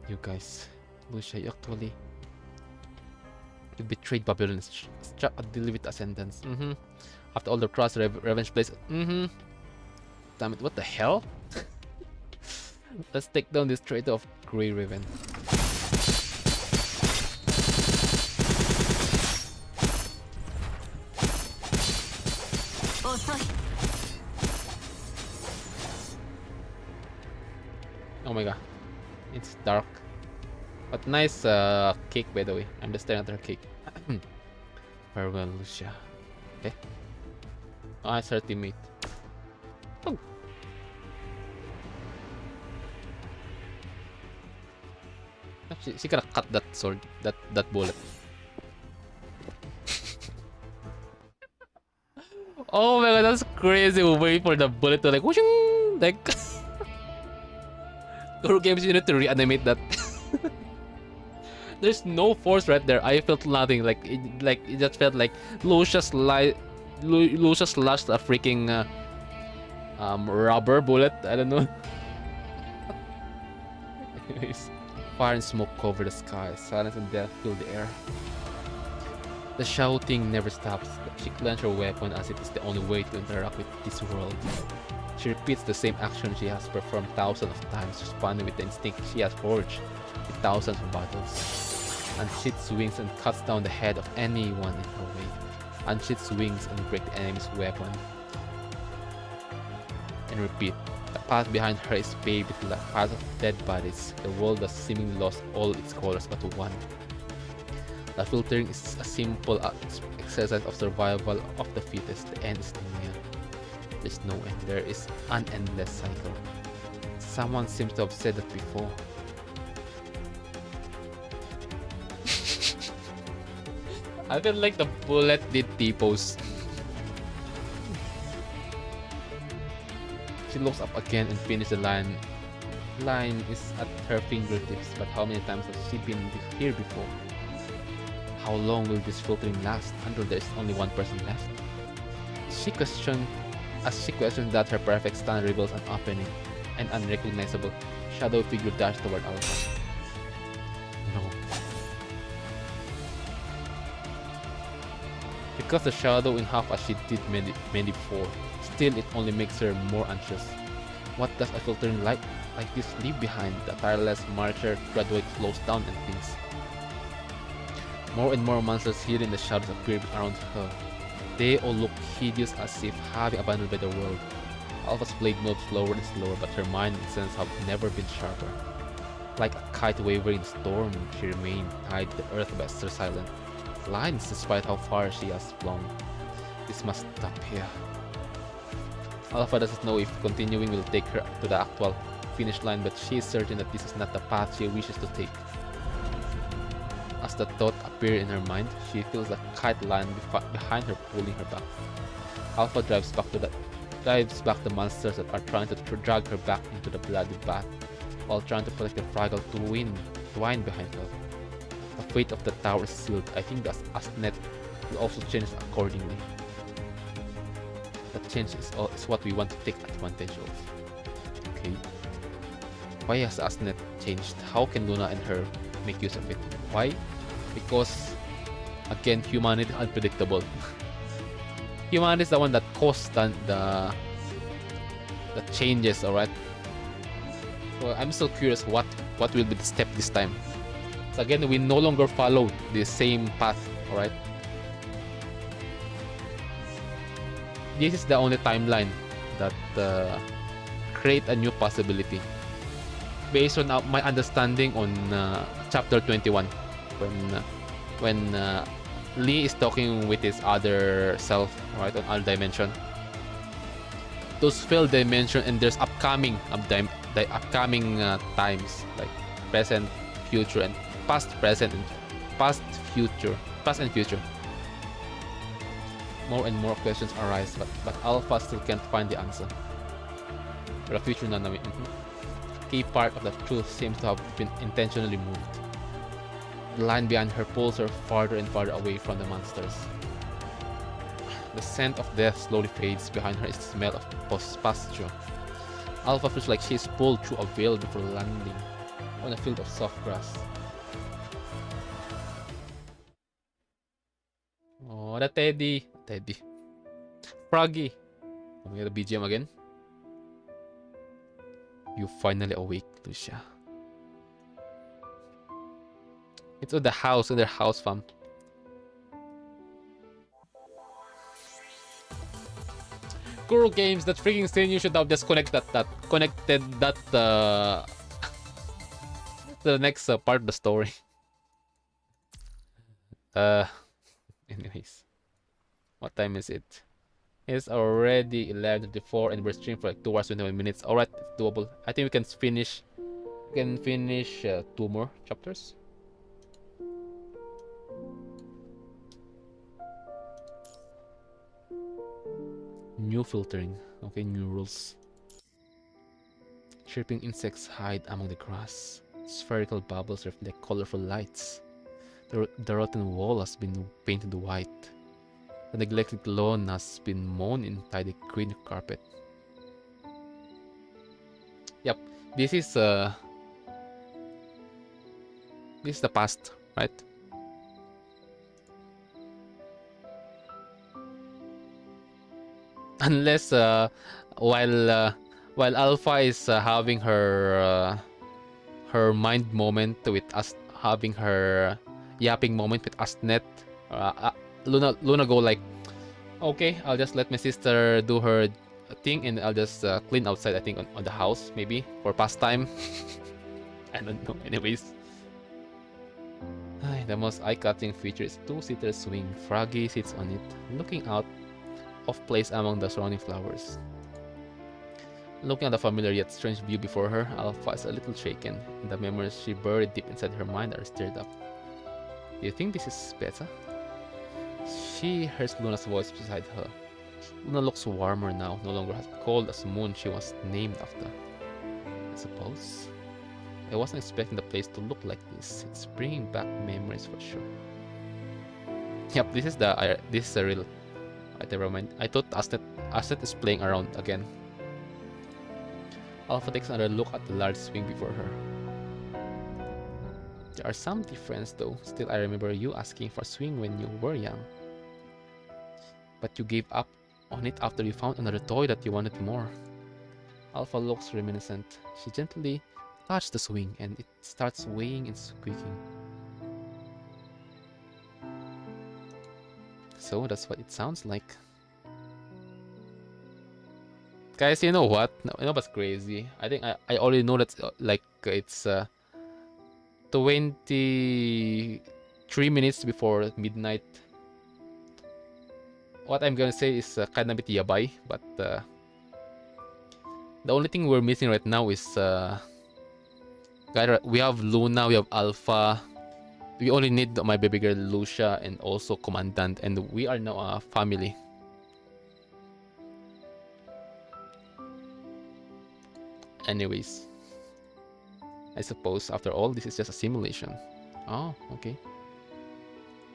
You guys. Lucia, you actually... You betrayed Babylon and struck a deal with Ascendance. After all the trust Revenge plays. Damn it, what the hell? Let's take down this traitor of Grey Raven. Oh my god. It's dark. But nice cake, by the way. I'm just staring at her cake. Farewell, Lucia. Okay. Oh, it's her teammate. Oh. She gonna cut that sword, that bullet. Oh my god, that's crazy. Wait for the bullet to like whooshing, like. Horror games, you need to reanimate that. There's no force right there. I felt nothing. Like it just felt like Lucia slashed a freaking rubber bullet. I don't know. Anyways, fire and smoke cover the sky. Silence and death fill the air. The shouting never stops. She clenched her weapon as it is the only way to interact with this world. She repeats the same action she has performed thousands of times, responding with the instinct she has forged in thousands of battles. Unsheaths wings and cuts down the head of anyone in her way. Unsheaths wings and break the enemy's weapon. And repeat. The path behind her is paved with the paths of dead bodies. The world has seemingly lost all its colors but one. The filtering is a simple exercise of survival of the fittest. The end is near. There's no end. There is an endless cycle. Someone seems to have said that before. I feel like the bullet did T-pose. She looks up again and finishes the line. Line is at her fingertips, but how many times has she been here before? How long will this filtering last until there is only one person left? As she questions that, her perfect stand reveals an opening, an unrecognizable shadow figure dashed toward Alpha. No. Because the shadow in half as she did many before, still it only makes her more anxious. What does a filtering like this leave behind? The tireless marcher gradually slows down and thinks. More and more monsters hidden in the shadows appear around her. They all look hideous, as if having abandoned by the world. Alpha's blade moves slower and slower, but her mind and sense have never been sharper. Like a kite wavering in a storm, she remained tied to the earth by her silent lines, despite how far she has flown. This must stop here. Alpha doesn't know if continuing will take her to the actual finish line, but she is certain that this is not the path she wishes to take. As the thought appeared in her mind, she feels a kite line behind her pulling her back. Alpha drives back the monsters that are trying to drag her back into the bloody bath, while trying to protect the fragile twine behind her. The fate of the tower is sealed. I think the Asnet will also change accordingly. The change is what we want to take advantage of. Okay. Why has Asnet changed? How can Luna and her make use of it? Why? Because, again, humanity is unpredictable. Humanity is the one that caused the changes, alright? So I'm still curious what will be the step this time. So again, we no longer follow the same path, alright? This is the only timeline that create a new possibility. Based on my understanding on chapter 21, when Lee is talking with his other self, right, on other dimension. Those failed dimension, and there's upcoming times like present, future, and past, present, and past and future. More and more questions arise, but Alpha still can't find the answer. The future Nanami. Key part of the truth seems to have been intentionally moved. The line behind her pulls her farther and farther away from the monsters. The scent of death slowly fades. Behind her is the smell of pasture. Alpha feels like she is pulled through a veil before landing on a field of soft grass. Oh, the Teddy. Froggy. Oh, we got a BGM again. You finally awake, Lucia. It's on the house, in their house, fam. Guru Games, that freaking thing, you should have just connected that to the next part of the story. Anyways, what time is it? It's already 11:34 and we're streaming for like 2 hours 21 minutes. Alright, it's doable. I think we can finish. Two more chapters. New filtering. Okay, new rules. Chirping insects hide among the grass. Spherical bubbles reflect colorful lights. The rotten wall has been painted white. The neglected lawn has been mown inside the green carpet. Yep, this is the past, right? Unless while Alpha is having her mind moment with us, having her yapping moment with Asnet, Luna go like, okay, I'll just let my sister do her thing and I'll just clean outside, I think, on the house, maybe, for pastime. I don't know, anyways. The most eye-catching feature is two-seater swing. Froggy sits on it, looking out of place among the surrounding flowers. Looking at the familiar yet strange view before her, Alpha is a little shaken, and the memories she buried deep inside her mind are stirred up. Do you think this is better? She hears Luna's voice beside her. Luna looks warmer now, no longer as cold as the moon she was named after. I suppose. I wasn't expecting the place to look like this. It's bringing back memories for sure. Yep, this is a real. Never mind. I thought Asnet is playing around again. Alpha takes another look at the large swing before her. There are some differences though. Still, I remember you asking for a swing when you were young. But you gave up on it after you found another toy that you wanted more. Alpha looks reminiscent. She gently touches the swing and it starts swaying and squeaking. So that's what it sounds like. Guys, you know what? No, you know what's crazy? I think I already know that it's 23 minutes before midnight. What I'm gonna say is kind of bit yabay, but the only thing we're missing right now is we have Luna, we have Alpha. We only need my baby girl Lucia and also Commandant, and we are now a family. Anyways, I suppose after all this is just a simulation. Oh, okay.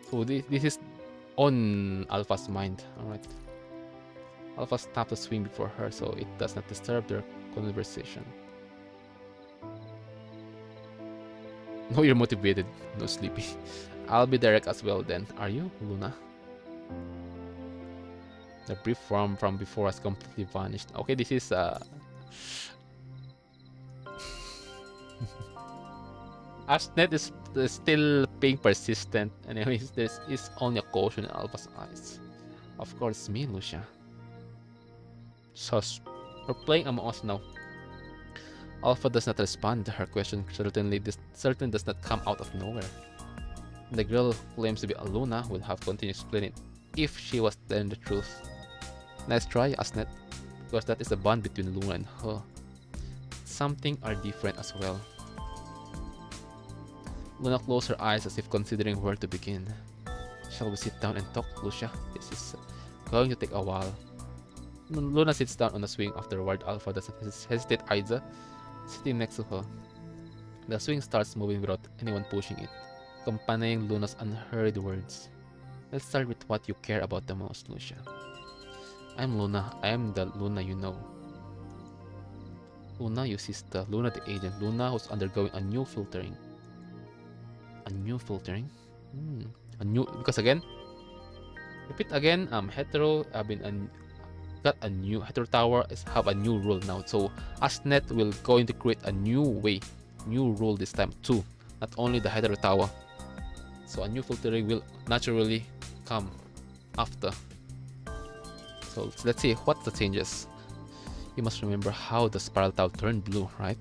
So this is on Alpha's mind. Alright. Alpha stopped the swing before her so it does not disturb their conversation. No, you're motivated. No, sleepy. I'll be direct as well then. Are you, Luna? The brief form from before has completely vanished. Okay, this is Asnet is still being persistent. Anyways, there is only a caution in Alpha's eyes. Of course, me, Lucia. Sus. We're playing Among Us now. Alpha does not respond. Her question certainly does not come out of nowhere. The girl who claims to be Luna would have continued explaining if she was telling the truth. Nice try, Asnet, because that is the bond between Luna and her. Something are different as well. Luna closed her eyes as if considering where to begin. Shall we sit down and talk, Lucia? This is going to take a while. Luna sits down on the swing afterward. Alpha doesn't hesitate either, sitting next to her. The swing starts moving without anyone pushing it, accompanying Luna's unhurried words. Let's start with what you care about the most, Lucia. I'm Luna. I am the Luna you know. Luna, your sister. Luna the agent. Luna who's undergoing a new filtering. A new filtering? A new... Because again... Repeat again, hetero... got a new... Hetero Tower have a new rule now. So, Asnet will going to create a new way. New rule this time too. Not only the Hetero Tower. So, a new filtering will naturally come after. So, let's see. What's the changes? You must remember how the spiral tile turned blue, right?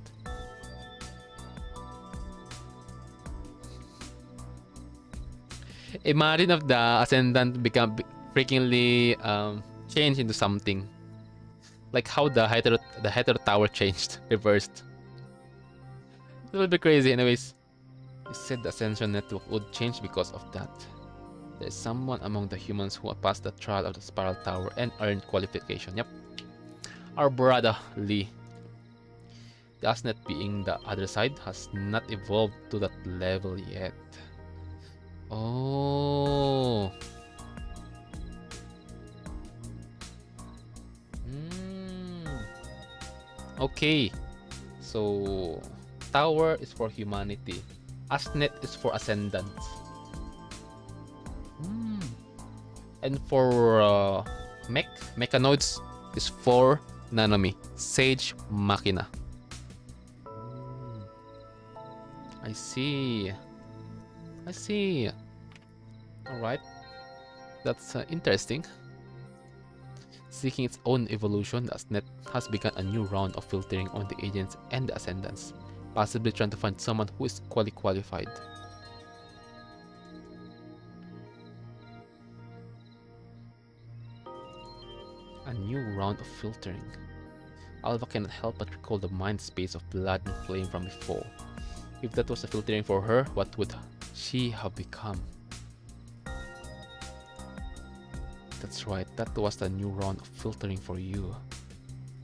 Imagine if the Ascendant become freakingly changed into something. Like how the Hetero Tower changed, reversed. It will be crazy anyways. You said the Ascension Network would change because of that. There's someone among the humans who passed the trial of the Spiral Tower and earned qualification. Yep. Our brother Lee. The Asnet being the other side has not evolved to that level yet. Oh. Okay. So Tower is for humanity. Asnet is for ascendants. And for mechanoids is for Nanomi, Sage Machina. I see. I see. Alright. That's interesting. Seeking its own evolution, the Asnet has begun a new round of filtering on the agents and the ascendants, possibly trying to find someone who is qualified. A new round of filtering. Alpha cannot help but recall the mind space of blood and flame from before. If that was a filtering for her, what would she have become? That's right, that was the new round of filtering for you.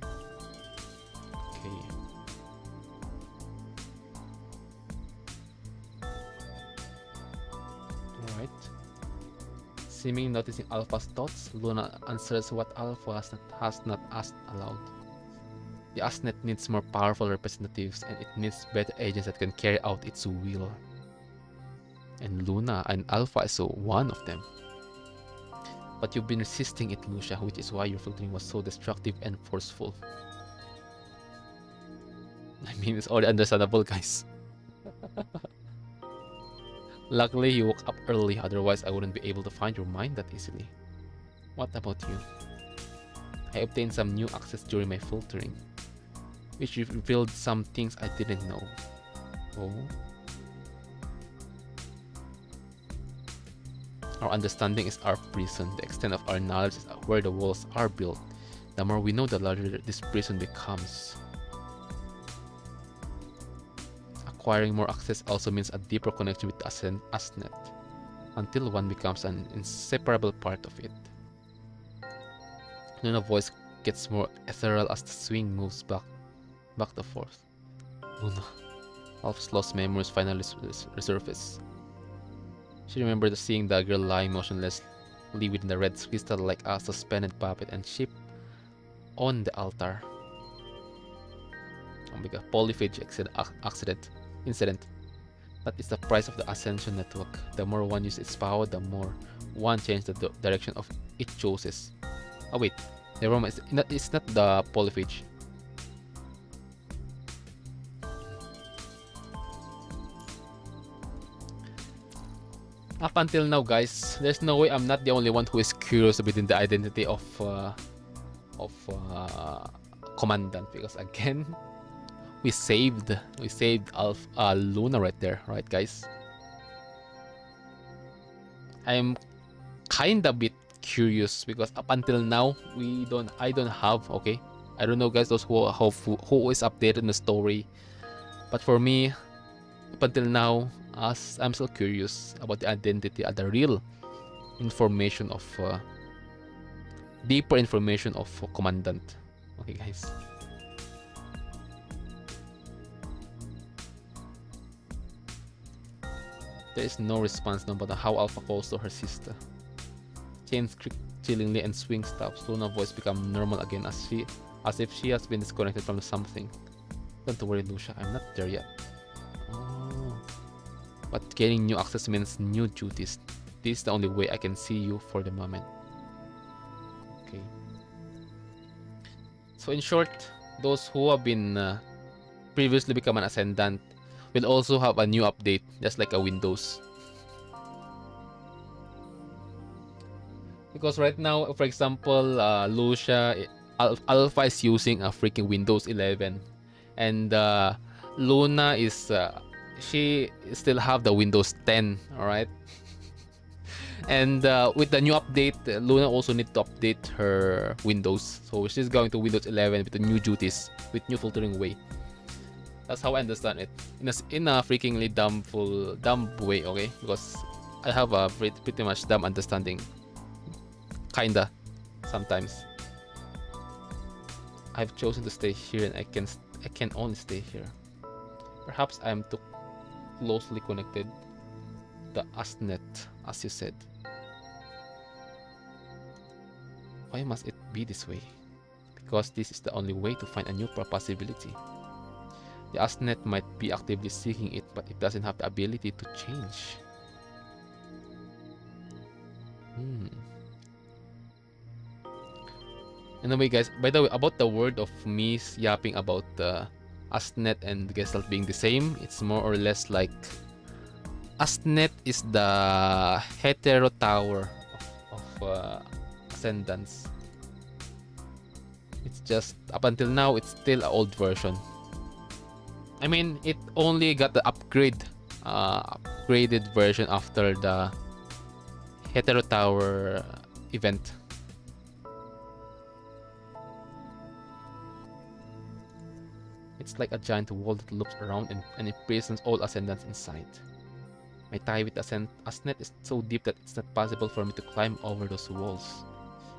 Okay. Alright. Seemingly noticing Alpha's thoughts, Luna answers what Alpha has not asked aloud. The Asnet needs more powerful representatives, and it needs better agents that can carry out its will. And Luna and Alpha is one of them. But you've been resisting it, Lucia, which is why your filtering was so destructive and forceful. I mean, it's already understandable, guys. Luckily, you woke up early, otherwise I wouldn't be able to find your mind that easily. What about you? I obtained some new access during my filtering, which revealed some things I didn't know. Oh? Our understanding is our prison. The extent of our knowledge is where the walls are built. The more we know, the larger this prison becomes. Acquiring more access also means a deeper connection with the Asnet, until one becomes an inseparable part of it. Luna's voice gets more ethereal as the swing moves back and forth. Luna. Alpha's lost memories finally resurface. She remembered seeing the girl lying motionlessly within the red crystal like a suspended puppet and ship on the altar. Oh my god, polyphage incident. That is the price of the Ascension Network. The more one uses its power, the more one changes the direction of it chooses. Oh wait, never mind. It's not the polyphage. Up until now, guys, there's no way I'm not the only one who is curious within the identity of Commandant, because again, we saved Luna right there, right, guys? I'm kinda bit curious because up until now I don't have, okay, I don't know, guys, those who is updated in the story, but for me, up until now, I'm still curious about the identity and the real information of deeper information of Commandant. Okay, guys. There is no response no matter how Alpha calls to her sister. Chains creak chillingly and swing stops. Luna's voice becomes normal again as if she has been disconnected from something. Don't worry, Lucia, I'm not there yet. Oh. But gaining new access means new duties. This is the only way I can see you for the moment. Okay. So in short, those who have been previously become an Ascendant will also have a new update, just like a Windows. Because right now, for example, Lucia Alpha is using a freaking Windows 11, and Luna is she still have the Windows 10. All right. And with the new update, Luna also need to update her Windows, so she's going to Windows 11 with the new duties, with new filtering way. That's how I understand it, in a freakingly dumb way, okay? Because I have a pretty much dumb understanding, kinda, sometimes. I've chosen to stay here, and I can only stay here. Perhaps I am too closely connected to the Asnet, as you said. Why must it be this way? Because this is the only way to find a new possibility. The Asnet might be actively seeking it, but it doesn't have the ability to change. Anyway, guys, by the way, about the word of me yapping about Asnet and Gestalt being the same, it's more or less like Asnet is the hetero tower of Ascendants. It's just, up until now, it's still an old version. I mean, it only got the upgraded version after the Hetero Tower event. It's like a giant wall that loops around and imprisons all ascendants inside. My tie with the Asnet is so deep that it's not possible for me to climb over those walls.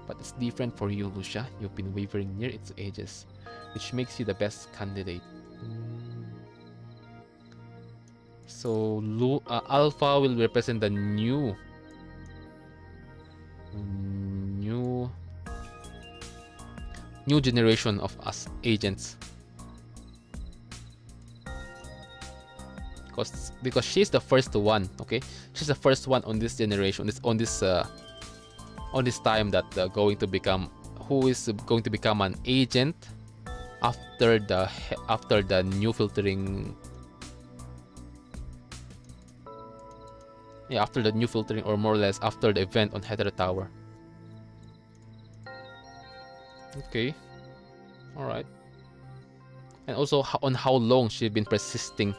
But it's different for you, Lucia. You've been wavering near its edges, which makes you the best candidate. So Alpha will represent the new generation of us agents. Because she's the first one, okay? She's the first one on this generation, on this time that going to become an agent after the new filtering. Yeah, after the new filtering, or more or less after the event on Heather Tower. Okay, all right. And also on how long she's been persisting.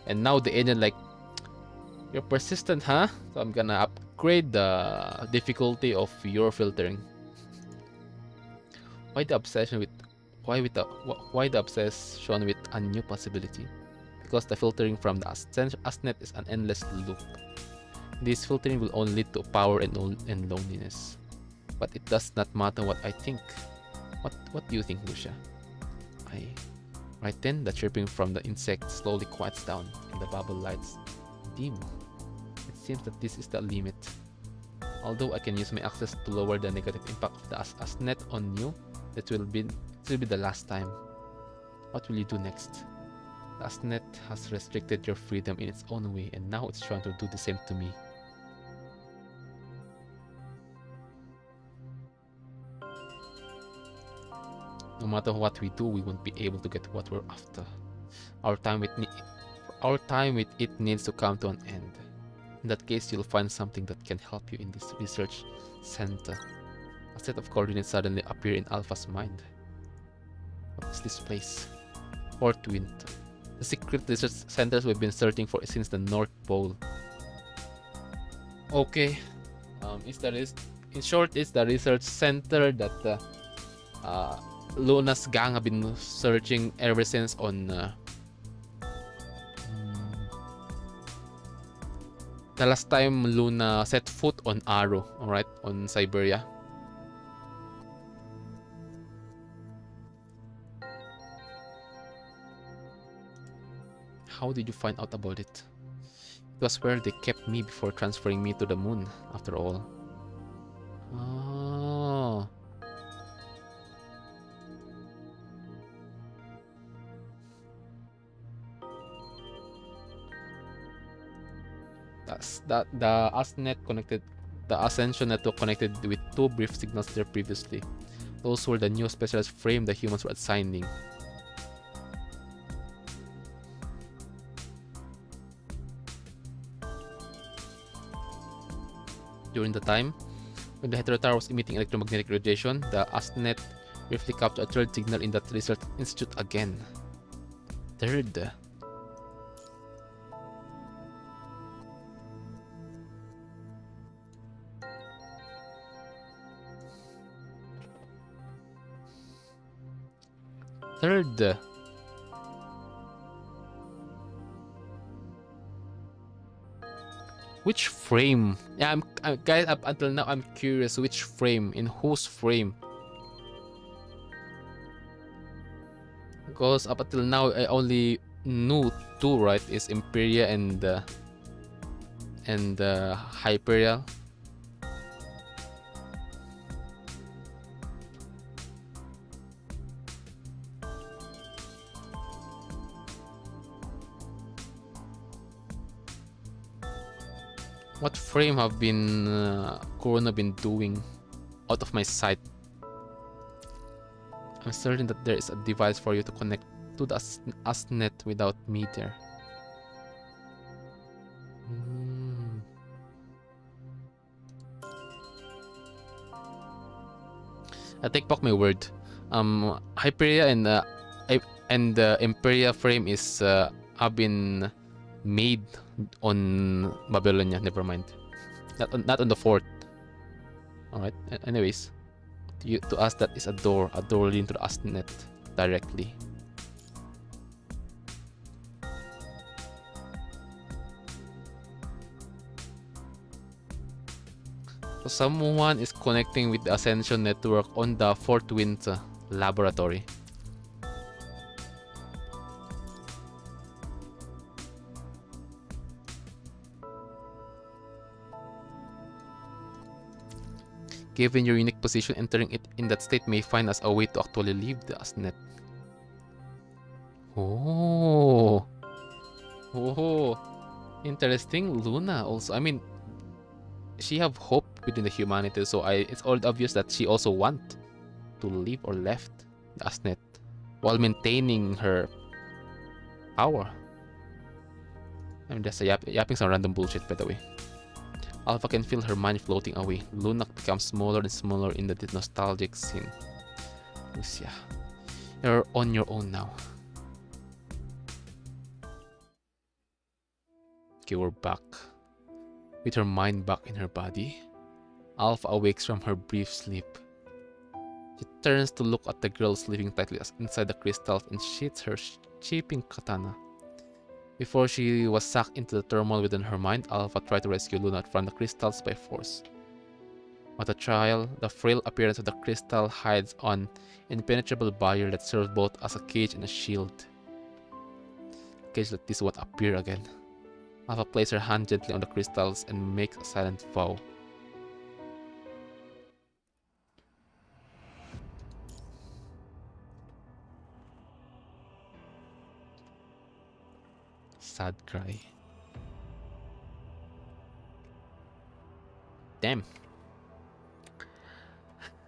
And now the agent like, you're persistent, huh? So I'm gonna upgrade the difficulty of your filtering. Why the obsession with why the obsession with a new possibility? Because the filtering from the Asnet is an endless loop. This filtering will only lead to power and loneliness. But it does not matter what I think. What do you think, Lucia? Right then, the chirping from the insect slowly quiets down, and the bubble lights dim. It seems that this is the limit. Although I can use my access to lower the negative impact of the Asnet on you, it will be the last time. What will you do next? The Asnet has restricted your freedom in its own way, and now it's trying to do the same to me. No matter what we do, we won't be able to get what we're after. Our time with it needs to come to an end. In that case, you'll find something that can help you in this research center. A set of coordinates suddenly appear in Alpha's mind. What is this place? Fort Wintry. The secret research centers we've been searching for since the North Pole. Okay. In short, it's the research center that Luna's gang have been searching ever since on the last time Luna set foot on Arrow, alright, on Siberia. How did you find out about it? It was where they kept me before transferring me to the moon, after all. Oh. The Ascension network connected with two brief signals there previously. Those were the new specialized frame the humans were assigning. During the time when the Heterotar was emitting electromagnetic radiation, the Asnet briefly captured a third signal in that research institute again. Third. Which frame? Yeah, guys, up until now I'm curious which frame, in whose frame? Because up until now I only knew two, right? Is Imperia and Hyperia. What frame have been Corona been doing out of my sight? I'm certain that there is a device for you to connect to the Asnet without me there. I take back my word. Hyperia and the Imperia frame is have been made on Babylonia. Never mind. Not on the fort. Alright. Anyways, to us that is a door leading to the Asnet directly. So someone is connecting with the Ascension network on the Fort Wind laboratory. Given your unique position, entering it in that state may find us a way to actually leave the Asnet. Oh. Oh. Interesting. Luna also. I mean, she have hope within the humanity, so it's all obvious that she also want to leave or left the Asnet while maintaining her power. I mean, that's yapping some random bullshit, by the way. Alpha can feel her mind floating away. Luna becomes smaller and smaller in the nostalgic scene. Lucia, you're on your own now. Okay, we're back. With her mind back in her body, Alpha awakes from her brief sleep. She turns to look at the girl sleeping tightly inside the crystals and sheathes her chipping katana. Before she was sucked into the turmoil within her mind, Alpha tried to rescue Luna from the crystals by force. What a trial, the frail appearance of the crystal hides an impenetrable barrier that serves both as a cage and a shield. Cage let this one appear again. Alpha places her hand gently on the crystals and makes a silent vow. Sad cry. Damn.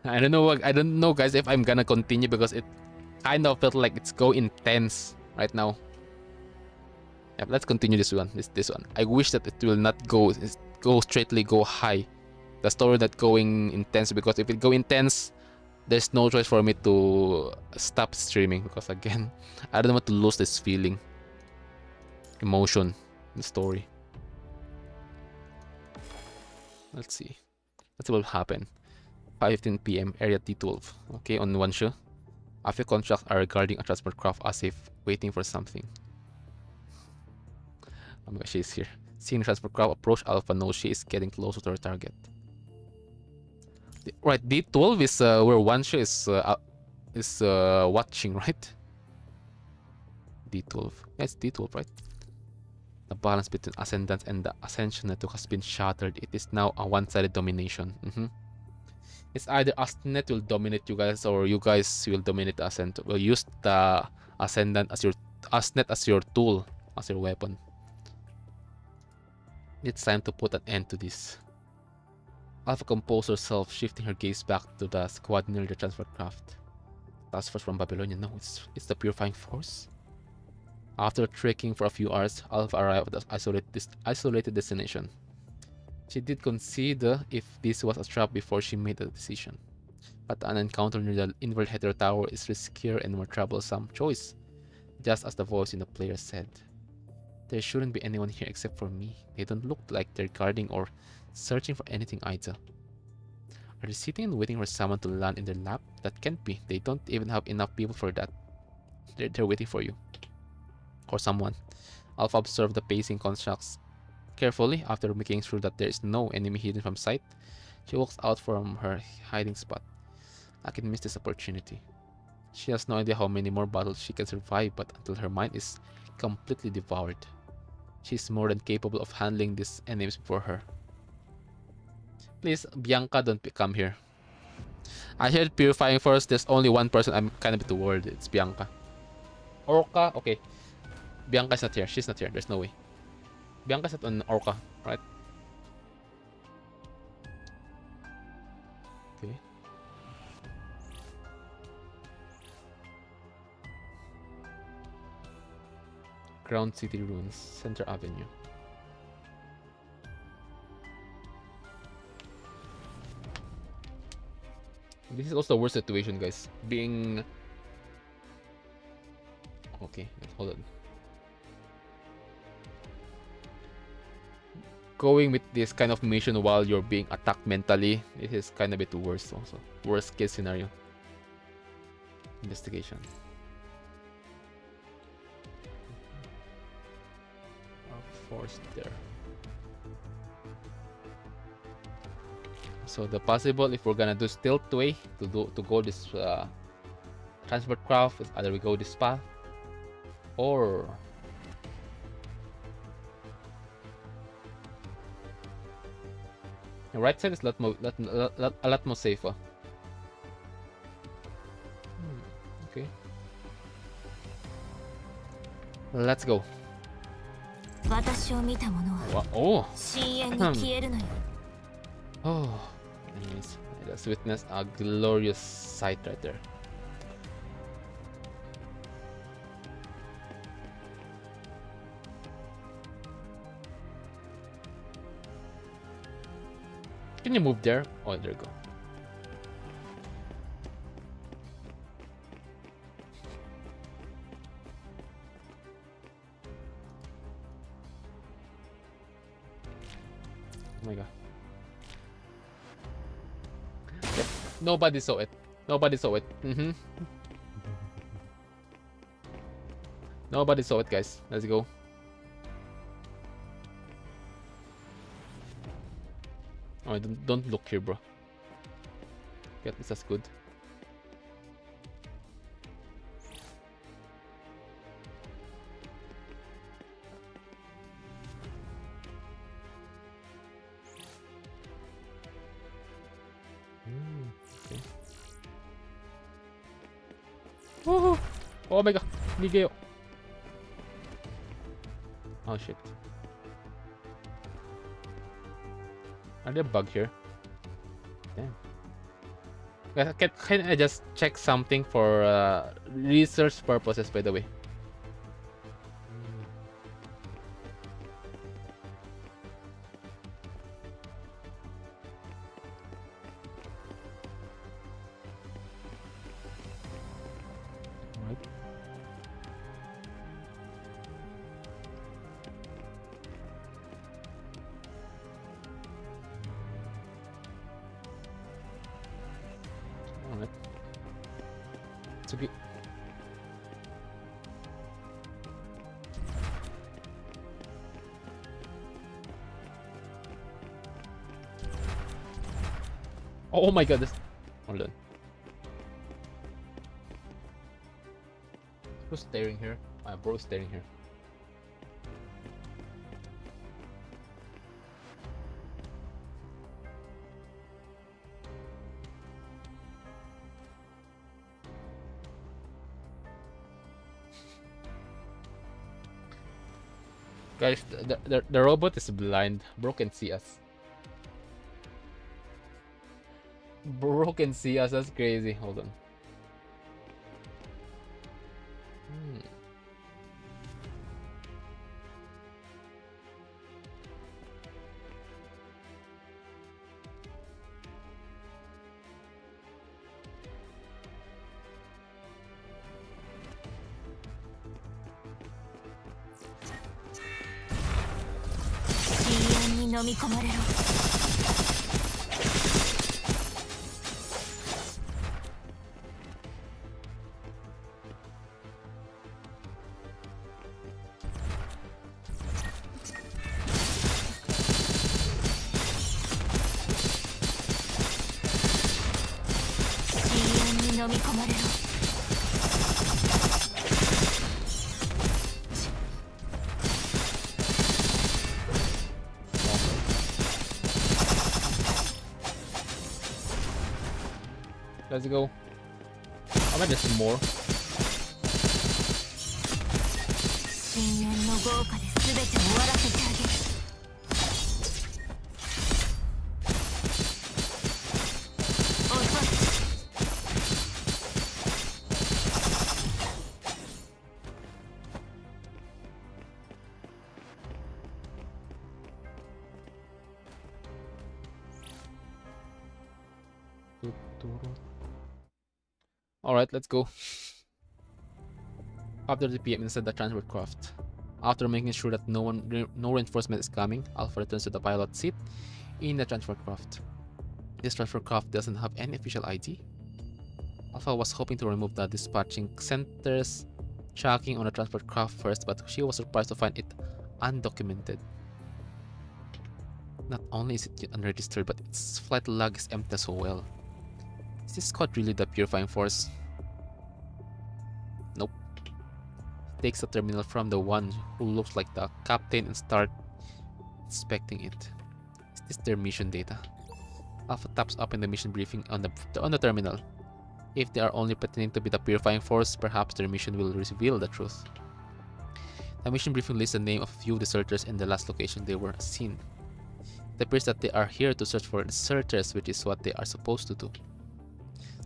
I don't know guys if I'm gonna continue because it kind of felt like it's go intense right now. Yeah, let's continue this one. This one. I wish that it will not go straightly go high. The story not going intense, because if it go intense, there's no choice for me to stop streaming, because again, I don't want to lose this feeling, emotion in the story. Let's see what will happen. 5:15 p.m. Area D12. Okay, on one show. A few contracts are regarding a transport craft as if waiting for something. Oh my god, she's here. Seeing the transport craft approach, Alpha knows she is getting closer to her target. Right, D12 is where one show is watching, right? D12. Yeah, it's D12, right? The balance between Ascendant and the Ascension network has been shattered. It is now a one-sided domination. It's either Ascendant will dominate you guys, or you guys will dominate the Ascendant. Will use the Ascendant as your Ascendant as your tool, as your weapon. It's time to put an end to this. Alpha composed herself, shifting her gaze back to the squad near the transfer craft. Task force from Babylonia? No, it's the purifying force. After trekking for a few hours, Alpha arrived at the isolated destination. She did consider if this was a trap before she made a decision. But an encounter near the inward header tower is riskier and more troublesome choice, just as the voice in the player said. There shouldn't be anyone here except for me. They don't look like they're guarding or searching for anything either. Are they sitting and waiting for someone to land in their lap? That can't be. They don't even have enough people for that. They're waiting for you. Or someone. Alpha observed the pacing constructs carefully. After making sure that there is no enemy hidden from sight, she walks out from her hiding spot. I can miss this opportunity. She has no idea how many more battles she can survive, but until her mind is completely devoured, she's more than capable of handling these enemies before her. Please, Bianca, don't come here. I heard purifying force. There's only one person I'm kind of a bit worried. It's Bianca. Orca, okay. Bianca's not here. She's not here. There's no way. Bianca's not on Orca, right? Okay. Ground City Ruins, Center Avenue. This is also the worst situation, guys. Being... Okay, hold on. Going with this kind of mission while you're being attacked mentally, it is kind of a bit worse also. Worst case scenario. Investigation. Force there. So the possible, if we're gonna do stealth way to go this transport craft, is either we go this path or the right side is a lot more safer. Okay. Let's go. 私を見た者は Oh. 深淵に消えるのよ。 Oh. Anyways, I just witnessed a glorious sight right there. Can you move there? Oh, there you go. Oh my god. Yep. Nobody saw it. Nobody saw it. Nobody saw it, guys. Let's go. Oh, don't look here, bro. Get this, that's good. Okay. Oh, oh my god, Nigeo. Oh shit. Are there a bug here? Damn. Guys, can I just check something for research purposes, by the way? Alright. Alright. It's okay. Oh my god, this. Hold on. Who's staring here? My bro's staring here. Guys, the robot is blind. Bro can see us. Bro can see us. That's crazy. Hold on. Hmm. 飲み込まれろ。 飲み込まれろ。 Let's go. I bet there's more. 深淵の豪華で全て終わらせてあげる。 Alright, let's go. After the PM inside the transport craft. After making sure that no reinforcement is coming, Alpha returns to the pilot seat in the transport craft. This transport craft doesn't have any official ID. Alpha was hoping to remove the dispatching center's tracking on the transport craft first, but she was surprised to find it undocumented. Not only is it unregistered, but its flight log is empty as well. Is this squad really the purifying force? Nope. Takes the terminal from the one who looks like the captain and start inspecting it. Is this their mission data? Alpha taps open the mission briefing on the terminal. If they are only pretending to be the purifying force, perhaps their mission will reveal the truth. The mission briefing lists the name of a few deserters and the last location they were seen. It appears that they are here to search for deserters, which is what they are supposed to do.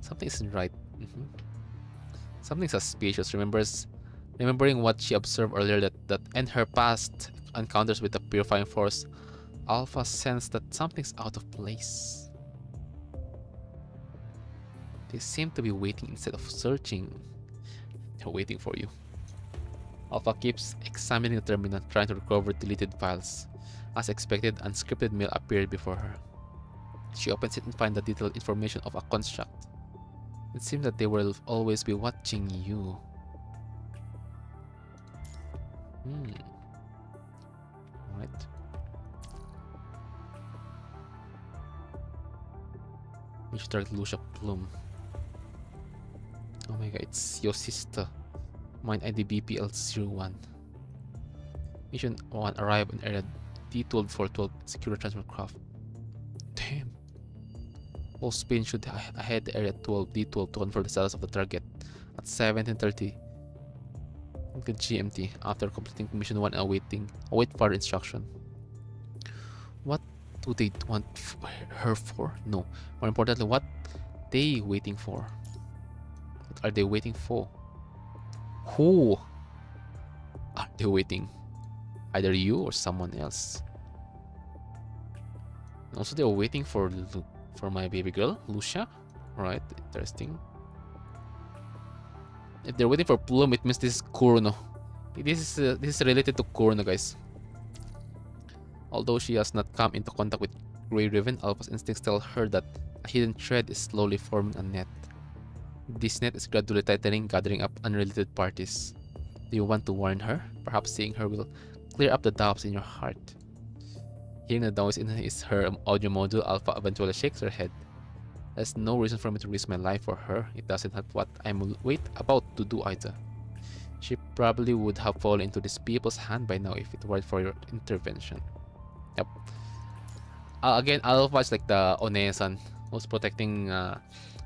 Something isn't right. Something suspicious. Remembering what she observed earlier that in her past encounters with the purifying force, Alpha sensed that something's out of place. They seem to be waiting instead of searching. They're waiting for you. Alpha keeps examining the terminal, trying to recover deleted files. As expected, unscripted mail appeared before her. She opens it and finds the detailed information of a construct. It seems that they will always be watching you. Right. You should target Lucia Plume. Oh my god, it's your sister. Mine ID BPL01. Mission 1, arrive in area D12 for 12, secure transfer craft. Damn. All Spain should ahead area 12 D12 to confirm the status of the target at 17:30 GMT after completing mission 1 and await further instruction. What do they want her for? No. More importantly, what they waiting for? What are they waiting for? Who are they waiting? Either you or someone else. And also, they're waiting for my baby girl, Lucia. Right, interesting. If they're waiting for Plume, it means this is Kurono. This is related to Kurono, guys. Although she has not come into contact with Grey Raven, Alpha's instincts tell her that a hidden thread is slowly forming a net. This net is gradually tightening, gathering up unrelated parties. Do you want to warn her? Perhaps seeing her will clear up the doubts in your heart. Hearing the noise in her audio module, Alpha eventually shakes her head. There's no reason for me to risk my life for her. It doesn't have what I'm about to do either. She probably would have fallen into these people's hand by now if it weren't for your intervention. Yep. Again, Alpha is like the Onesan who's protecting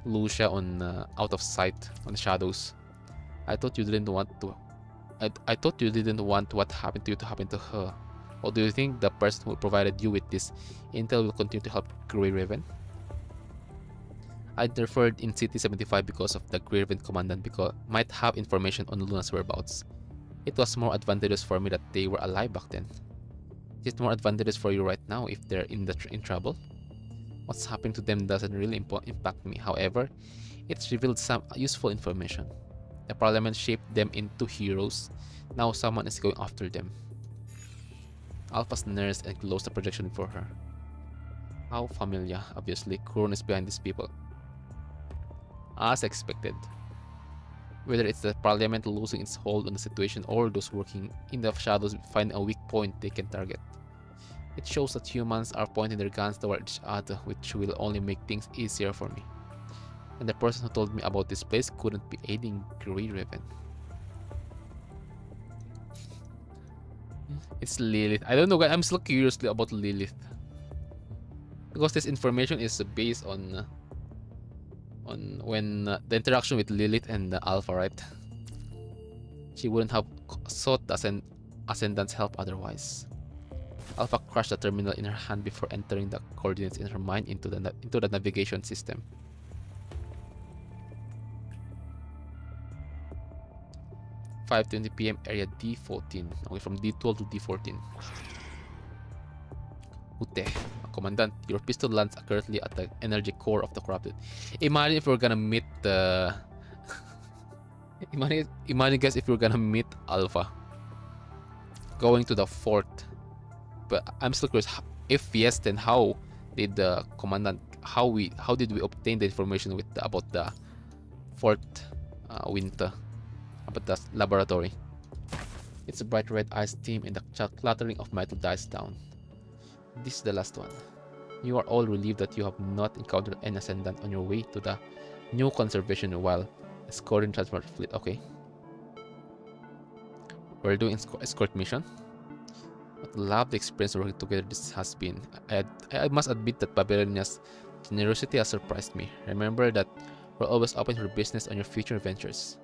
Lucia on out of sight on the shadows. I thought you didn't want to. I thought you didn't want what happened to you to happen to her. Or do you think the person who provided you with this intel will continue to help Grey Raven? I deferred in City 75 because of the Grey Raven commandant because might have information on Luna's whereabouts. It was more advantageous for me that they were alive back then. Is it more advantageous for you right now if they're in trouble? What's happening to them doesn't really impact me. However, it's revealed some useful information. The Parliament shaped them into heroes. Now someone is going after them. Alpha's nurse and closed the projection for her. How familiar. Obviously, Kuron is behind these people. As expected. Whether it's the Parliament losing its hold on the situation or those working in the shadows find a weak point they can target. It shows that humans are pointing their guns toward each other, which will only make things easier for me. And the person who told me about this place couldn't be aiding Grey Raven. It's Lilith. I don't know, guys. I'm still curious about Lilith. Because this information is based on when the interaction with Lilith and Alpha, right? She wouldn't have sought the Ascendant's help otherwise. Alpha crushed the terminal in her hand before entering the coordinates in her mind into the navigation system. "5:20 PM, area D14. Okay, from D12 to D14. Ute, Commandant, your pistol lands accurately at the energy core of the corrupted. Imagine if we're gonna meet the... imagine guys if we're gonna meet Alpha. Going to the fort. But I'm still curious, if yes, then how did the Commandant... How did we obtain the information about the Fort Winter? About the laboratory. Its bright red eyes steam and the clattering of metal dies down. This is the last one. You are all relieved that you have not encountered an ascendant on your way to the new conservation while escorting transport fleet. Okay. We're doing escort mission. What a lovely experience working together this has been. I must admit that Babylonia's generosity has surprised me. Remember that we're always open for business on your future ventures.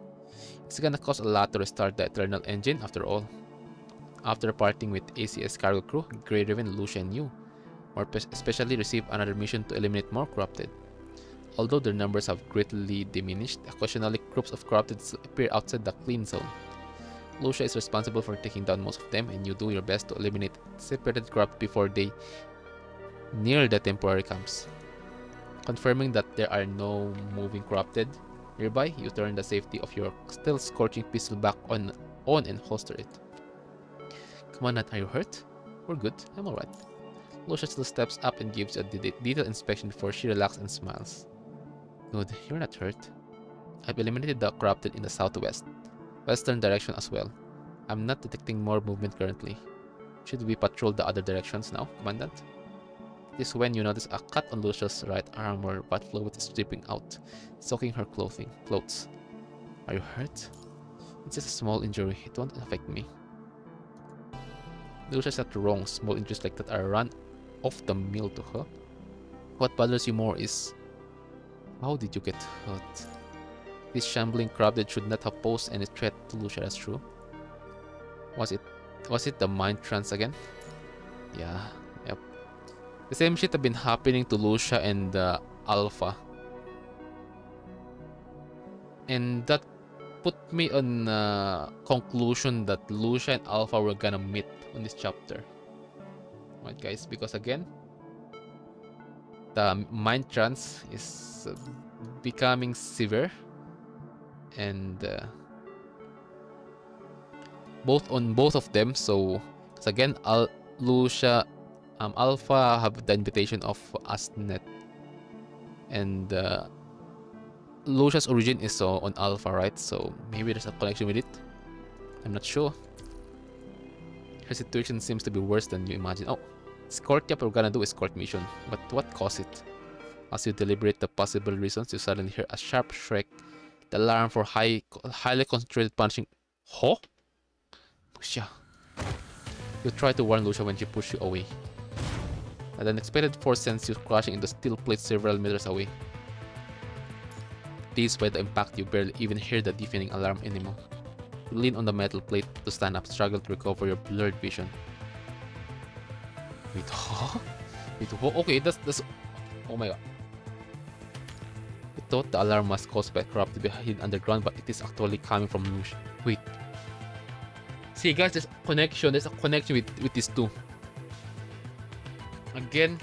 It's gonna cost a lot to restart the Eternal Engine after all. After parting with ACS cargo crew, Grey Raven, Lucia, and you, more especially receive another mission to eliminate more corrupted. Although their numbers have greatly diminished, occasionally groups of corrupted appear outside the clean zone. Lucia is responsible for taking down most of them, and you do your best to eliminate separated corrupt before they near the temporary camps. Confirming that there are no moving corrupted nearby, you turn the safety of your still scorching pistol back on and holster it. Commandant, are you hurt? We're good, I'm alright. Lucia still steps up and gives you a detailed inspection before she relaxes and smiles. Good, you're not hurt. I've eliminated the corrupted in the western direction as well. I'm not detecting more movement currently. Should we patrol the other directions now, Commandant? This is when you notice a cut on Lucia's right arm where blood fluid is dripping out, soaking her clothes. Are you hurt? It's just a small injury, it won't affect me. Lucia's not wrong, small injuries like that are run off the mill to her. What bothers you more is, how did you get hurt? This shambling corrupted should not have posed any threat to Lucia, that's true. Was it the mind trance again? Yeah, yep. The same shit have been happening to Lucia and Alpha. And that put me on conclusion that Lucia and Alpha were gonna meet on this chapter. Right, guys, because again, the mind trance is becoming severe, and both of them. So again, Lucia, Alpha have the invitation of Asnet, and Lucia's origin is on Alpha, right? So maybe there's a connection with it. I'm not sure. Her situation seems to be worse than you imagine. Oh, escort, yep, we're gonna do escort mission. But what caused it? As you deliberate the possible reasons, you suddenly hear a sharp shriek, the alarm for highly concentrated punching. Huh? Lucia. You try to warn Lucia when she pushes you away. An unexpected force sends you crashing into steel plates several meters away. Dazed by the impact, you barely even hear the deafening alarm anymore. You lean on the metal plate to stand up, struggle to recover your blurred vision. Wait, huh? Wait, okay, that's... Oh my god. I thought the alarm was caused by a corrupt to be hidden underground, but it is actually coming from Lucia. Wait. See guys, there's a connection with these two. Again.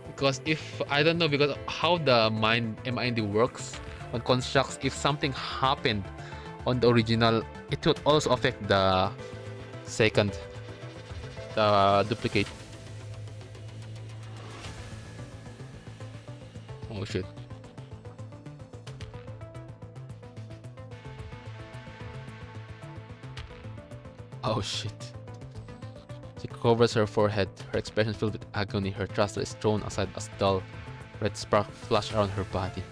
Because if, I don't know, because how the MIND works on constructs, if something happened on the original, it would also affect the second, the duplicate. Oh shit. Oh shit. She covers her forehead, her expression filled with agony. Her thruster is thrown aside as dull red spark flash around her body.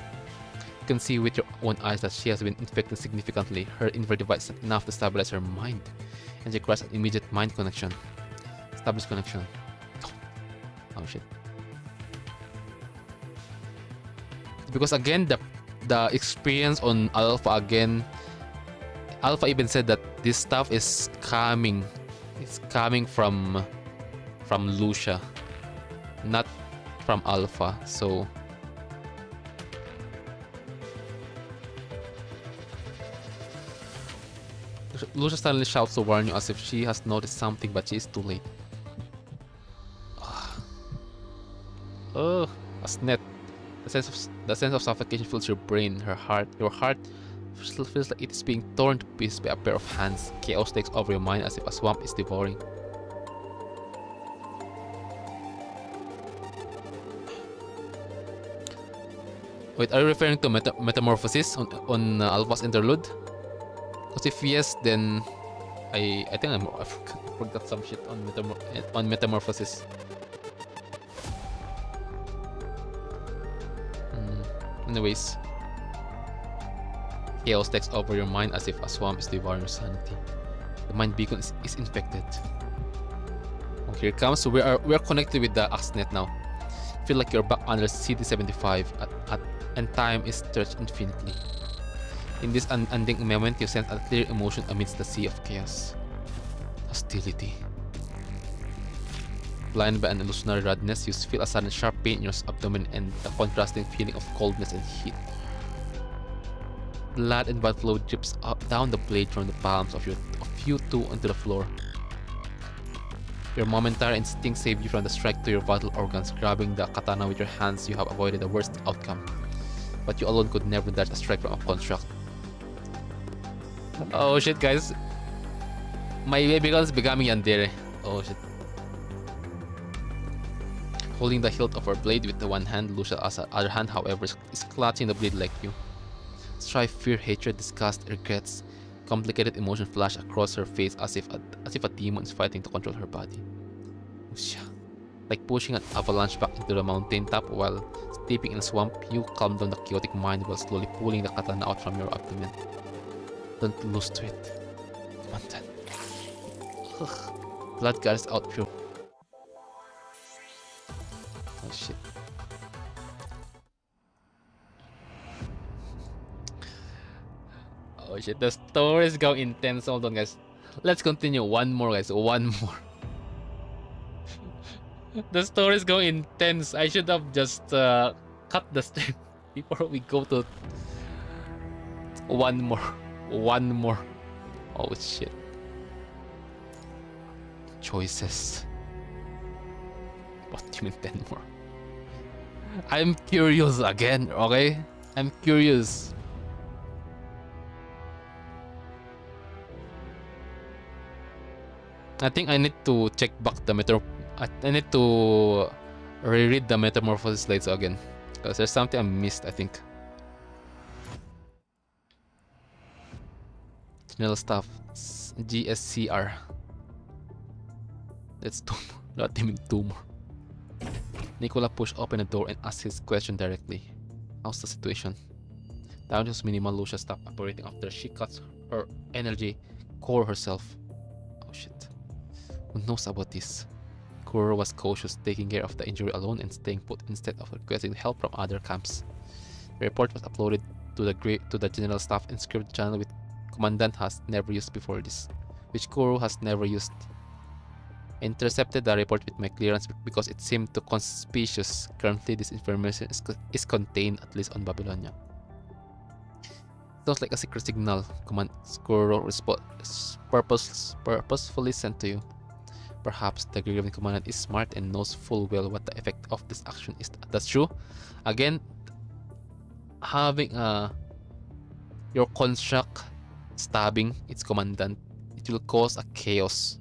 You can see with your own eyes that she has been infected significantly. Her invert device is enough to stabilize her mind, and she requires an immediate mind connection. Establish connection. Oh shit. Because again, the experience on Alpha again, Alpha even said that this stuff is coming. It's coming from Lucia, not from Alpha. So Lucia suddenly shouts to warn you as if she has noticed something, but she is too late. Oh, Asnet. The sense of suffocation fills your brain. Your heart still feels like it is being torn to pieces by a pair of hands. Chaos takes over your mind as if a swamp is devouring. Wait, are you referring to metamorphosis on Alpha's interlude? Because if yes, then I think I forgot some shit on metamorphosis. Anyways, chaos takes over your mind as if a swamp is devouring your sanity. The mind beacon is infected. Oh, here it comes. So we are connected with the Axnet now. Feel like you're back under CD75 and time is stretched infinitely. In this unending moment, you sense a clear emotion amidst the sea of chaos. Hostility. Blinded by an illusionary redness, you feel a sudden sharp pain in your abdomen and the contrasting feeling of coldness and heat. Blood and blood flow drips up down the blade from the palms of you two onto the floor. Your momentary instinct saves you from the strike to your vital organs. Grabbing the katana with your hands, you have avoided the worst outcome. But you alone could never dodge a strike from a construct. Oh shit, guys. My baby girl is becoming yandere. Oh shit. Holding the hilt of her blade with the one hand, Lucia as the other hand, however, is clutching the blade like you. Strife, fear, hatred, disgust, regrets, complicated emotions flash across her face as if a demon is fighting to control her body. Like pushing an avalanche back into the mountain top while steeping in a swamp, you calm down the chaotic mind while slowly pulling the katana out from your abdomen. Don't lose to it. Come on then. Ugh. Blood gushes out pure. Oh shit. Oh shit, the story is going intense. Hold on, guys. Let's continue. One more, guys. One more. The story is going intense. I should have just cut the stream before we go to one more. One more. Oh shit. Choices. What do you mean 10 more? I'm curious again, okay? I'm curious. I think I need to check back the I need to reread the metamorphosis slides again. Because there's something I missed, I think. General stuff. GSCR. That's 2 more. Not even 2 more. Nicola pushed open the door and asked his question directly. How's the situation? Down to minimal, Lucia stopped operating after she cut her energy core herself. Oh shit. Who knows about this? Kuro was cautious, taking care of the injury alone and staying put instead of requesting help from other camps. The report was uploaded to the general staff encrypted channel which Commandant has never used before this, which Kuro has never used. I intercepted the report with my clearance because it seemed too conspicuous. Currently, this information is contained at least on Babylonia. Sounds like a secret signal. Command Kuro purposefully sent to you. Perhaps the Grieving Commandant is smart and knows full well what the effect of this action is. That's true. Again, having your construct stabbing its commandant, it will cause a chaos.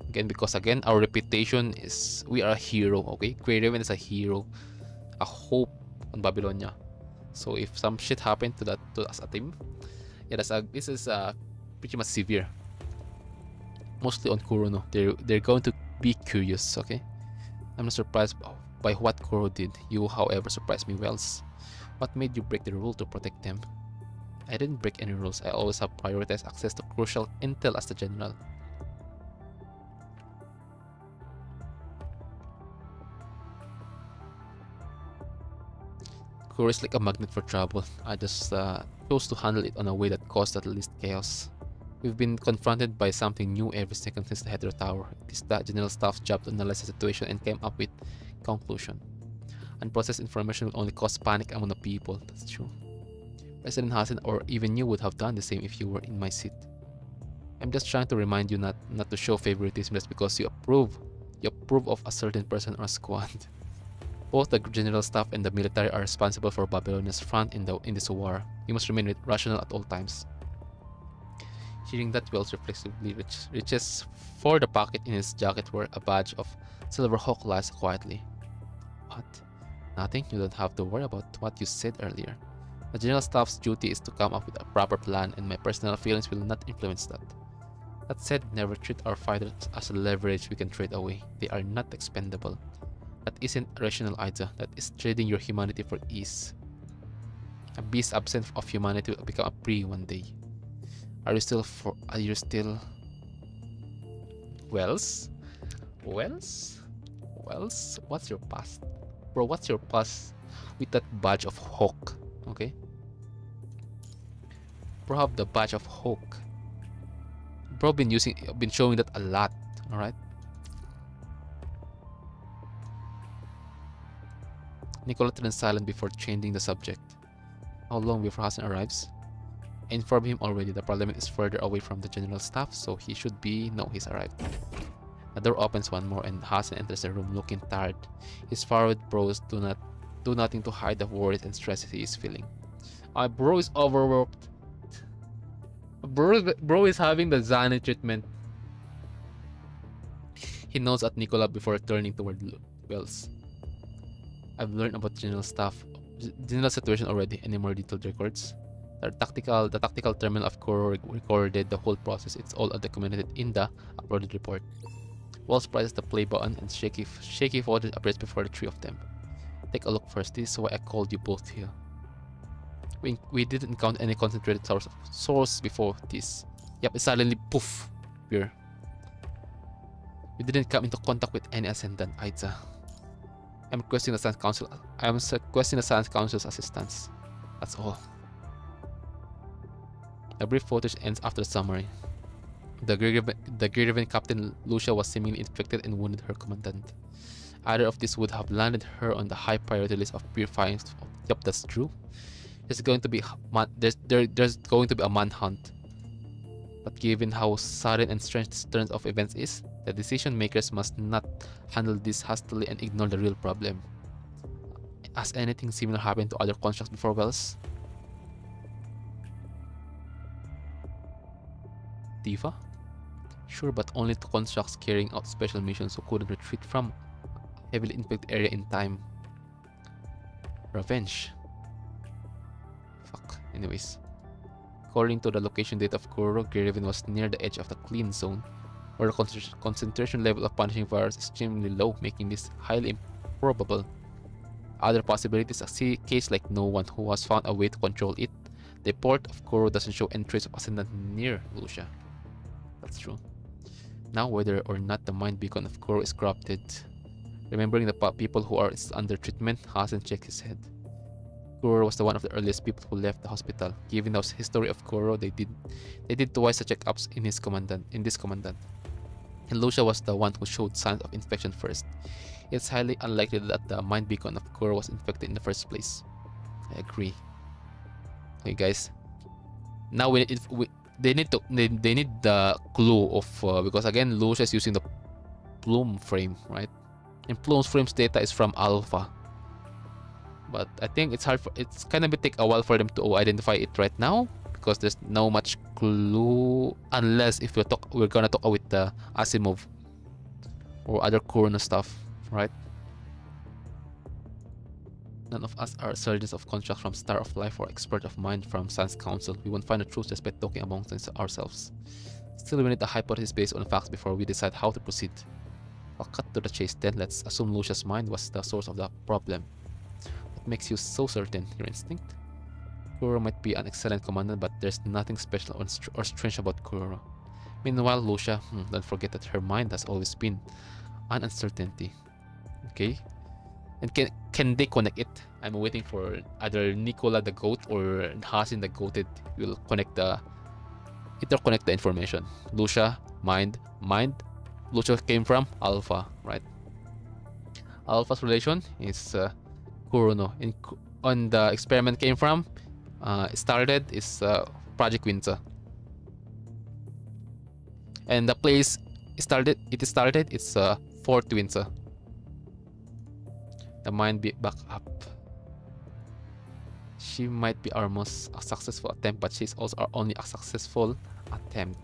Again, because again, our reputation is we are a hero. Okay, Grey Raven is a hero, a hope on Babylonia. So if some shit happened to us a team, yeah, this is pretty much severe. Mostly on Kurono. They're going to be curious, okay? I'm not surprised by what Kuro did. You, however, surprised me well. What made you break the rule to protect them? I didn't break any rules. I always have prioritized access to crucial intel as the general. Kuro is like a magnet for trouble. I just chose to handle it on a way that caused the least chaos. We've been confronted by something new every second since the Hetero Tower. It is the General Staff's job to analyze the situation and came up with conclusion. Unprocessed information will only cause panic among the people. That's true. President Hassan or even you would have done the same if you were in my seat. I'm just trying to remind you not to show favoritism just because you approve of a certain person or a squad. Both the General Staff and the military are responsible for Babylonia's front in this war. You must remain rational at all times. Hearing that, Wells reflexively reaches for the pocket in his jacket where a badge of Silverhawk lies quietly. What? Nothing? You don't have to worry about what you said earlier. The general staff's duty is to come up with a proper plan, and my personal feelings will not influence that. That said, never treat our fighters as leverage we can trade away. They are not expendable. That isn't rational either. That is trading your humanity for ease. A beast absent of humanity will become a prey one day. Are you still Wells? What's your past? Bro, what's your past with that badge of hawk? Okay? Bro have the badge of hawk. Bro been showing that a lot, alright? Nicola turned silent before changing the subject. How long before Hassan arrives? I informed him already. The parliament is further away from the general staff, so he should be... No, he's arrived. The door opens one more and Hassan enters the room looking tired. His furrowed brows do nothing to hide the worries and stresses he is feeling. My bro is overworked. Bro is having the Zani treatment. He nods at Nicola before turning toward Wells. I've learned about general situation already. Any more detailed records? The tactical terminal of Koro recorded the whole process. It's all documented in the uploaded report. Wells presses the play button and shaky footage appears before the three of them. Take a look first. This is why I called you both here. We didn't encounter any concentrated source before this. Yep, it suddenly poof here. We didn't come into contact with any ascendant either. I'm requesting the Science Council. Requesting the Science Council's assistance. That's all. The brief footage ends after the summary. The Grieving Captain Lucia was seemingly infected and wounded her commandant. Either of these would have landed her on the high priority list of purifying. Yep, that's true. There's going to be a manhunt. But given how sudden and strange this turn of events is, the decision makers must not handle this hastily and ignore the real problem. Has anything similar happened to other constructs before, Wells? Tifa? Sure, but only to constructs carrying out special missions who couldn't retreat from a heavily infected area in time. Revenge. Fuck. Anyways. According to the location data of Kuro, Graven was near the edge of the clean zone, where the concentration level of punishing virus is extremely low, making this highly improbable. Other possibilities are a case like no one who has found a way to control it. The report of Kuro doesn't show any trace of ascendant near Lucia. That's true. Now, whether or not the mind beacon of Kuro is corrupted, remembering the people who are under treatment, Hassan checked his head. Kuro was one of the earliest people who left the hospital. Given the history of Kuro, they did twice the checkups in this commandant. And Lucia was the one who showed signs of infection first. It's highly unlikely that the mind beacon of Kuro was infected in the first place. I agree. Okay, guys. Now they need the clue of because again Lucia is using the Plume frame, right? And Plume's frame's data is from Alpha. But I think it's kind of take a while for them to identify it right now because there's no much clue unless if we're gonna talk with the Asimov or other Kurona stuff, right? None of us are surgeons of construct from Star of Life or expert of mind from Science Council. We won't find the truth just by talking amongst ourselves. Still, we need a hypothesis based on facts before we decide how to proceed. I'll cut to the chase then. Let's assume Lucia's mind was the source of the problem. What makes you so certain? Your instinct? Kuro might be an excellent commander, but there's nothing special or strange about Kuro. Meanwhile, Lucia, don't forget that her mind has always been an uncertainty. Okay? And can they connect it? I'm waiting for either Nicola the goat or Hassan the goated will interconnect the information. Lucia, mind. Lucia came from Alpha, right? Alpha's relation is Kurono. On the experiment came from started is Project Winter. And the place it's Fort Winter. The mind be back up. She might be our most successful attempt, but she's also our only successful attempt.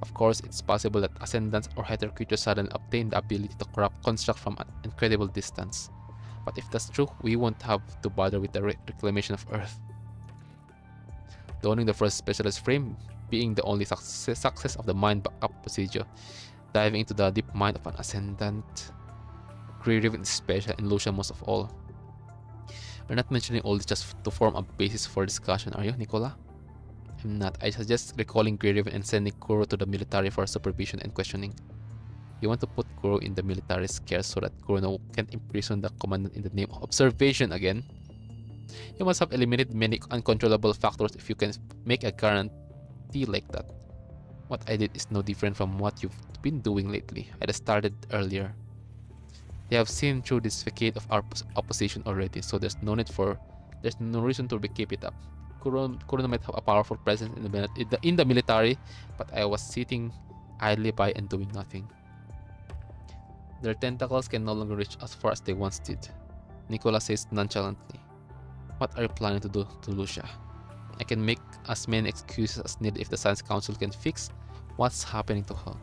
Of course, it's possible that ascendants or hetero creatures suddenly obtain the ability to corrupt construct from an incredible distance. But if that's true, we won't have to bother with the reclamation of Earth. donning the first specialist frame being the only success of the mind backup procedure, diving into the deep mind of an ascendant. Grey-Raven is special, and Lucia most of all. We're not mentioning all this just to form a basis for discussion, are you, Nicola? I'm not. I suggest recalling Grey-Raven and sending Kuro to the military for supervision and questioning. You want to put Kuro in the military scare so that Kuro can't imprison the commandant in the name of observation again? You must have eliminated many uncontrollable factors if you can make a guarantee like that. What I did is no different from what you've been doing lately. I just started earlier. They have seen through this facade of our opposition already, so there's no reason to keep it up. Kurono might have a powerful presence in the military, but I was sitting idly by and doing nothing. Their tentacles can no longer reach as far as they once did. Nicola says nonchalantly. What are you planning to do to Lucia? I can make as many excuses as needed if the Science Council can fix what's happening to her.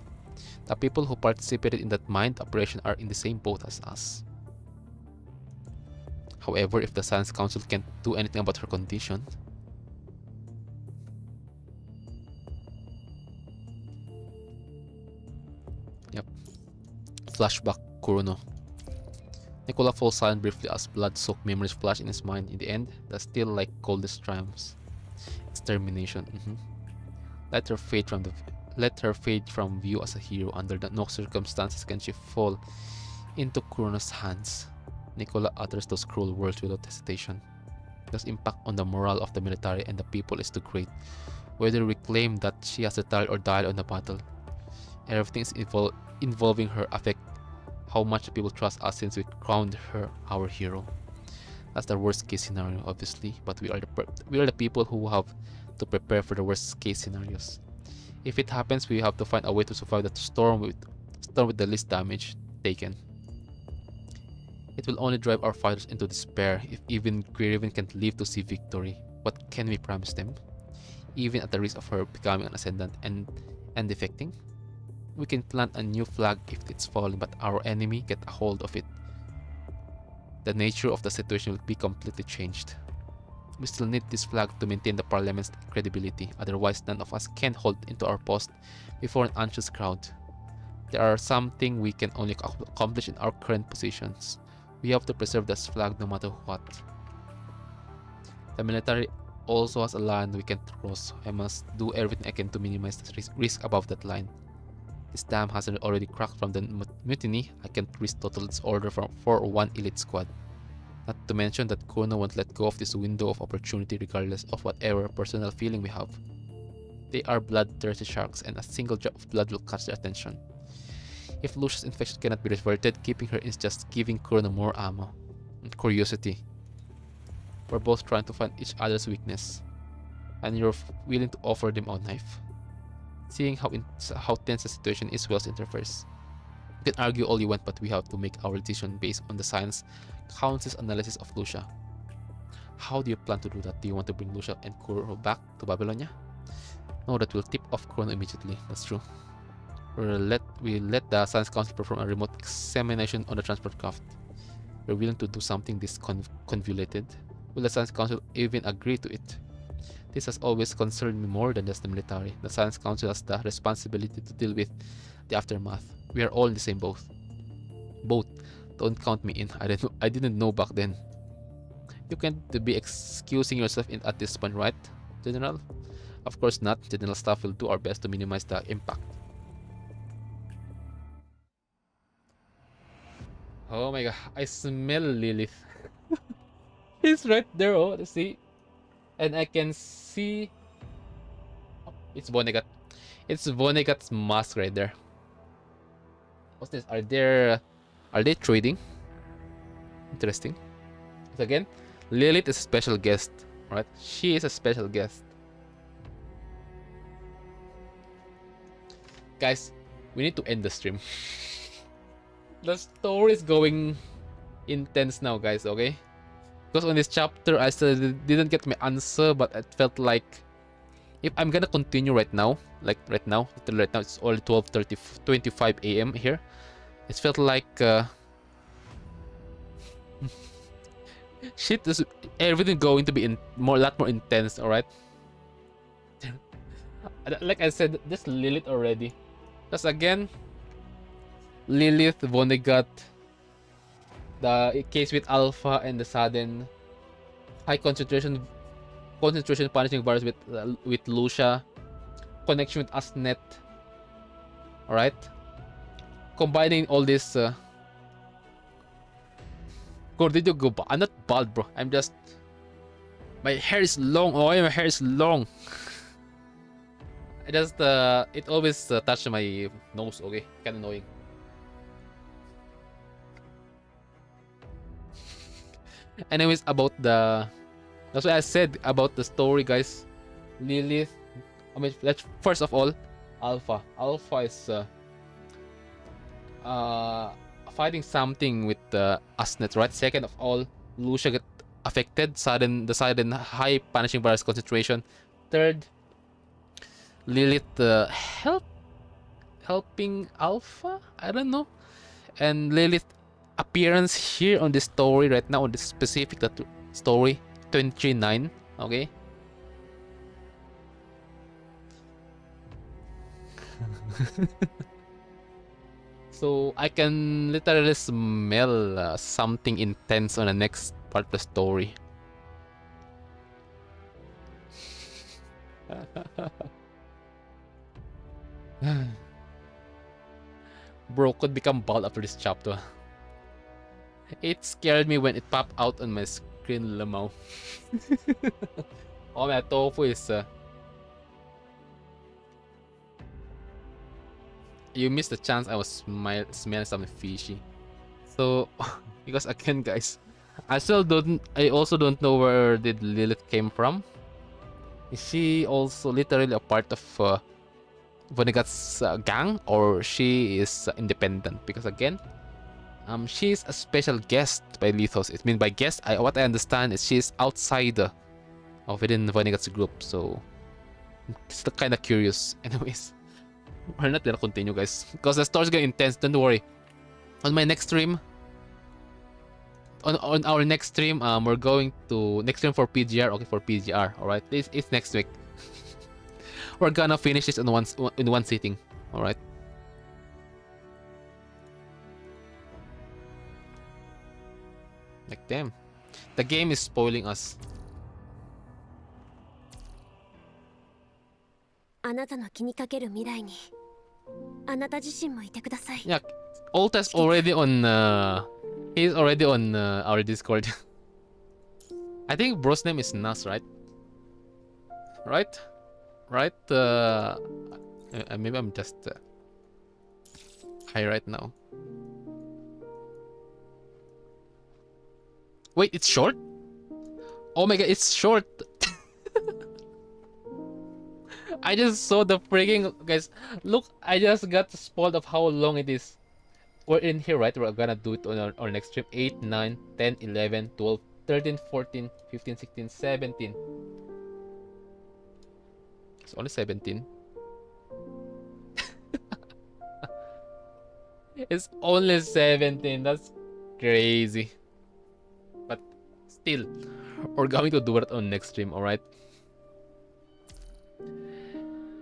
The people who participated in that mind operation are in the same boat as us. However, if the Science Council can't do anything about her condition... Yep. Flashback Kurono. Nicola falls silent briefly as blood-soaked memories flash in his mind. In the end, the still like coldest triumphs. Extermination. Let her fade from view as a hero. Under no circumstances can she fall into Kurono's hands. Nicola utters those cruel words without hesitation. The impact on the morale of the military and the people is too great. Whether we claim that she has retired or died on the battle, everything is involving her affect how much people trust us since we crowned her our hero. That's the worst case scenario, obviously, but we are the people who have to prepare for the worst case scenarios. If it happens, we have to find a way to survive the storm with the least damage taken. It will only drive our fighters into despair if even Grey-Raven can't live to see victory. What can we promise them? Even at the risk of her becoming an ascendant and defecting? We can plant a new flag if it's fallen, but our enemy get a hold of it. The nature of the situation will be completely changed. We still need this flag to maintain the parliament's credibility, otherwise none of us can hold into our post before an anxious crowd. There are some things we can only accomplish in our current positions. We have to preserve this flag no matter what. The military also has a line we can cross. I must do everything I can to minimize the risk above that line. This dam has already cracked from the mutiny. I can't risk total disorder for one elite squad. Not to mention that Kuno won't let go of this window of opportunity regardless of whatever personal feeling we have. They are bloodthirsty sharks, and a single drop of blood will catch their attention. If Lucia's infection cannot be reverted, keeping her is just giving Kuno more ammo and curiosity. We're both trying to find each other's weakness, and you're willing to offer them a knife. Seeing how tense the situation is, Wells interferes. You can argue all you want, but we have to make our decision based on the Science Council's analysis of Lucia. How do you plan to do that? Do you want to bring Lucia and Kuro back to Babylonia? No, that will tip off Kurono immediately. That's true. We let the Science Council perform a remote examination on the transport craft. We're willing to do something this convoluted. Will the Science Council even agree to it? This has always concerned me more than just the military. The Science Council has the responsibility to deal with the aftermath. We are all in the same boat. Don't count me in. I didn't know back then. You can't be excusing yourself at this point, right, General? Of course not. General staff will do our best to minimize the impact. Oh my god, I smell Lilith. He's right there, oh, see? And I can see... Oh, it's Vonnegut. It's Vonnegut's mask right there. What's this? Are they trading? Interesting. But again, Lilith is a special guest, right? She is a special guest. Guys, we need to end the stream. The story is going intense now, guys, okay? Because on this chapter, I still didn't get my answer, but it felt like if I'm gonna continue right now, like right now it's only 12:25 a.m. here. It felt like shit is everything going to be a lot more intense, all right? Like I said, this Lilith already. Because again, Lilith, Vonnegut, the case with Alpha and the sudden high concentration punishing virus with Lucia, connection with Asnet. All right, combining all this. Go, did you go? I'm not bald, bro. I'm just. My hair is long. Oh, my hair is long. I just it always touches my nose. Okay, kind of annoying. Anyways, about the that's what I said about the story, guys. Lilith. I mean, let's first of all, Alpha. Alpha is fighting something with Asnet, right? Second of all, Lucia get affected. The sudden high punishing virus concentration. Third, Lilith helping Alpha. I don't know. And Lilith appearance here on this story right now on this specific story 29. Okay. So I can literally smell something intense on the next part of the story. Bro could become bald after this chapter. It scared me when it popped out on my screen, Lamau. Oh, my tofu is you missed the chance. I was smelling something fishy. So, because again, guys, I also don't know where did Lilith came from. Is she also literally a part of Vonnegut's gang, or she is independent? Because again, she's a special guest by Lithos. It means by guest, what I understand is she's outside of within Vonnegut's group. So, it's kind of curious. Anyways. We're not gonna continue, guys, because the story's getting intense. Don't worry. On my next stream, on our next stream, we're going to next stream for PGR. Okay, for PGR. All right, it's next week. We're gonna finish this in one sitting. All right. Like damn, the game is spoiling us. あなたの気にかける未来にあなた自身もいてください。 Yeah, Olta's already on. He's already on our Discord. I think bro's name is Nas, right? Right? Maybe I'm just high right now. Wait, it's short? Oh my god, it's short. I just saw the freaking guys. Look, I just got spoiled of how long it is. We're in here, right? We're gonna do it on our next stream. 8, 9, 10, 11, 12, 13, 14, 15, 16, 17. It's only 17. It's only 17. That's crazy. But still, we're going to do it on next stream, alright?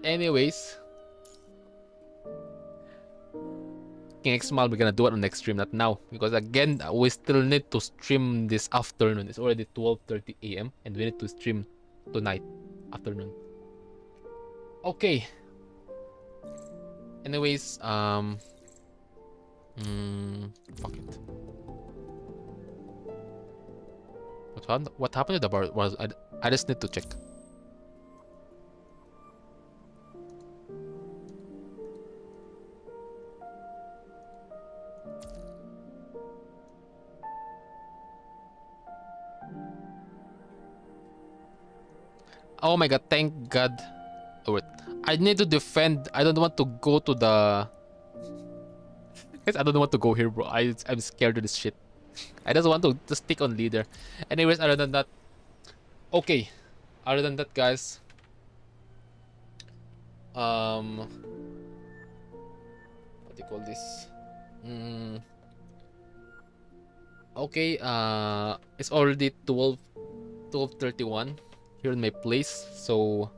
Anyways, King X Mal, we're gonna do it on next stream, not now, because again, we still need to stream this afternoon. It's already 12:30 a.m. and we need to stream tonight afternoon. Okay. Anyways, fuck it. What happened to the bar? I just need to check. Oh my god, thank god. Oh, wait. I need to defend. I don't want to go to the... Guys, I don't want to go here, bro. I'm scared of this shit. I just want to stick on leader. Anyways, other than that... Okay. Other than that, guys... What do you call this? Okay, it's already 12:31 here in my place, so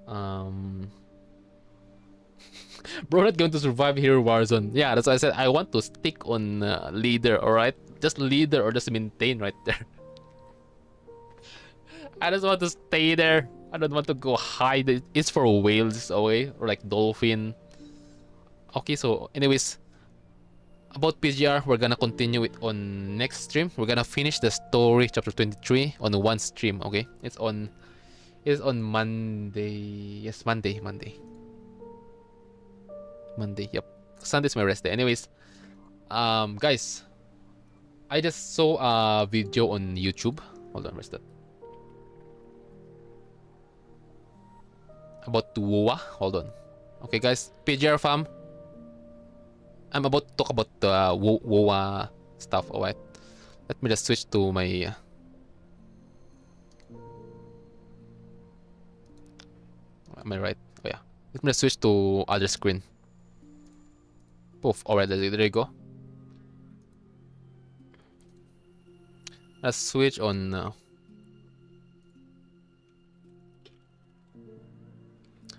Um, bro, not going to survive here, Warzone. Yeah, that's why I said I want to stick on leader. All right, just leader or just maintain right there. I just want to stay there. I don't want to go hide. It's for whales, okay, or like dolphin. Okay, so anyways, about PGR, we're gonna continue it on next stream. We're gonna finish the story chapter 23 on one stream. Okay, it's on Monday. Yes, Monday. Yep. Sunday's my rest day. Anyways, guys, I just saw a video on YouTube. Hold on, where's that? About WUWA. Hold on. Okay, guys, PGR fam. I'm about to talk about the WUWA stuff. Alright. Let me just switch to my. Am I right? Oh yeah. Let me just switch to other screen. Poof. Alright, there you go. Let's switch on.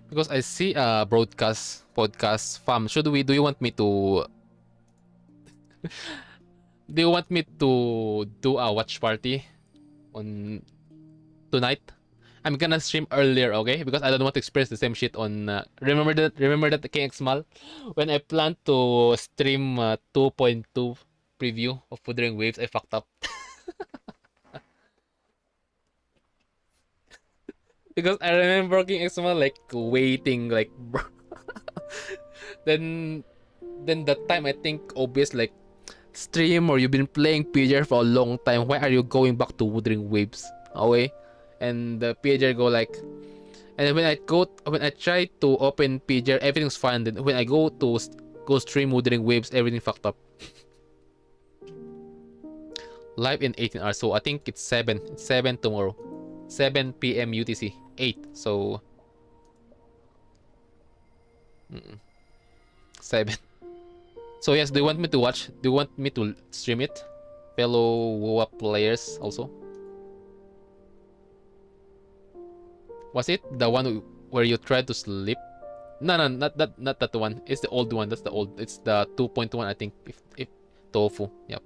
Because I see a podcast fam. Do you want me to do you want me to do a watch party on tonight? I'm gonna stream earlier, okay? Because I don't want to experience the same shit on remember that KX Mal when I planned to stream 2.2 preview of Wuthering Waves, I fucked up. Because I remember KX Mal like waiting like bro. then that time I think obvious like stream or you've been playing PGR for a long time. Why are you going back to Wuthering Waves? Okay? And the PGR go like, and when I try to open PGR, everything's fine. Then when I go to go stream Wuthering Waves, everything fucked up. Live in 18 hours, so I think it's 7. It's 7 tomorrow, 7 p.m. UTC, 8. So 7. So yes, do you want me to watch? Do you want me to stream it? Fellow WUWA players also. Was it the one where you tried to sleep? No, not that one. It's the old one. That's the old. It's the 2.1, I think. If tofu. Yep.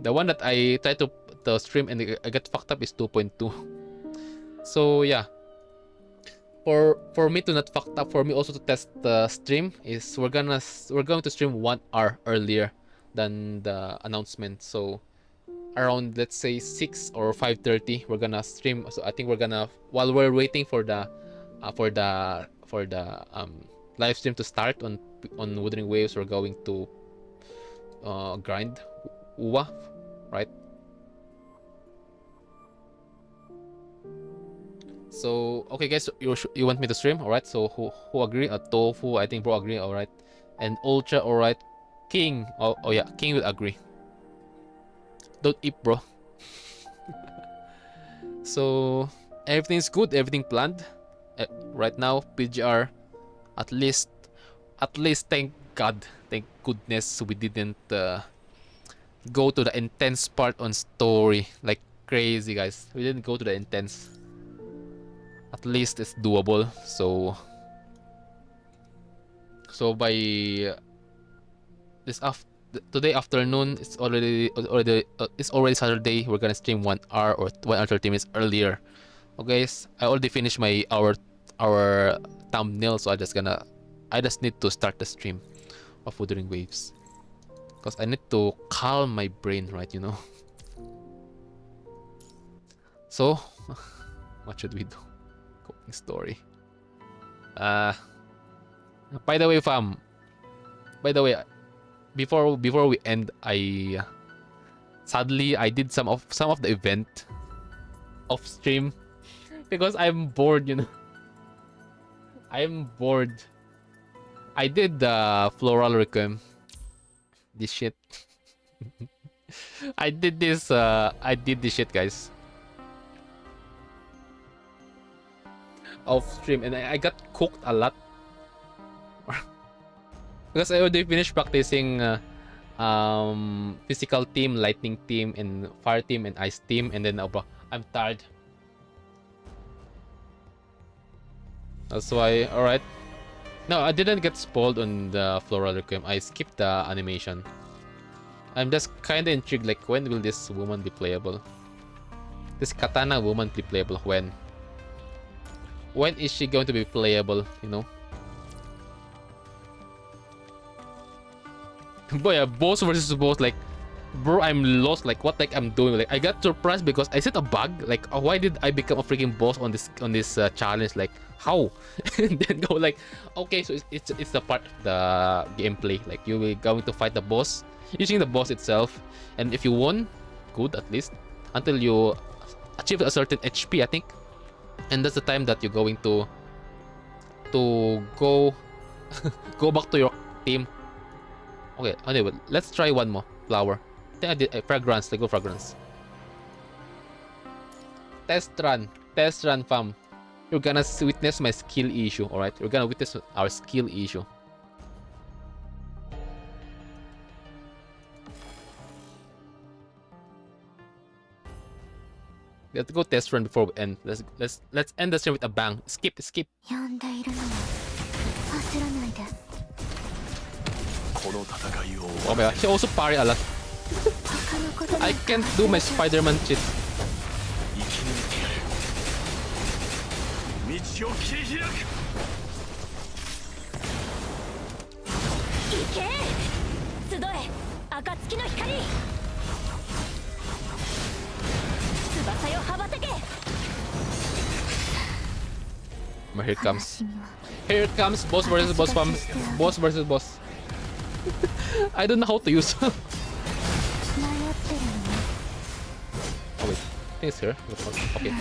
The one that I tried to stream and I got fucked up is 2.2. So yeah. For me to not fucked up, for me also to test the stream is we're going to stream 1 hour earlier than the announcement. So around let's say 6 or 5:30 we're gonna stream. So I think we're gonna, while we're waiting for the live stream to start on Wuthering Waves, we're going to grind WUWA, right? So okay guys, so you want me to stream? All right, so who agree? Tofu, I think bro agree. All right, and Ultra, all right. King, oh yeah, King will agree. Don't eat, bro. So everything's good, everything planned. Right now, PGR, at least, thank God, thank goodness we didn't go to the intense part on story like crazy, guys. We didn't go to the intense. At least it's doable. So by today afternoon, it's already Saturday. We're gonna stream 1 hour or 1 hour 30 minutes earlier. Okay, I already finished my our thumbnail, so I just need to start the stream of Wuthering Waves because I need to calm my brain, right? You know. So, what should we do? Cooking story. By the way, fam. By the way, before we end, sadly I did some of the event off stream because I'm bored, you know. I'm bored. I did the floral requiem. This shit. I did this shit, guys. Off stream, and I got cooked a lot. Because I already finished practicing physical team, lightning team, and fire team, and ice team, and then I'm tired. That's why, alright. No, I didn't get spoiled on the Floral Requiem. I skipped the animation. I'm just kinda intrigued, like, when will this woman be playable? This katana woman be playable when? When is she going to be playable, you know? Boy, boss versus boss, like, bro, I'm lost. Like, what I'm doing? Like, I got surprised because I set a bug. Like, why did I become a freaking boss on this challenge? Like, how? And then go like, okay, so it's the part of the gameplay. Like, you will going to fight the boss using the boss itself, and if you won, good at least until you achieve a certain HP, I think, and that's the time that you're going to go go back to your team. Okay, anyway, let's try one more flower. I think I did fragrance. Let's go fragrance. Test run, fam. You're gonna witness my skill issue. All right, you're gonna witness our skill issue. Let's go test run before we end. Let's end the stream with a bang. Skip. Oh my god, he also parry a lot. I can't do my Spider-Man cheat. Here it comes. Here it comes. Boss versus boss, fam. Boss versus boss. I don't know how to use. Oh wait, I think it's here. Okay.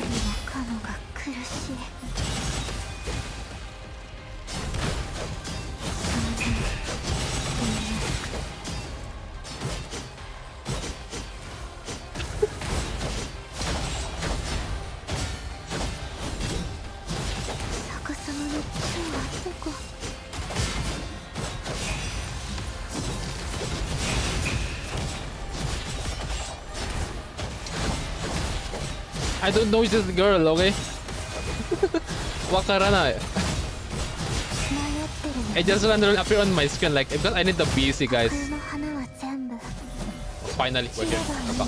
I don't know this girl, okay? Wakarana. I just randomly appear on my screen like because I need the BC, guys. Finally, we're here. We're back.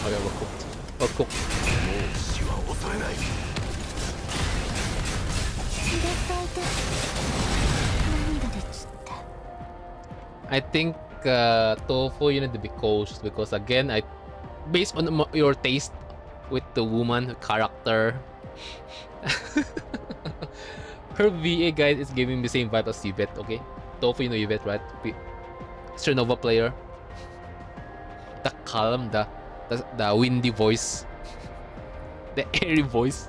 Okay, we're cooked. We're cooked. I think Tofu, you need to be cautious because again, based on your taste with the woman character, her VA, guys, is giving me the same vibe as Yvette. Okay, Tofu, you know Yvette, right? Nova player. The calm, the windy voice, the airy voice.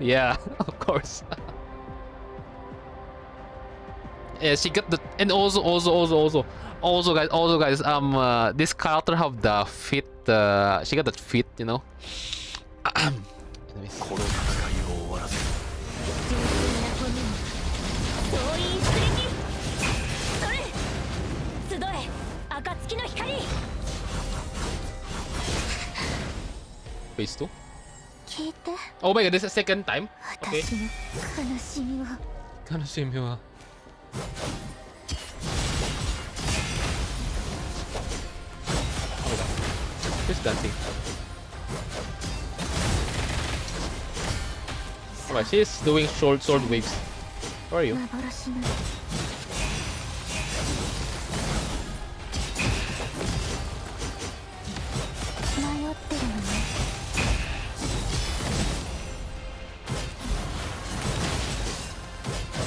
Yeah, of course. Yeah, she got the, and also guys, this character have the fit. She got that fit, you know. Let me see. Phase 2? Oh my god, this is the second time? Okay. Kanashimi. Oh my god. Who's dancing? Oh my, she's doing short sword waves. Where are you?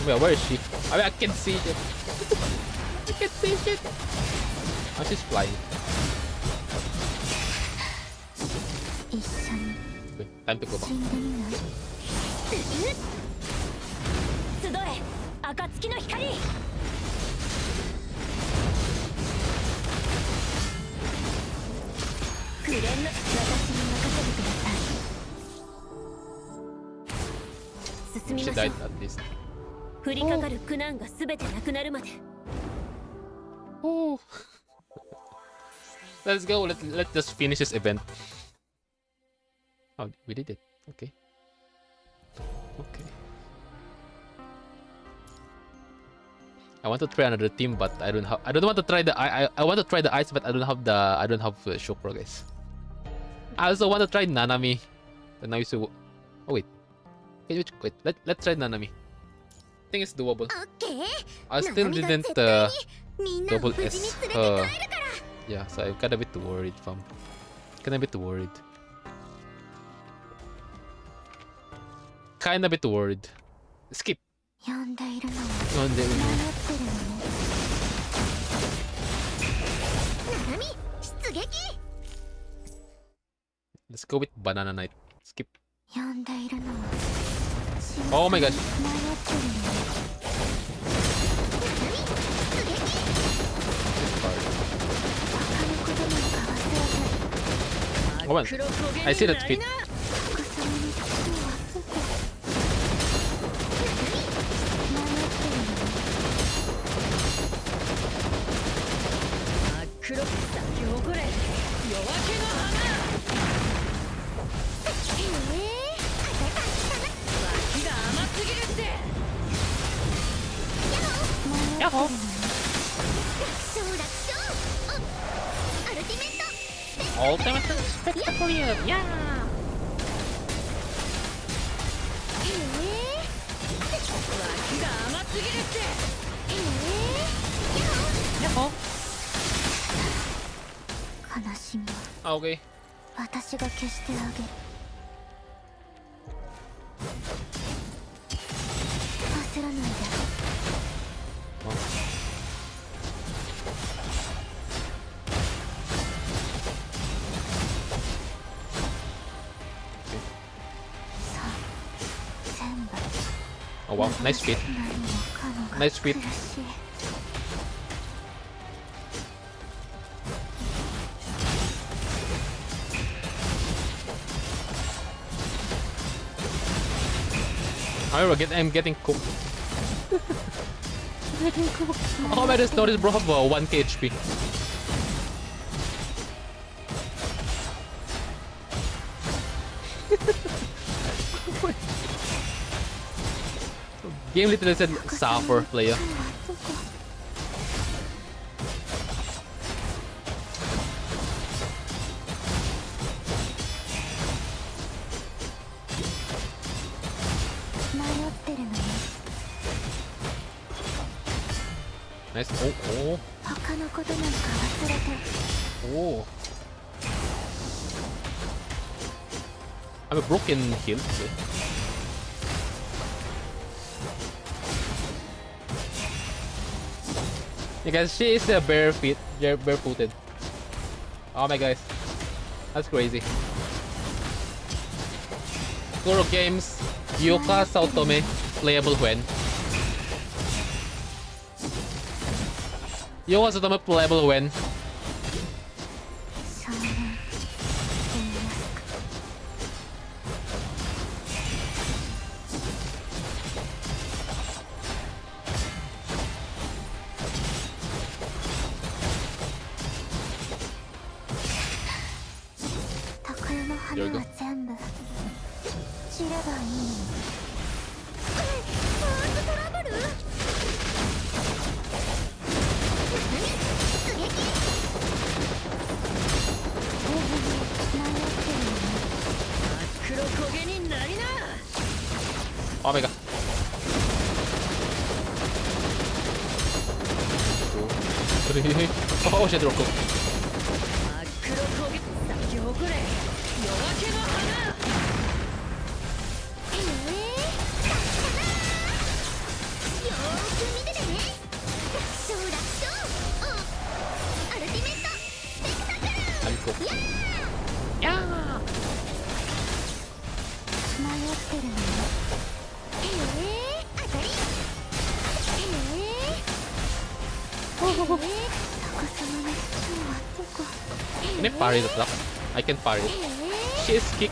Well, where is she? I mean, I can't see shit. I can't see shit. Oh, she's flying. Okay, time to go back. 暁の光。紅の私に任せてください。進み She ましょ died う。 at least. 降りかかる苦難がすべてなくなるまで。 Oh. Let's go. Let's just finish this event. Oh, we did it. Okay. Okay. I want to try another team, but I don't want to try the I want to try the ice, but I don't have Shokro, guys. I also want to try Nanami. The Naisu. Oh wait. Wait. Let's try Nanami. I think it's doable. I still didn't double S her. Yeah, so I'm kinda a bit worried, fam. Kinda a bit worried. Kinda a bit worried. Skip. 呼んでいるのはなんで迷ってるのね。ナナミ出撃。 Let's go with Banana Knight. Skip. 呼んでいるのは Oh my gosh. 迷ってるのね。 Oh man, I see that fit. Yahoo! Ultimate Spectacular! Yeah! Yahoo! 悲しみは Okay. 私が消してあげる。焦らないで。 Oh wow, nice fit. Nice fit. However, I'm getting cooked. Getting cooked. Oh my, this notice bro have 1k HP. Game literally said suffer player. Nice. Oh. Oh. I'm a broken heal. Yeah, guys, she is barefooted. Oh my guys, that's crazy. Kuro Games, Yuka Saotome, playable when? Yuka Saotome playable when? There we go. Oh my god. Oh shit, Roku. I'm cool. Yeah! Can I parry the block? I can parry it. She is kick.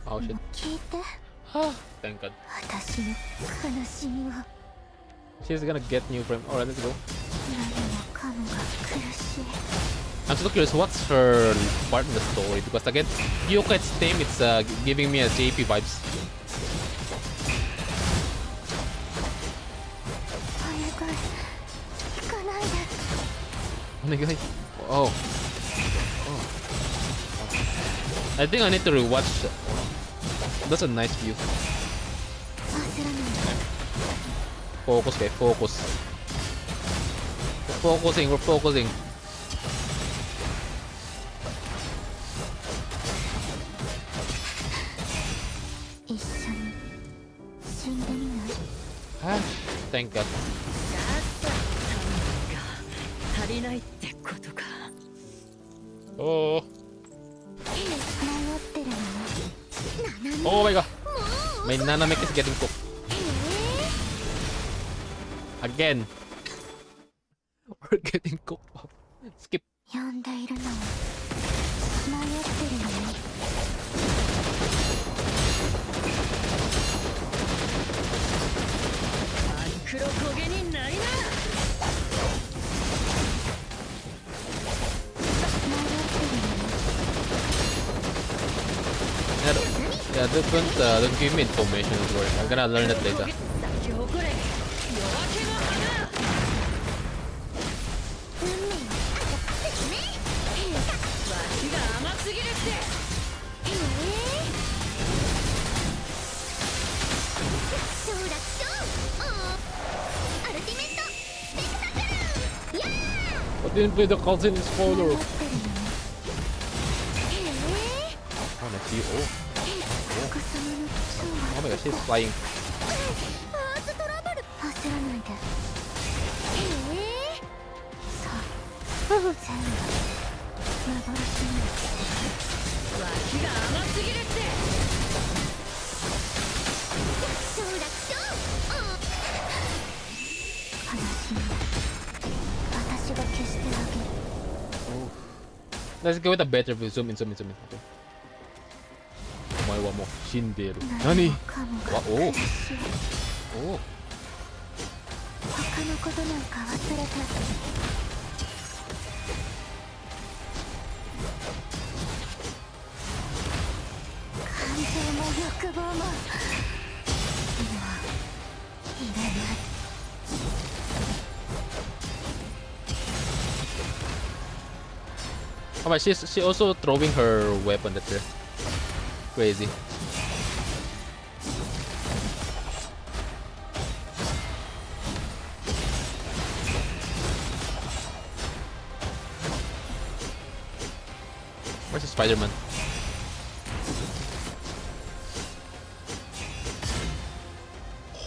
Oh shit. Thank God. She's gonna get new frame. Alright, let's go. I'm so curious, what's her part of the story? Because again, Yuka's theme, it's giving me a JP vibes. Oh my god. Oh. Oh. I think I need to rewatch. That's a nice view. Focus, guys. Focus. We're focusing. We're focusing. Ah, thank God. Oh. Oh my God. My Nanamek is getting cooked. Again. We're getting cooked. Skip. Yeah, don't give me information, don't worry. I'm gonna learn it later. I didn't play the cousin spoiler. Oh, next you. Oh. Oh my gosh, she's flying. Let's go with a better view. Zoom in, zoom in, zoom in. Okay. Omae wa mo shinderu. Nani? Wa oh. Oh. Oh, but she also throwing her weapon at her. Crazy. Where's the Spider-Man?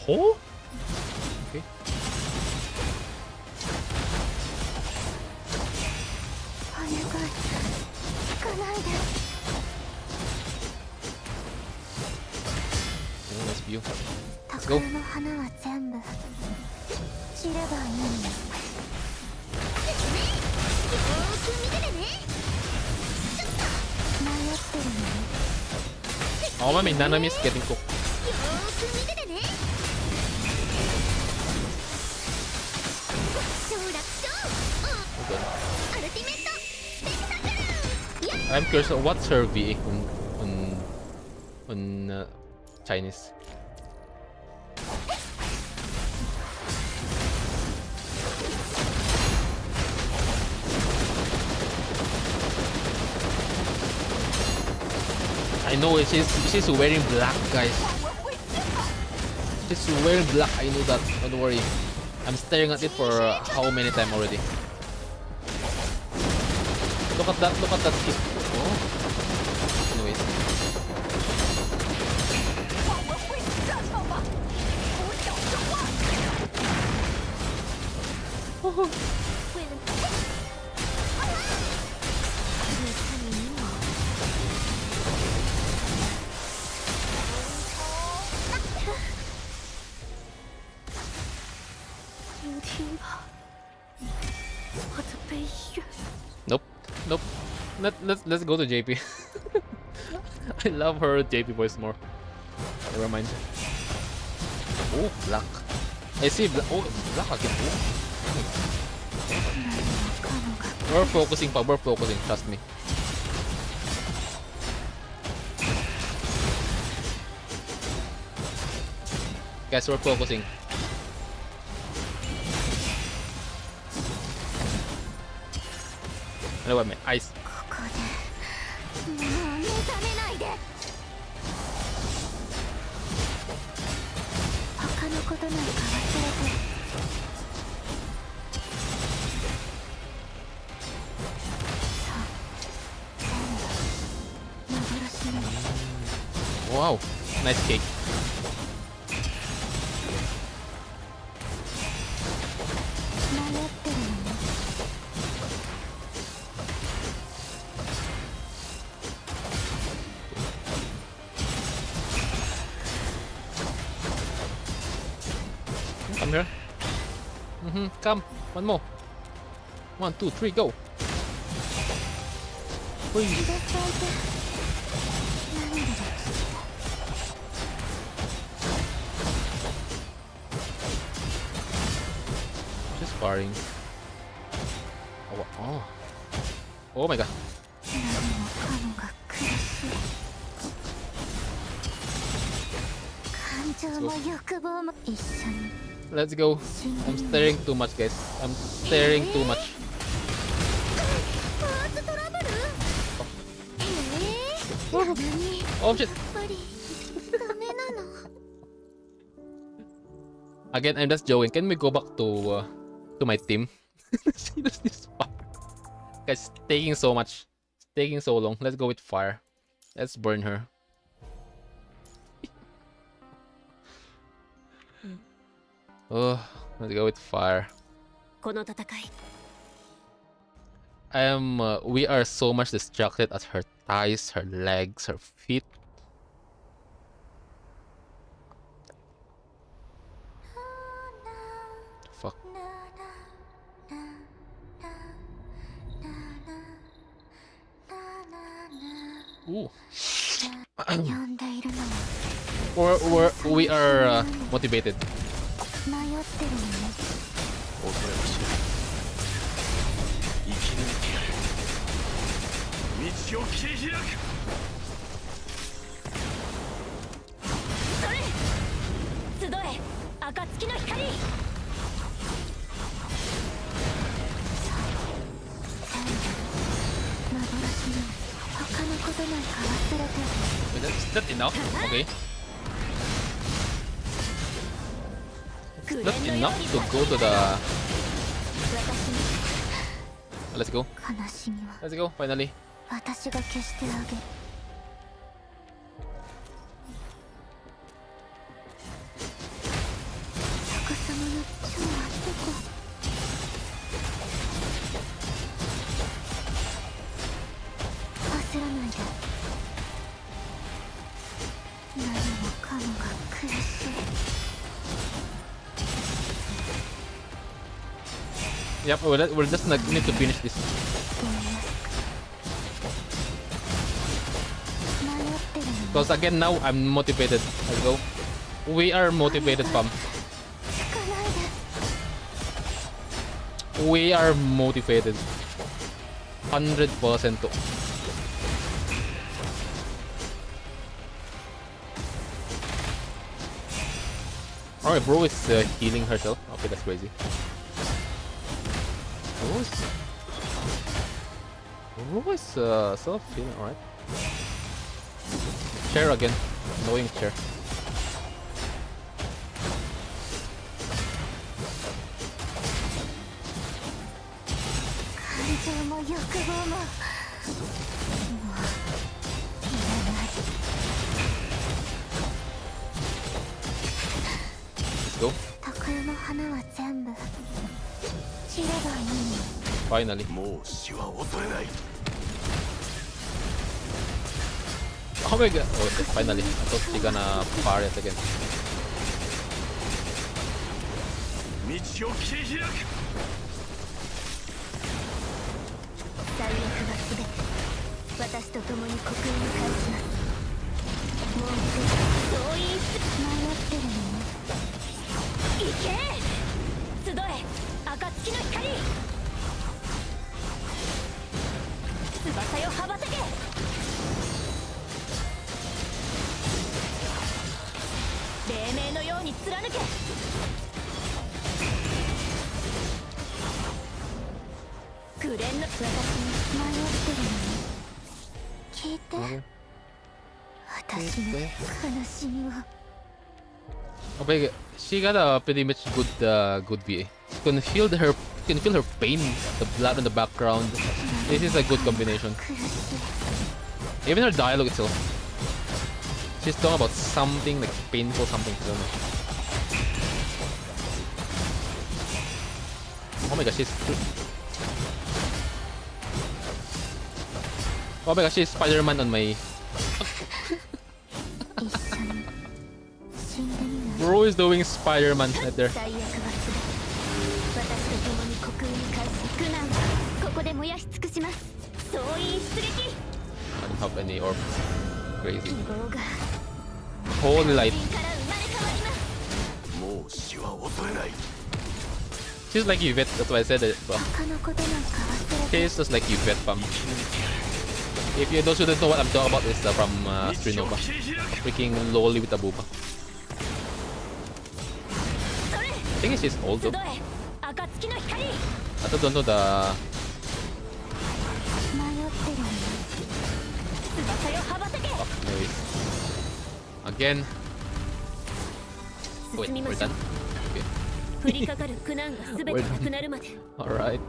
Oh? Okay. Oh, nice view. Let's go. Oh, my Nanami is getting cooked. Okay. I'm curious, what's her VA on Chinese? I know it. She's wearing black, guys. She's wearing black. I know that. Don't worry. I'm staring at it for how many times already. Look at that. Look at that skip. Oh. Anyways. Let's go to JP. I love her JP voice more. Never mind. Oh, black. I see black. Oh, black again. Oh. We're focusing, pa. We're focusing. Trust me. Guys, we're focusing. Ano ba, may ice? Wow, nice cake. Come here. Come. One more. 1, 2, 3, go. Freeze. Just sparring. Oh. Oh my god. Let's go. I'm staring too much, guys. I'm staring too much. Oh shit. Again, I'm just joking. Can we go back to my team? Seriously, guys, taking so much. It's taking so long. Let's go with fire. Let's burn her. Oh, let's go with fire. We are so much distracted at her thighs, her legs, her feet. Fuck. Ooh. We are motivated. Is that enough? Okay. That's enough to go to the... Let's go. Let's go, finally. Yep, we're just need to finish this. Because again now I'm motivated. Let's go. We are motivated, fam. We are motivated. 100% to. Alright, bro is healing herself. Okay, that's crazy. Bro is self-healing, alright. Chair again. Annoying chair. Let's go. Finally. Oh my god. Oh, finally. I thought she's gonna fire it again. 私と共に刻印に返します。もう動員す迷ってるの行け集え暁の光翼よ羽ばたけ黎明のように貫け紅の私に迷ってるの聞いて私の悲しみを Okay, she got a pretty much good VA. You can feel her pain, the blood in the background. This is a good combination. Even her dialogue itself. She's talking about something like painful something. I don't know. Oh my gosh, oh my gosh, she's Spider-Man on my... Bro is doing Spider-Man right there. I don't have any orb. Crazy. Holy light. She's like Yvette, that's why I said it. She's just like Yvette, fam. If you don't know what I'm talking about, it's from Strinova. Freaking loli with a booba. I think she's old though. I don't know the... Oh, anyways. Again. Wait, we're done? Okay. We're done. Alright.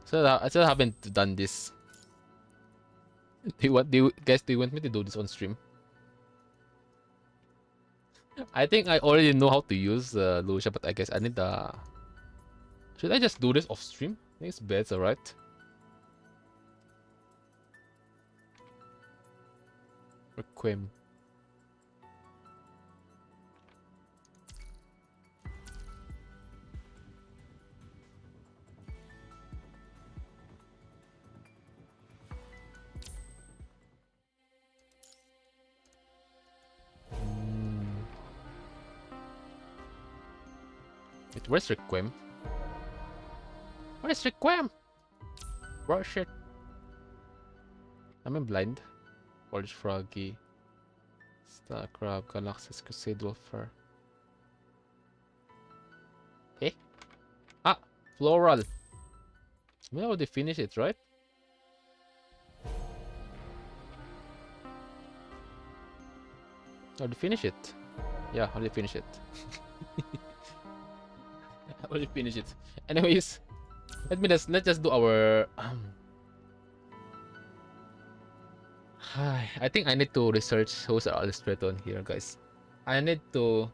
So I still haven't done this. Do you want me to do this on stream? I think I already know how to use Lucia, but I guess I need the... Should I just do this off stream? I think it's better, right? Requiem. Wait, where's Requiem? Where's Requiem? Bro, shit. I'm blind. Polish Froggy. Star Crab, Galaxis, Crusade Wolfer. Eh? Ah! Floral! We already finished it, right? Already finish it? Yeah, already finish it. I already finished it. Anyways, let's just do our I think I need to research who's our illustrator on here, guys. I need to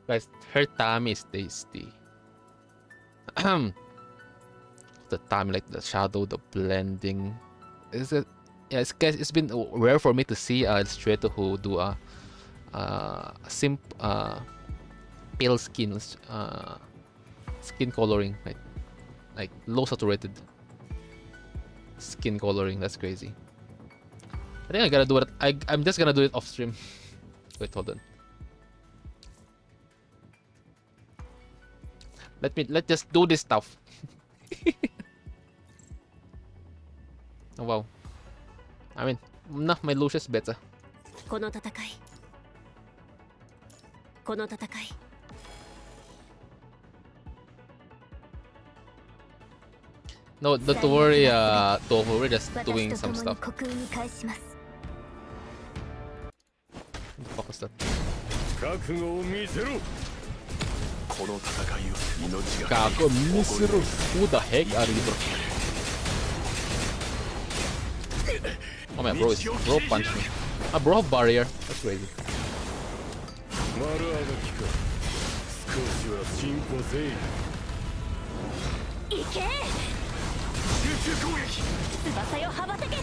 guys, her Tami is tasty. The time, like the shadow, the blending. Is it? Yeah, guys, it's been rare for me to see an illustrator who do a pale skin skin coloring, like low saturated skin coloring. That's crazy. I think I gotta do it. I'm just gonna do it off stream. Wait, hold on. Let's just do this stuff. Oh wow. I mean, nah, my Lucius better. No, don't worry, Toho, we're just doing some stuff. What the fuck is that? Who the heck are you, bro? Oh man, bro punched me. Ah, bro have barrier. That's crazy. 行け。集中攻撃。翼よ羽ばたけ。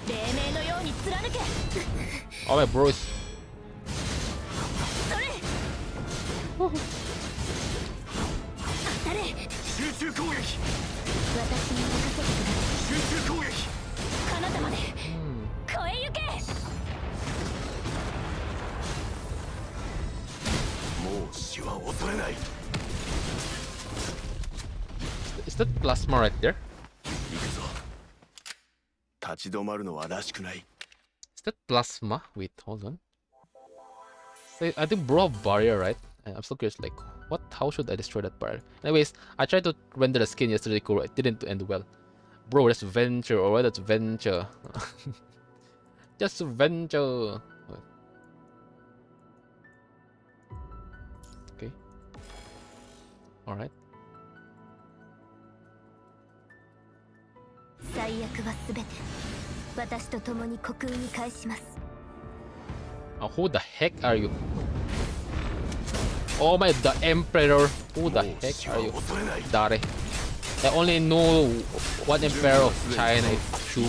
黎明のように貫け。 Oh my bros. それ。当たれ。集中攻撃。私に任せてください。集中攻撃。彼方まで越え行け。もう死は恐れない。 Is that plasma right there? 行くぞ。立ち止まるのはらしくない。 Is that plasma? Wait, hold on. I think bro have barrier, right? And I'm still curious, like, what? How should I destroy that barrier? Anyways, I tried to render the skin yesterday, Kuro. It didn't end well. Bro, that's venture, or that's venture. Just venture. Okay. Alright. 最悪はすべて私と共に虚空に返します。 Who the heck are you? Oh my, the Emperor. Who the もう heck 死 are は you? 恐れない。 Dare. I only know one Emperor of China, Shu.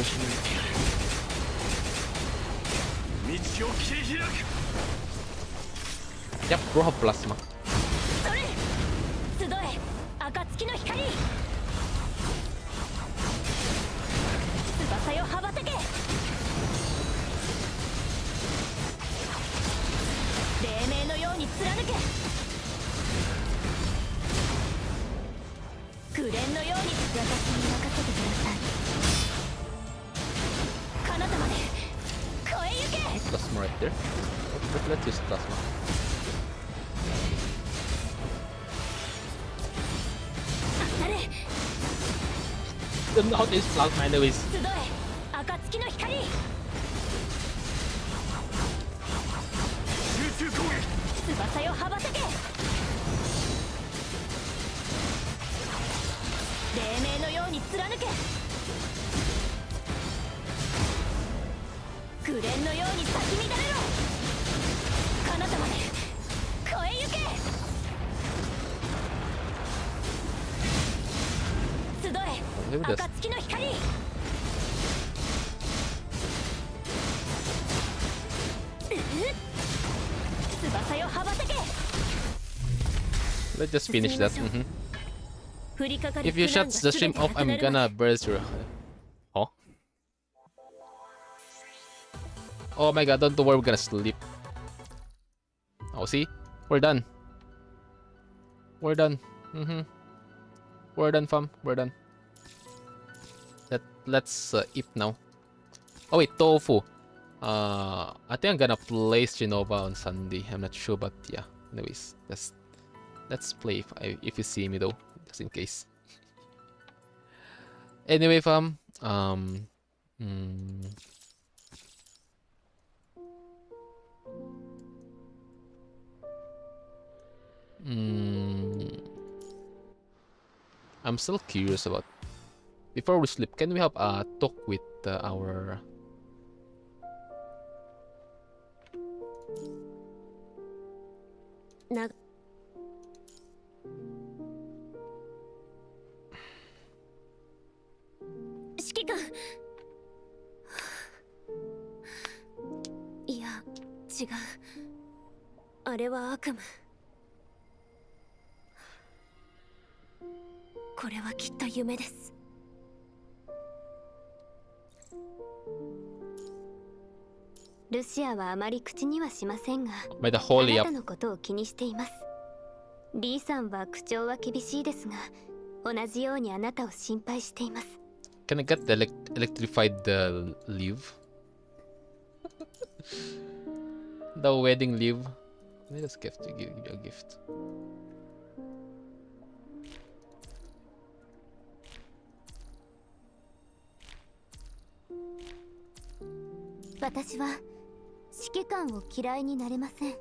道を切り開く。 Yep, bro have plasma. それ。集え暁の光。翼よ羽ばたけ。黎明のように貫け。紅蓮のように私に任せてください。彼方まで越え行け。 Plasma right there. Let's use plasma. 当たれ。 Don't know how to use plasma anyways. 集え暁の光。集中攻撃。翼よ羽ばたけ。黎明のように貫け。紅蓮のように咲き乱れろ。彼方まで越え行け。集え Maybe that's 暁の光。 翼よ羽ばたけ。 let's just finish that. 降りかかる If you shut the stream off, I'm gonna burst your. Huh? Oh my god, don't worry, we're gonna sleep. Oh, see? We're done. We're done. We're done, fam. We're done. Let's eat now. Oh wait, tofu. I think I'm gonna place Genova on Sunday. I'm not sure, but yeah. Anyways, let's play if you see me though, just in case. Anyway, fam. I'm still curious about. Before we sleep, can we have a talk with our? Na. 指揮官。いや、違う。あれは悪夢。これはきっと夢です。ルシアはあまり口にはしませんが、 By the あ holy な up. たのことを気にしています。リーさんは口調は厳しいですが、同じようにあなたを心配しています。 Can I get the electrified leave? The wedding leave. Let me just give you a gift. 私は指揮官を嫌いになれません。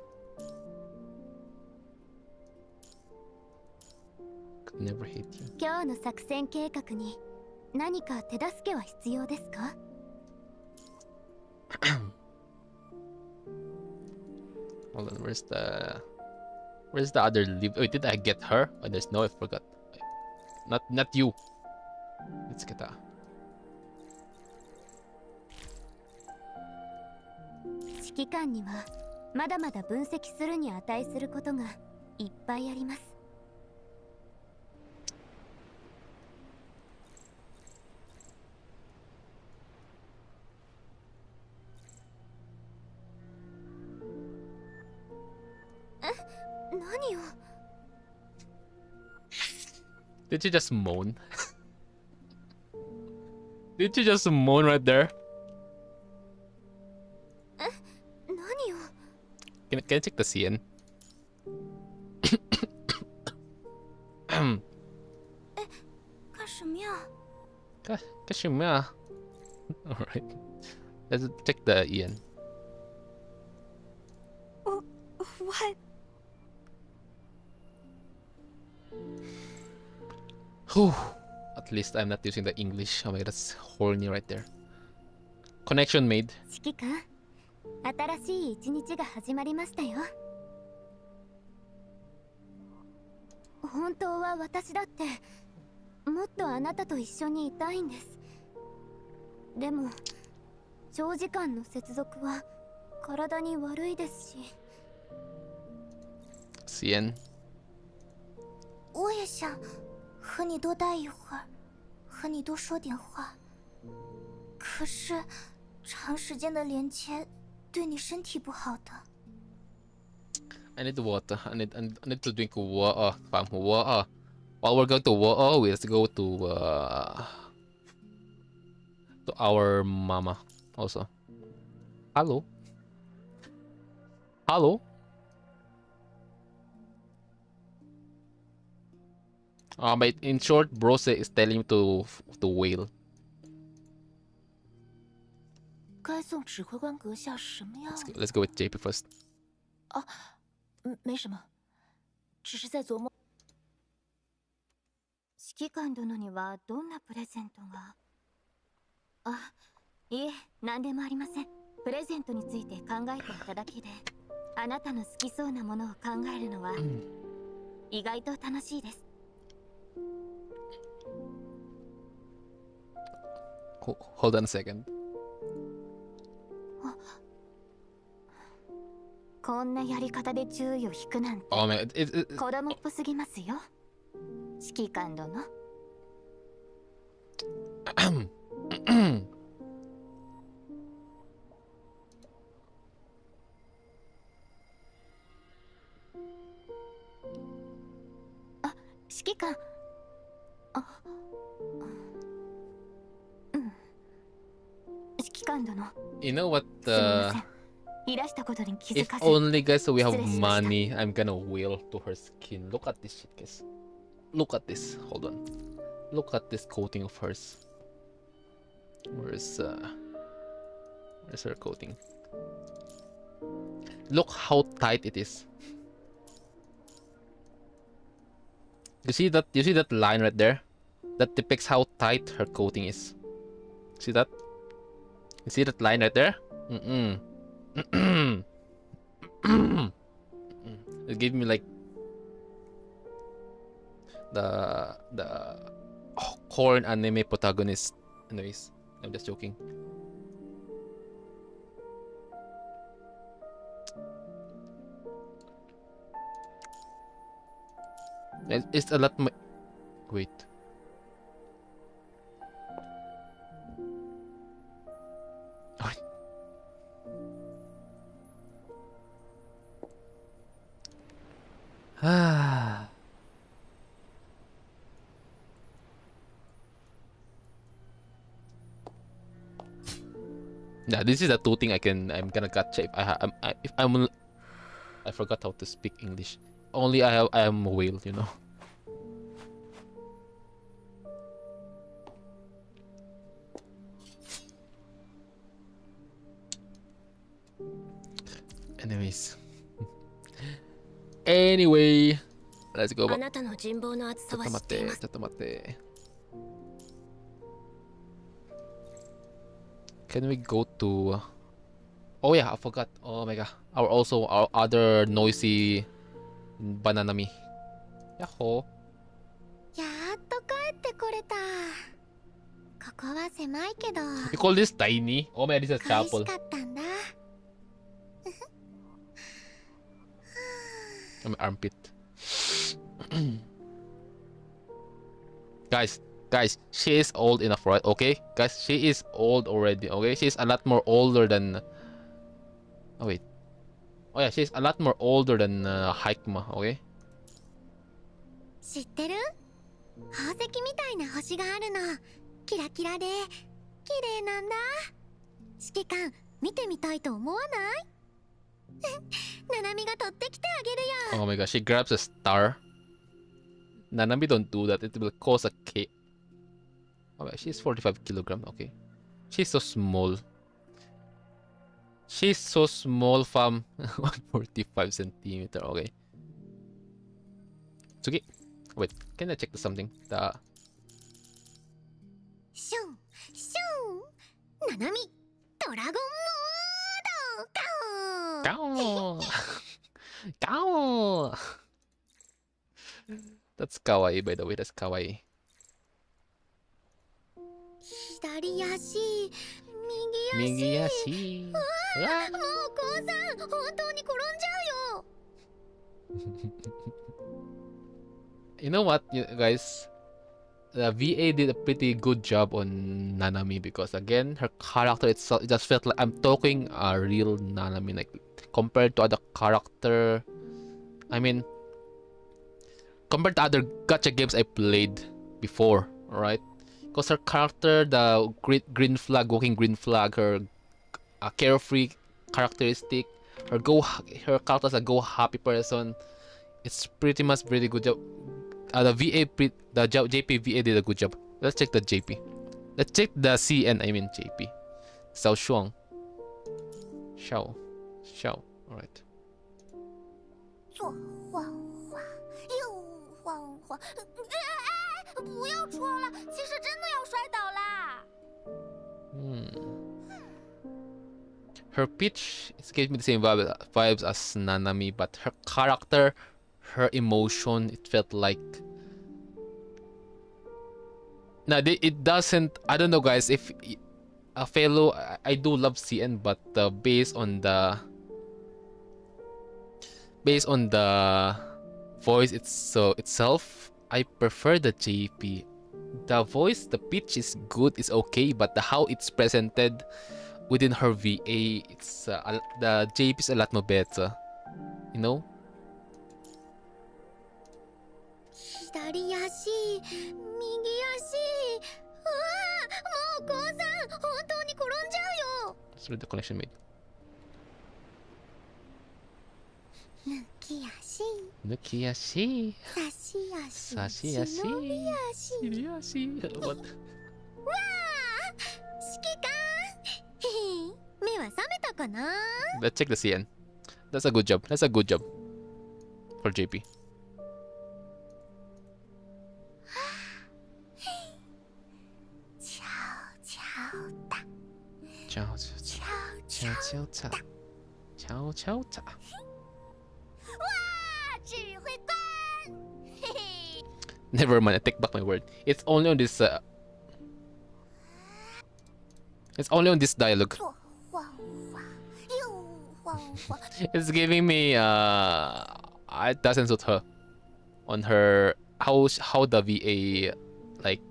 Could never hate you. 今日の作戦計画に何か手助けは必要ですか？ Hold on, where's the Where's the other leaf? Wait, did I get her? Oh, there's no, I forgot. Not you. Let's get her. 指揮官にはまだまだ分析するに値することがいっぱいあります。何よ。 Did you just moan? Did you just moan right there? 何よ。 Can I check the CN? 干什么呀？ Kashima. Alright. Let's check the EN. What? Whew. At least I'm not using the English. Oh my god, that's horny right there. Connection made. 指揮官、新しい一日が始まりましたよ。本当は私だってもっとあなたと一緒にいたいんです。でも長時間の接続は体に悪いですし。 CN. 我也想和你多待一会儿，和你多说点话。可是长时间的连接对你身体不好的。 I need water. I need to drink water. Water. While we're going to water, let's go to our mama also. Hello. Hello. But in short, Brose is telling me to wail. 该送指挥官阁下什么样？ Let's go with JP first. 没什么，只是在琢磨。指揮官殿にはどんなプレゼントが？いえ、何でもありません。プレゼントについて考えていただけで、あなたの好きそうなものを考えるのは意外と楽しいです。 Hold on a second. こんなやり方で注意を引くなんて Oh man, 子供っぽすぎますよ。指揮官殿。指揮官。指揮官殿。 You know what? すみません。いらしたことに気づ If かず。 only guys, so we have 失礼しました。 money. I'm gonna wail to her skin. Look at this shit, guys. Look at this. Hold on. Look at this coating of hers. Where's her coating? Look how tight it is. You see that? You see that line right there? That depicts how tight her coating is. See that? You see that line right there? It gave me like the corn anime protagonist. Anyways, I'm just joking. It's a lot. Wait. Ah. Yeah, this is the two thing I'm gonna gotcha if I forgot how to speak English. Only I am a whale, you know. Anyways. Anyway, let's go. あなたの人望の厚さは知っています。ちょっと待って。Can we go to? Oh yeah, I forgot. Oh my god. Our other noisy Bananami. Yahoo. やっと帰ってこれた。ここは狭いけど You call this tiny? Oh my god, this is a 恋し chapel. かったんだ。 My armpit. Guys, she is old enough, right? Okay, guys, she is old already. Okay, she's a lot more older than. Oh wait. Oh yeah, she's a lot more older than Haikma. Okay. 知ってる？宝石みたいな星があるの。キラキラで綺麗なんだ。指揮官見てみたいと思わない？ナナミが取ってきてあげるよ。 Oh my god, she grabs a star. Nanami, don't do that. It will cause a K. Oh, wait, she's 45 kilograms. Okay. She's so small. She's so small, fam. 145 centimeter. Okay. It's okay. Wait, can I check the something? The シュンシュン。ナナミドラゴンモード。ガオー。 Gao! Gao! That's kawaii, by the way. That's kawaii. 左足、右足。右足。もう父さん、本当に転んじゃうよ。 You know what, you guys? The VA did a pretty good job on Nanami because again, her character itself, it just felt like I'm talking a real Nanami, like compared to other character. I mean, compared to other gacha games I played before, right? Because her character, the green flag, walking green flag, her carefree characteristic, her character as a go happy person, it's pretty much pretty good job. The JP VA did a good job. Let's check the JP. Let's check the CN. I mean JP. Xiao Shuang. Xiao. Alright. 左晃晃，右晃晃。不要戳了，其实真的要摔倒啦。 Her pitch is gave me the same vibes as Nanami, but her character, her emotion, it felt like. Nah, it doesn't. I don't know, guys. If a fellow, I do love CN, but based on the voice itself, I prefer the JP. The voice, the pitch is good, it's okay, but how it's presented within her VA, it's the JP is a lot more better, you know. 左足、右足。もう父さん、本当に転んじゃうよ。 Let's read the connection made. 抜き足、抜き足、差し足、差し足、忍び足。指足。What? わあ、指揮官。目は覚めたかな？ Let's check the CN. That's a good job. That's a good job for JP. 悄悄打，悄悄悄悄悄悄悄悄悄。哇，指挥官，嘿嘿。 Never mind. I take back my word. It's only on this. It's only on this dialogue. 左晃晃，右晃晃。 It's giving me it doesn't suit her on her how the VA like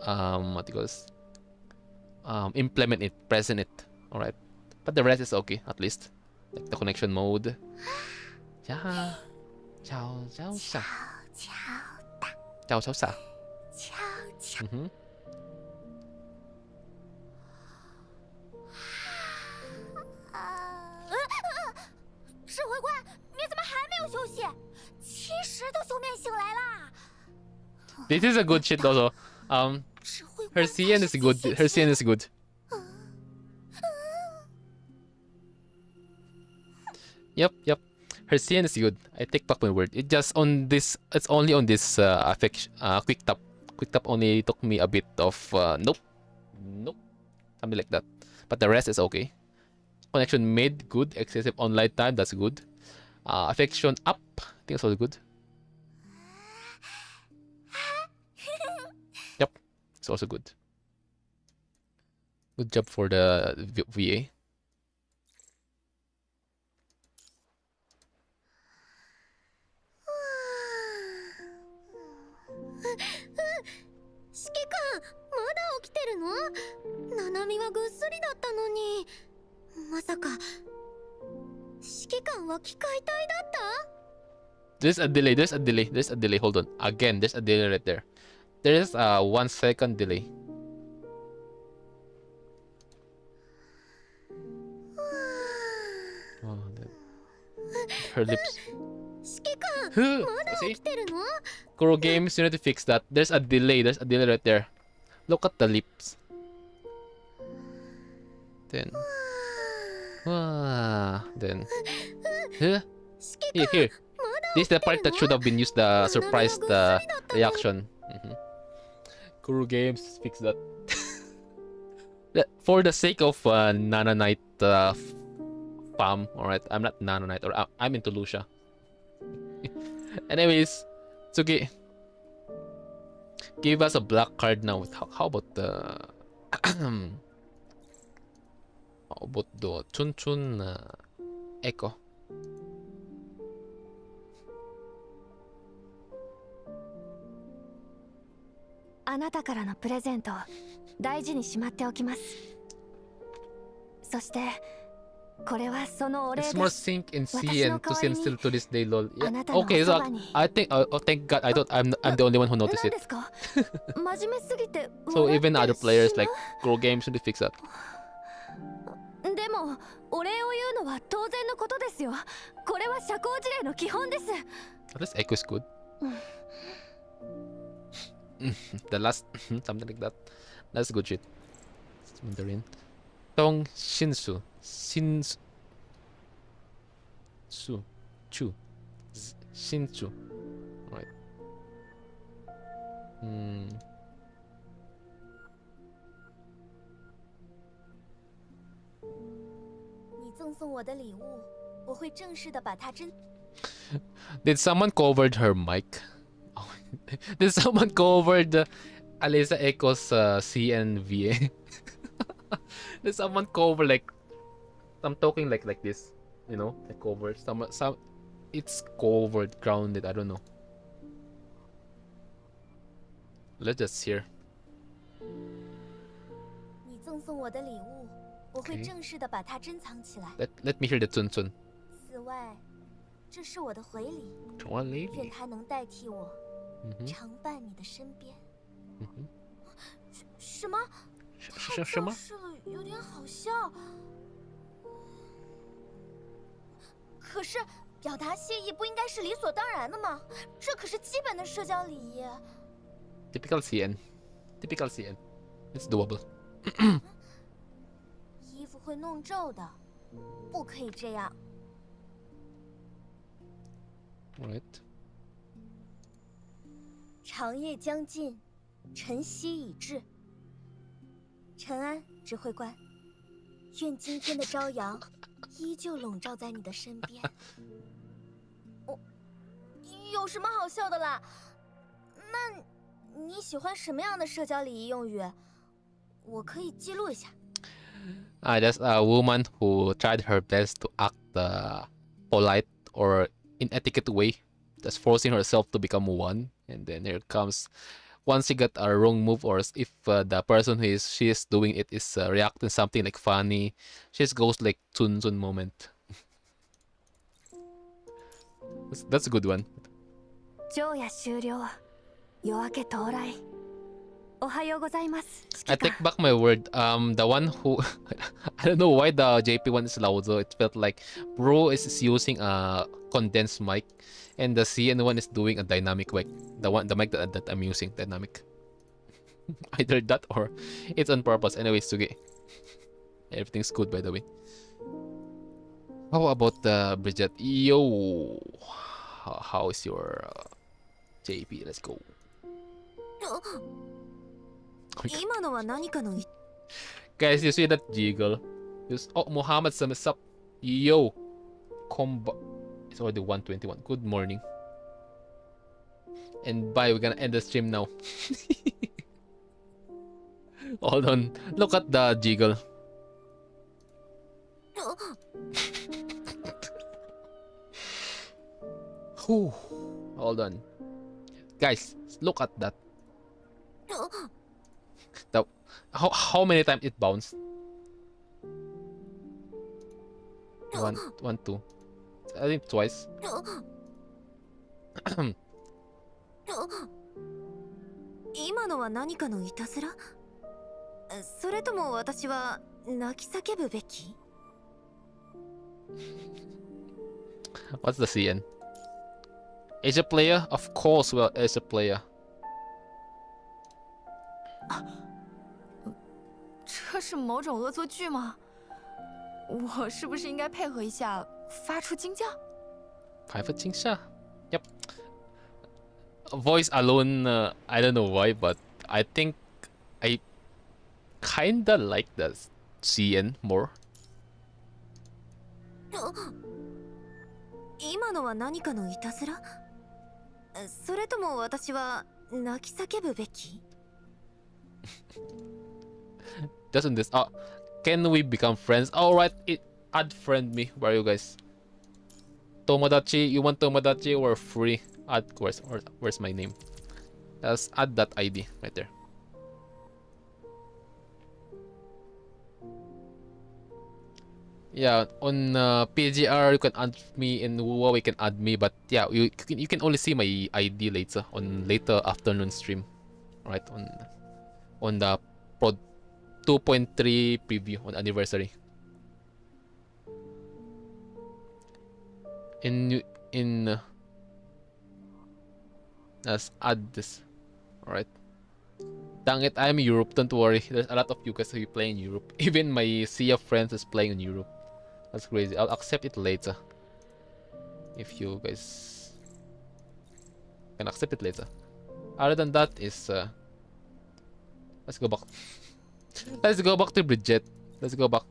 what it goes implement it, present it. All right, but the rest is okay at least, like the connection mode. Yeah, ciao ciao ciao 悄悄打， ciao ciao ciao. 悄悄。 指挥官，你怎么还没有休息？70都休眠醒来啦！ This is a good shit also. 指挥 Her 官 CN is good. Her CN is good. Yep. Her CN is good. I take back my word. It just on this. It's only on this quick tap. Quick tap only took me a bit of nope, something like that. But the rest is okay. Connection made good. Excessive online time, that's good. Affection up. I think it's also good. Yep, it's also good. Good job for the VA. 指揮官、まだ起きてるの？ナナミはぐっすりだったのに。まさか指揮官は機械体だった？ There's a delay. There's a delay. There's a delay. Hold on. Again, there's a delay right there. There's a 1 second delay. Oh, her lips. 指揮官、まだ起 See? きてるの？ Kuro Games, you need to fix that. There's a delay. There's a delay right there. Look at the lips. Then. Then. Huh? Here. This is the part that should have been used, the surprise, the reaction. Kuro Games, fix that. For the sake of Nana Knight fam, alright? I'm not Nana Knight, or I'm into Lucia. Anyways, Tsugi, give us a black card now. How about the Chun Chun Echo? あなたからのプレゼントを大事にしまっておきます。そしてこれはそのお礼です。 It's more sync in C and to send still to this day, lol. Yeah. Okay, so I think oh thank God I'm the only one who noticed it. So even other players like Grow Games should fix that. でもお礼を言うのは当然のことですよ。これは社交辞令の基本です。 This echo is good. The last something like that. That's good shit. Mandarin. Tong Shinsu. Shinsu. Chu. Shinsu. Right. 你赠送我的礼物，我会正式的把它珍。 Did someone covered her mic? Oh, did someone covered Alisa Echo's C and VA? Did someone cover like I'm talking like this, you know, like covered some it's covered, grounded, I don't know. Let's just hear. 你赠送我的礼物，我会正式的把它珍藏起来。 Let me hear the Chun Chun. 此外，这是我的回礼， One lady. 愿它能代替我，常伴你的身边。什么？什么？是了，有点好笑。可是表达谢意不应该是理所当然的吗？这可是基本的社交礼仪。 Typical CN. Typical CN. It's doable. 衣服会弄皱的，不可以这样。 Alright. 长夜将近，晨曦已至。陈安，指挥官，愿今天的朝阳依旧笼罩在你的身边。有什么好笑的啦？那你喜欢什么样的社交礼仪用语？我可以记录一下。That's a woman who tried her best to act polite or in etiquette way, just forcing herself to become one, and then here comes once she got a wrong move, or if the person she is doing it is reacting something like funny, she just goes like Chun Chun moment. That's a good one. 昼夜終了、夜明け到来。おはようございます。 I take back my word. The one who I don't know why the JP one is loud though. It felt like Bro is using a condensed mic, and the CN one is doing a dynamic mic. The mic that I'm using, dynamic. Either that or it's on purpose. Anyways, Sugi. Everything's good by the way. How about Bridget? Yo, how is your JP? Let's go. 今のは何かの Guys, you see that jiggle? Oh, Muhammad Sam is up. Yo, combo. It's already 1:21. Good morning. And bye, we're gonna end the stream now. Hold on. Look at the jiggle. Whew. Hold on. Guys, look at that. The, how many times it bounced? One, two. I think twice. 今のは何かのいたずら？それとも私は泣き叫ぶべき？ What's the CN? Asia player? Of course, well, Asia player. 这是某种恶作剧吗？我是不是应该配合一下，发出惊叫？ Private Chingsha? Yep. Voice alone, I don't know why, but I think I kinda like the CN more. 今のは何かのいたずら？それとも私は泣き叫ぶべき？ Doesn't this? Oh, can we become friends? Alright, add friend me. Where are you guys? Tomodachi, you want Tomodachi or free? Add where's my name? Let's add that ID right there. Yeah, on PGR you can add me, in WUWA we can add me, but yeah, you can only see my ID later on later afternoon stream, right? On the Pro 2.3 preview on anniversary. Let's add this. Alright. Dang it, I'm in Europe, don't worry. There's a lot of you guys who play in Europe. Even my sea of friends is playing in Europe. That's crazy. I'll accept it later. If you guys can accept it later. Other than that is let's go back. Let's go back to Bridget. Let's go back.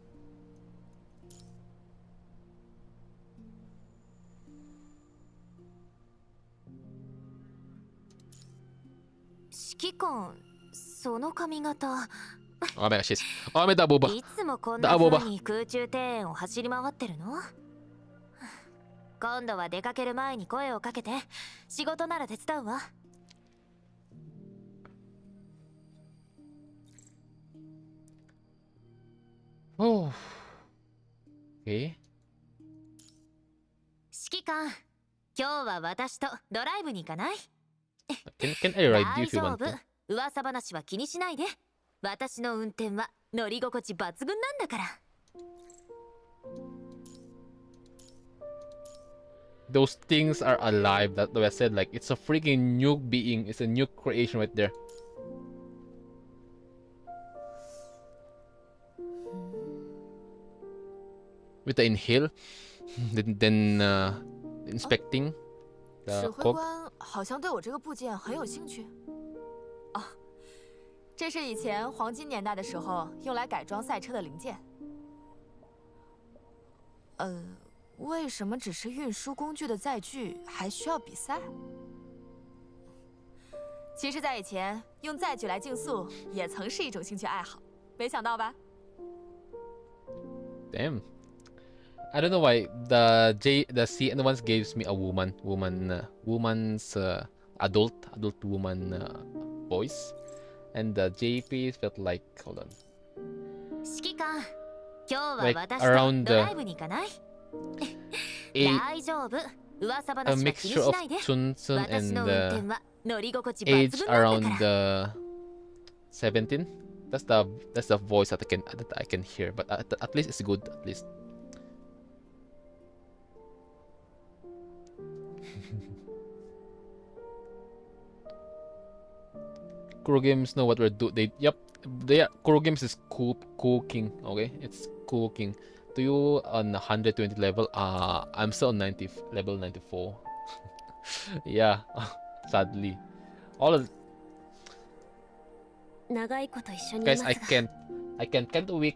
指揮官、その髪型。Oh my gosh, oh my god, いつもこんな風に空中庭園を走り回ってるの？今度は出かける前に声をかけて。仕事なら手伝うわ。Oh. Okay. 指揮官、今日は私とドライブに行かない？ Can I ride you if you 大 want 丈 to? 夫。噂話は気にしないで。私の運転は乗り心地抜群なんだから。Those things are alive. That's what I said. Like, it's a freaking new being. It's a new creation right there. With the inhale, then inspecting 指 the 挥 cog. 官好像对我这个部件很有兴趣。哦，这是以前黄金年代的时候用来改装赛车的零件。为什么只是运输工具的载具还需要比赛？其实，在以前用载具来竞速也曾是一种兴趣爱好，没想到吧？ Damn. I don't know why the CN ones gives me a woman's adult woman voice, and the JP felt like, hold on, 指揮官、今日は like 私 around とドライブに行かない？ 大丈夫。噂 a 話は気に mixture し of ないで。 Chunsun 私の and 運転は乗り心地抜 age 群なん around だから。 17. That's the voice that I can hear, but at least it's good. At least. Kuro Games know what we're doing. Yep, Kuro Games is cooking. Okay, it's cooking. Do you on 120 level? I'm still on level 94. Yeah, sadly. All of 長いこと一緒にい guys, ますが。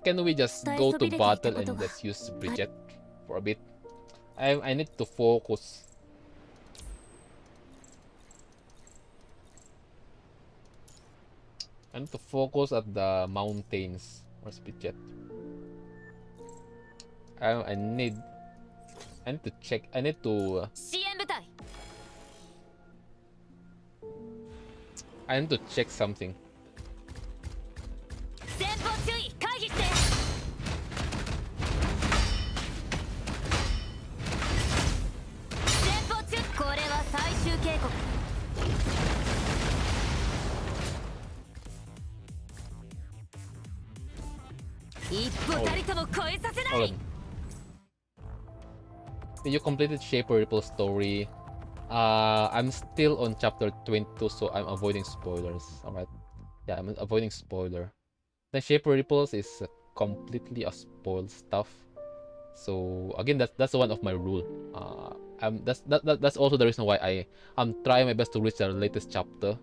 can we just go to battle and just use Bridget for a bit? I need to focus. I need to focus at the mountains. Where's Pidget? I need to check. I need to 支援部隊 I need to check something. 前方注意回避して前方注これは最終警告一歩たりとも超えさせな Hold い on. You completed Shaper Ripple story. I'm still on chapter 22, so I'm avoiding spoilers. Alright. Yeah, I'm avoiding spoiler. The Shaper Ripples is completely a spoiled stuff. So again, that's one of my rule. That's also the reason why I'm trying my best to reach the latest chapter.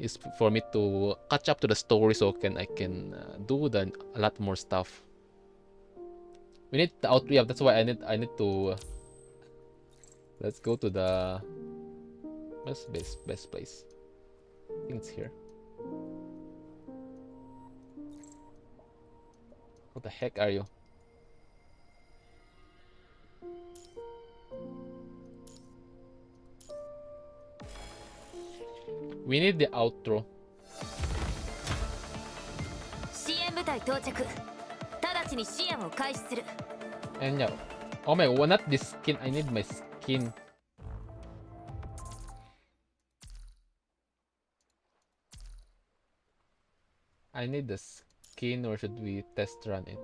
Is for me to catch up to the story, so I can do a lot more stuff. We need the out. Yeah, that's why I need to. Let's go to the best place. I think it's here. What the heck are you? We need the outro. 支援部隊到着直ちに支援を開始する And yeah. Oh my, well, not this skin. I need my skin. I need the skin, or should we test run it?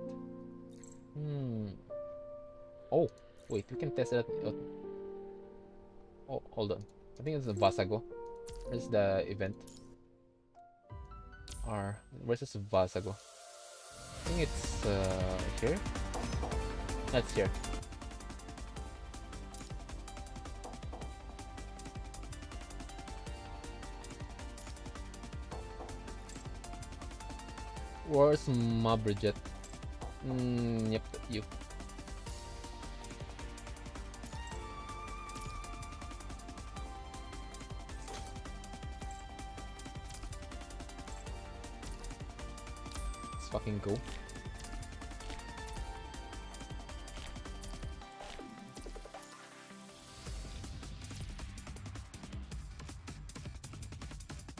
Oh, wait, we can test it. Oh, hold on. I think it's the Vasago. Where's the event? Where's this Vasago? I think it's here. That's here. Where's Ma Bridget? Yep, you. Let's fucking go.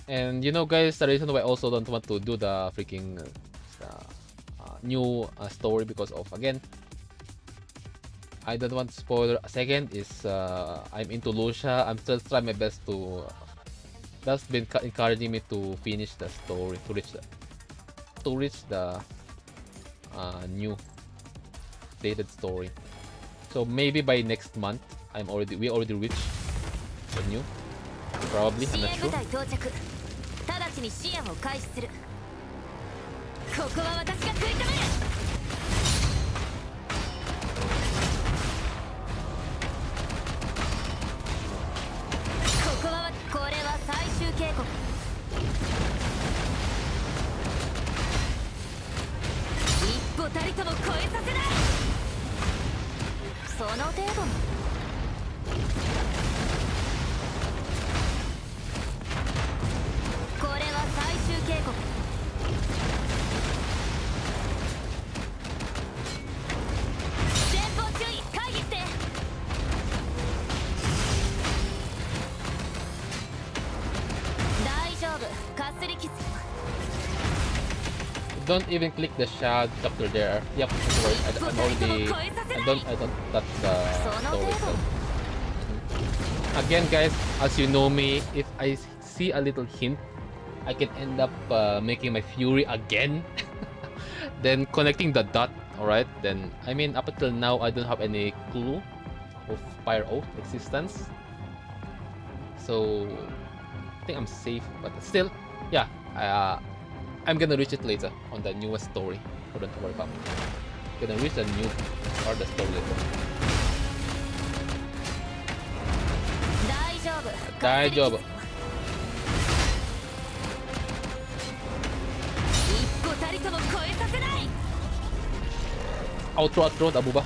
And you know, guys, the reason why I also don't want to do the freaking new story, because of, again, I don't want spoiler. Second is I'm into Lucia. I'm still trying my best to. That's been encouraging me to finish the story, to reach the new dated story. So maybe by next month, we already reached the new. Probably, I'm 支 not 援 sure. 部隊到着直ちに支援を開始するここは私が食い止めるここはこれは最終警告一歩たりとも超えさせないその程度のこれは最終警告前方注意回避して大丈夫かすり傷 Don't even click the shad chapter there. Yep, don't worry. I'm already. I don't touch the story itself. Again, guys, as you know me, if I see a little hint, I can end up making my fury again. Then connecting the dot. Alright, then I mean, up until now, I don't have any clue of Fire Oath existence. So I think I'm safe, but still, yeah. I'm gonna reach it later on the newest story. So don't worry about it. Gonna reach the new or the story later. 大丈夫大丈夫。一歩たりとも超えさせない Outro, Abu ba?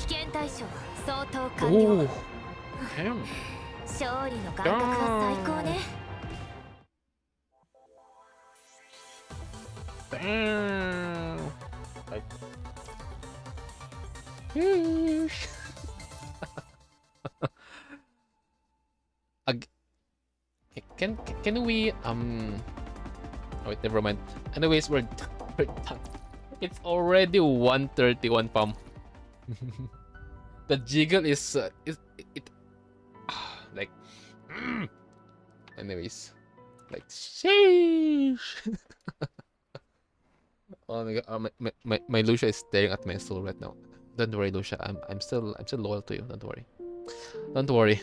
危険対象相当完了。 Oh, damn. 勝利の感覚は最高ね。 Damn. Like. Sheesh. Ag- can we oh wait, never mind. Anyways, we're done. It's already 1:31 pam. The jiggle is like anyways, like sheesh. Oh my god, my Lucia is staring at my soul right now. Don't worry, Lucia. I'm still loyal to you. Don't worry. Don't worry.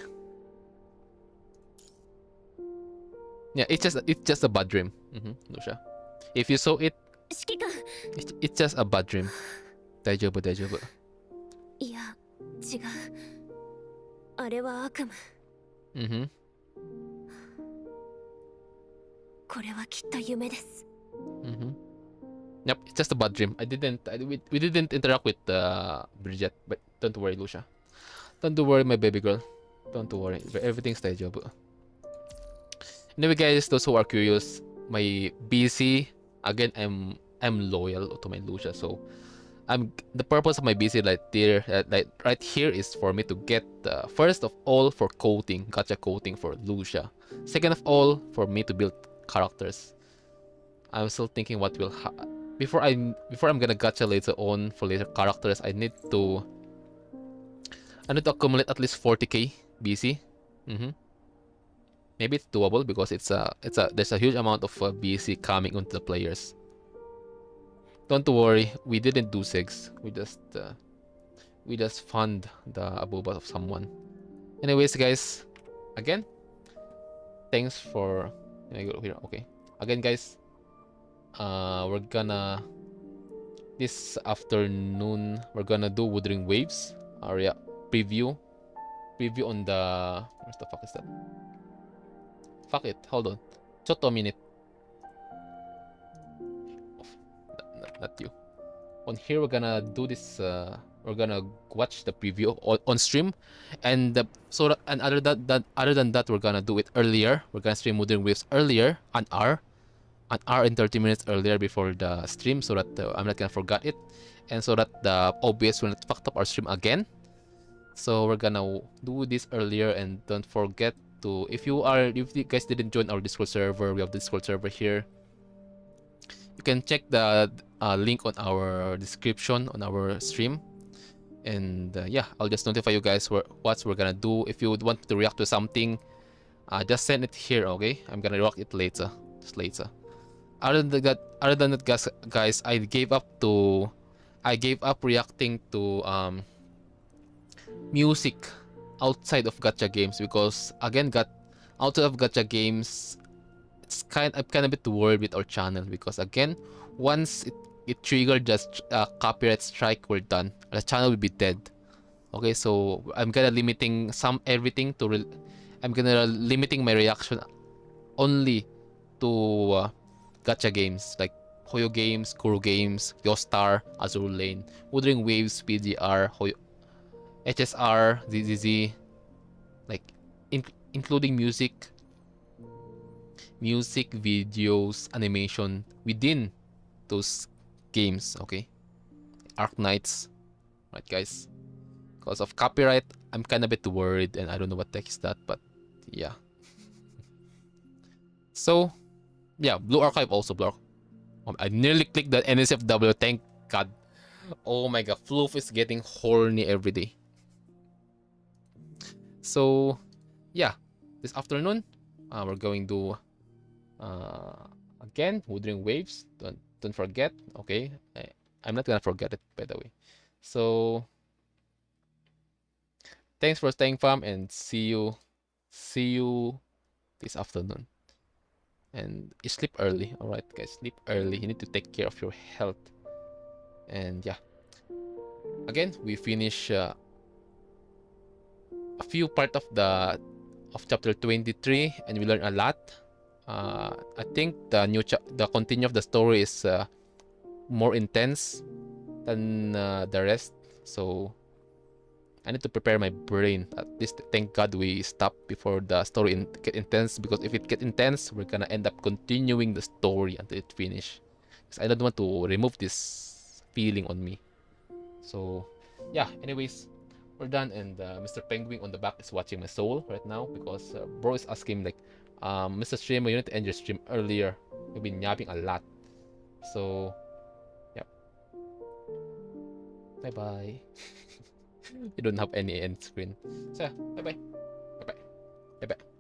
Yeah, it's just a bad dream, Lucia. If you saw it, 指揮官。 it's just a bad dream. 大丈夫大丈夫。いや、違う。あれは悪夢。これはきっと夢です。Yep, it's just a bad dream. We didn't interact with Bridget, but don't worry, Lucia. Don't worry, my baby girl. Don't worry. Everything's 大丈夫. Anyway, guys, those who are curious, my BC again, I'm loyal to my Lucia, so the purpose of my BC right here is for me to get first of all for coating, gacha coating for Lucia. Second of all, for me to build characters. I'm still thinking what will before I'm gonna gacha later on for later characters. I need to accumulate at least 40k BC. Maybe it's doable because there's a huge amount of BC coming onto the players. Don't worry, we didn't do SIGs. We just fund the abubas of someone. Anyways, guys, again, thanks for. Can I go here? Okay. Again, guys, we're gonna this afternoon we're gonna do Wuthering Waves area preview on the where's the fuck is that? Fuck it. Hold on. Just a minute. Not you. On here, we're gonna do this. We're gonna watch the preview on stream, and other than that, we're gonna do it earlier. We're gonna stream Wuthering Waves earlier, an hour and 30 minutes earlier before the stream, so that I'm not gonna forget it, and so that the OBS will not fuck up our stream again. So we're gonna do this earlier, and don't forget to if you guys didn't join our Discord server, we have the Discord server here. You can check the link on our description on our stream, and yeah, I'll just notify you guys what we're gonna do. If you would want to react to something, just send it here, okay? I'm gonna react it later, just later. Other than that, guys, I gave up reacting to music outside of gacha games because again, outside of gacha games, I'm kind of a bit worried with our channel because again, once it triggered just copyright strike, we're done. The channel will be dead. Okay, so I'm gonna limiting limiting my reaction only to gacha games like Hoyo games, Kuro games, Yostar, Azure Lane, Wuthering Waves, PGR, HSR, ZZZ, like including music, videos, animation within those games, okay? Arc Knights, right, guys? Because of copyright, I'm kind of a bit worried, and I don't know what the heck is that, but yeah. So, yeah, Blue Archive also. I nearly clicked the NSFW, thank God. Oh my god, Floof is getting horny every day. So, yeah, this afternoon, we're going to again Wuthering Waves. Don't forget, okay? I'm not gonna forget it, by the way. So, thanks for staying, fam, and see you this afternoon. And you sleep early, all right, guys. Sleep early. You need to take care of your health. And yeah, again, we finish a few part of chapter 23, and we learn a lot. I think the continue of the story is more intense than the rest. So I need to prepare my brain. At least, thank God we stopped before the story get intense. Because if it get intense, we're gonna end up continuing the story until it finish. Because I don't want to remove this feeling on me. So, yeah. Anyways, we're done, and Mr. Penguin on the back is watching my soul right now because bro is asking like, Mr. Streamer, you need to end your stream earlier. You've been yapping a lot. So, yep. Bye bye. You don't have any end screen. So, yeah, bye bye. Bye bye. Bye bye.